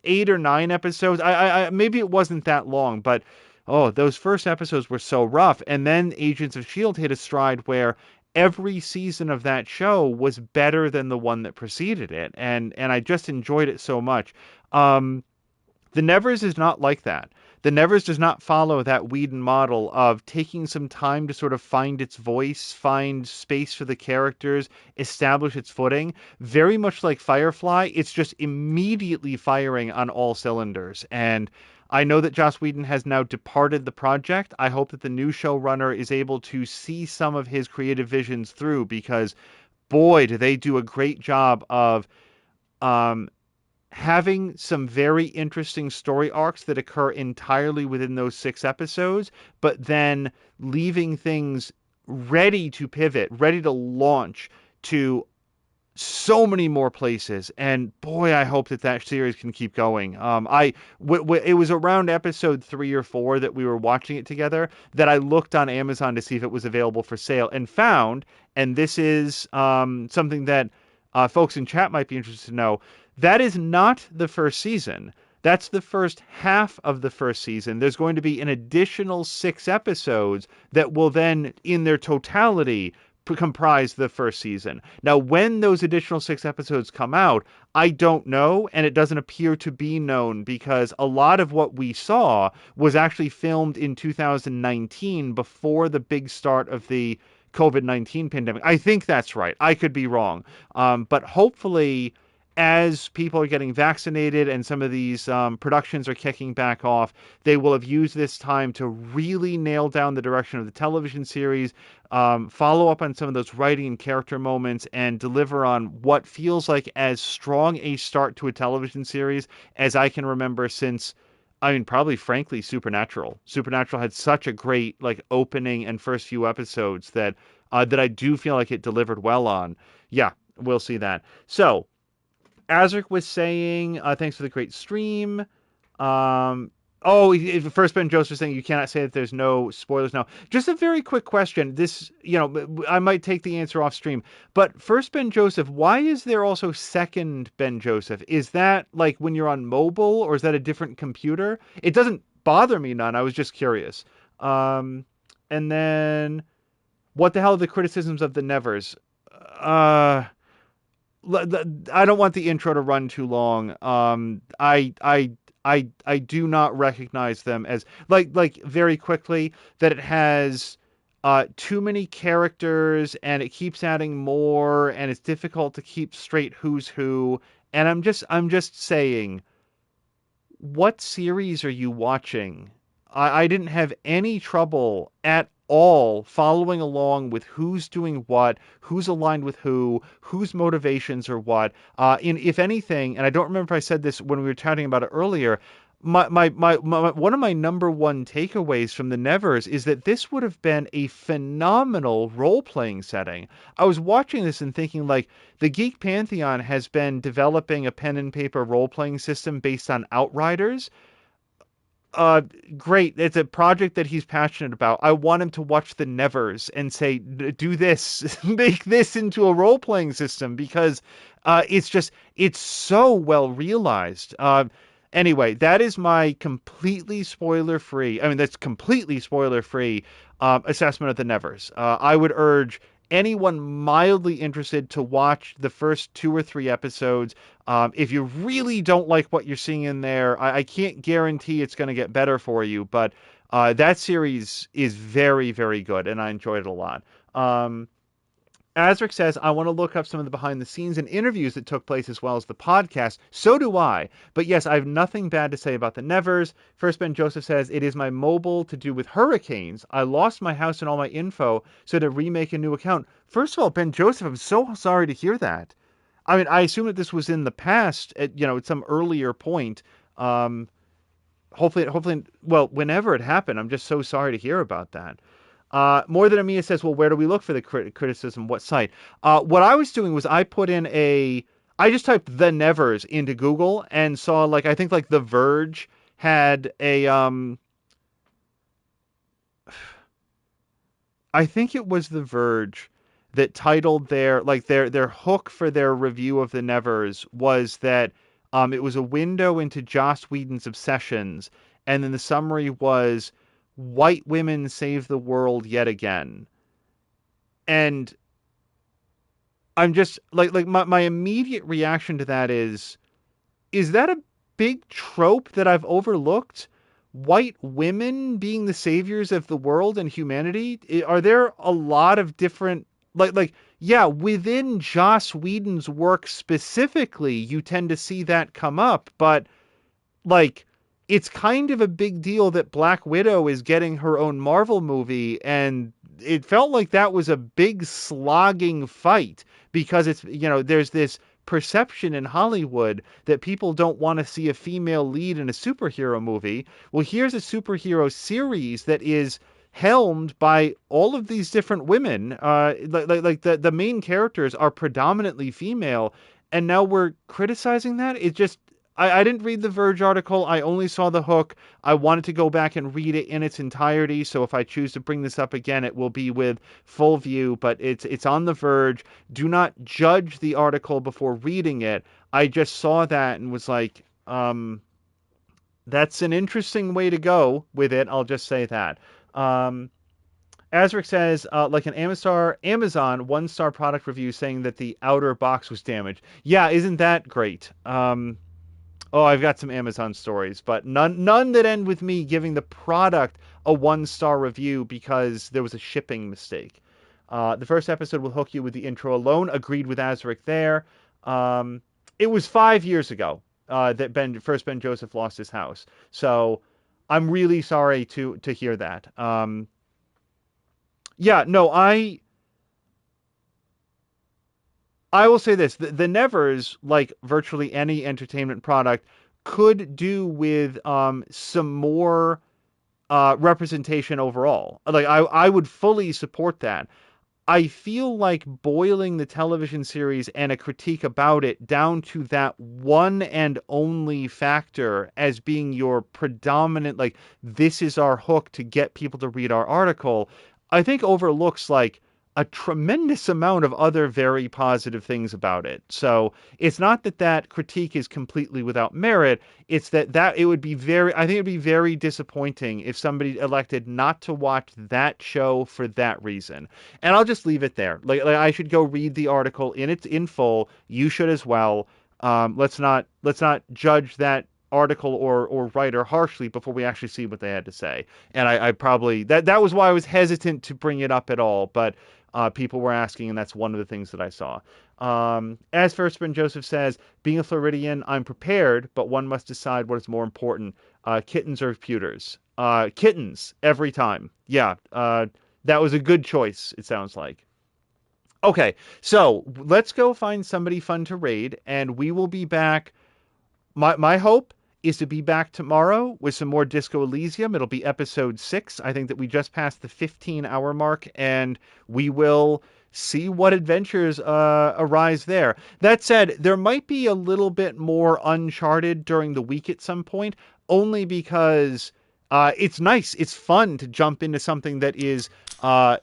8 or 9 episodes. I maybe it wasn't that long, but those first episodes were so rough. And then Agents of S.H.I.E.L.D. hit a stride where every season of that show was better than the one that preceded it. And I just enjoyed it so much. The Nevers is not like that. The Nevers does not follow that Whedon model of taking some time to sort of find its voice, find space for the characters, establish its footing. Very much like Firefly, it's just immediately firing on all cylinders. And I know that Joss Whedon has now departed the project. I hope that the new showrunner is able to see some of his creative visions through because, boy, do they do a great job of having some very interesting story arcs that occur entirely within those 6 episodes, but then leaving things ready to pivot, ready to launch to so many more places. And boy, I hope that series can keep going. It was around episode 3 or 4 that we were watching it together that I looked on Amazon to see if it was available for sale and found, and this is something that folks in chat might be interested to know, that is not the first season. That's the first half of the first season. There's going to be an additional 6 episodes that will then, in their totality, comprise the first season. Now, when those additional 6 episodes come out, I don't know, and it doesn't appear to be known because a lot of what we saw was actually filmed in 2019 before the big start of the COVID-19 pandemic. I think that's right. I could be wrong. But hopefully, as people are getting vaccinated and some of these productions are kicking back off, they will have used this time to really nail down the direction of the television series, follow up on some of those writing and character moments, and deliver on what feels like as strong a start to a television series as I can remember since, probably, frankly, Supernatural. Supernatural had such a great opening and first few episodes that I do feel like it delivered well on. Yeah, we'll see that. So, Azric was saying, thanks for the great stream. First Ben Joseph was saying you cannot say that there's no spoilers now. Just a very quick question. This, I might take the answer off stream, but first Ben Joseph, why is there also second Ben Joseph? Is that when you're on mobile or is that a different computer? It doesn't bother me none. I was just curious. And then what the hell are the criticisms of the Nevers? I don't want the intro to run too long. I do not recognize them as very quickly that it has too many characters and it keeps adding more and it's difficult to keep straight who's who. And I'm just saying, what series are you watching? I didn't have any trouble at all following along with who's doing what, who's aligned with whose motivations are what. If anything, and I don't remember if I said this when we were chatting about it earlier, my one of my number one takeaways from the Nevers is that this would have been a phenomenal role-playing setting. I was watching this and thinking the Geek Pantheon has been developing a pen and paper role-playing system based on Outriders. great. It's a project that he's passionate about. I want him to watch The Nevers and say, do this, make this into a role-playing system, because it's so well realized. Anyway, that is my completely spoiler-free, that's completely spoiler-free assessment of The Nevers. I would urge anyone mildly interested to watch the first 2 or 3 episodes. If you really don't like what you're seeing in there, I can't guarantee it's going to get better for you, but that series is very, very good, and I enjoyed it a lot. Azric says, I want to look up some of the behind the scenes and interviews that took place as well as the podcast. So do I. But yes, I have nothing bad to say about the Nevers. First Ben Joseph says, it is my mobile to do with hurricanes. I lost my house and all my info, so to remake a new account. First of all, Ben Joseph, I'm so sorry to hear that. I assume that this was in the past at some earlier point. Hopefully, well, whenever it happened, I'm just so sorry to hear about that. More Than Amia says, well, where do we look for the criticism? What site? What I was doing was I just typed The Nevers into Google and saw, I think The Verge had a, I think it was The Verge that titled their hook for their review of The Nevers was that it was a window into Joss Whedon's obsessions, and then the summary was, white women save the world yet again. And I'm just my immediate reaction to that is that a big trope that I've overlooked? White women being the saviors of the world and humanity? Are there a lot of different within Joss Whedon's work specifically, you tend to see that come up, but it's kind of a big deal that Black Widow is getting her own Marvel movie, and it felt like that was a big slogging fight because it's, there's this perception in Hollywood that people don't want to see a female lead in a superhero movie. Well, here's a superhero series that is helmed by all of these different women. The main characters are predominantly female, and now we're criticizing that. It just, I didn't read the Verge article. I only saw the hook. I wanted to go back and read it in its entirety. So if I choose to bring this up again, it will be with full view, but it's on the Verge. Do not judge the article before reading it. I just saw that and was like, that's an interesting way to go with it. I'll just say that. Azric says, like an Amazon 1-star product review saying that the outer box was damaged. Yeah, isn't that great? I've got some Amazon stories, but none that end with me giving the product a 1-star review because there was a shipping mistake. The first episode will hook you with the intro alone. Agreed with Azric there. It was 5 years ago that Ben Joseph lost his house. So I'm really sorry to hear that. I will say this, the Nevers, like virtually any entertainment product, could do with some more representation overall. I would fully support that. I feel like boiling the television series and a critique about it down to that one and only factor as being your predominant, this is our hook to get people to read our article, I think overlooks a tremendous amount of other very positive things about it. So it's not that critique is completely without merit. It's that it would be I think it'd be very disappointing if somebody elected not to watch that show for that reason. And I'll just leave it there. I should go read the article in full. You should as well. Let's not judge that article or writer harshly before we actually see what they had to say. And I probably that was why I was hesitant to bring it up at all. But people were asking, and that's one of the things that I saw. As First Ben Joseph says, being a Floridian, I'm prepared, but one must decide what is more important, kittens or pewters. Kittens, every time. Yeah, that was a good choice, it sounds like. Okay, so let's go find somebody fun to raid, and we will be back. My hope is to be back tomorrow with some more Disco Elysium. It'll be episode 6. I think that we just passed the 15-hour mark, and we will see what adventures arise there. That said, there might be a little bit more Uncharted during the week at some point, only because it's nice. It's fun to jump into something that is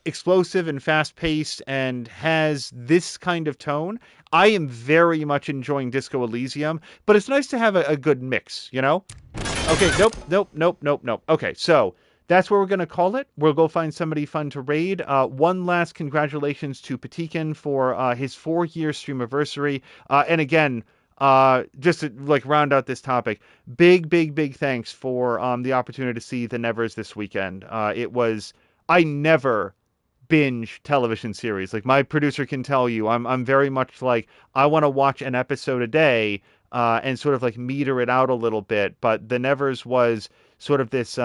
explosive and fast-paced and has this kind of tone. I am very much enjoying Disco Elysium, but it's nice to have a good mix, you know? Okay, nope. Okay, so that's where we're going to call it. We'll go find somebody fun to raid. One last congratulations to Patikin for his 4-year streamiversary. And again, just to like round out this topic, big thanks for the opportunity to see the Nevers this weekend. I never binge television series. Like, my producer can tell you, I'm very much like, I want to watch an episode a day and sort of like meter it out a little bit. But the Nevers was sort of this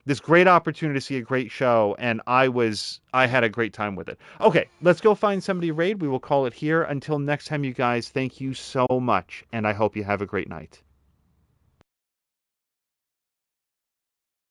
this great opportunity to see a great show, and I had a great time with it. Okay, let's go find somebody to raid. We will call it here. Until next time, you guys, thank you so much, and I hope you have a great night.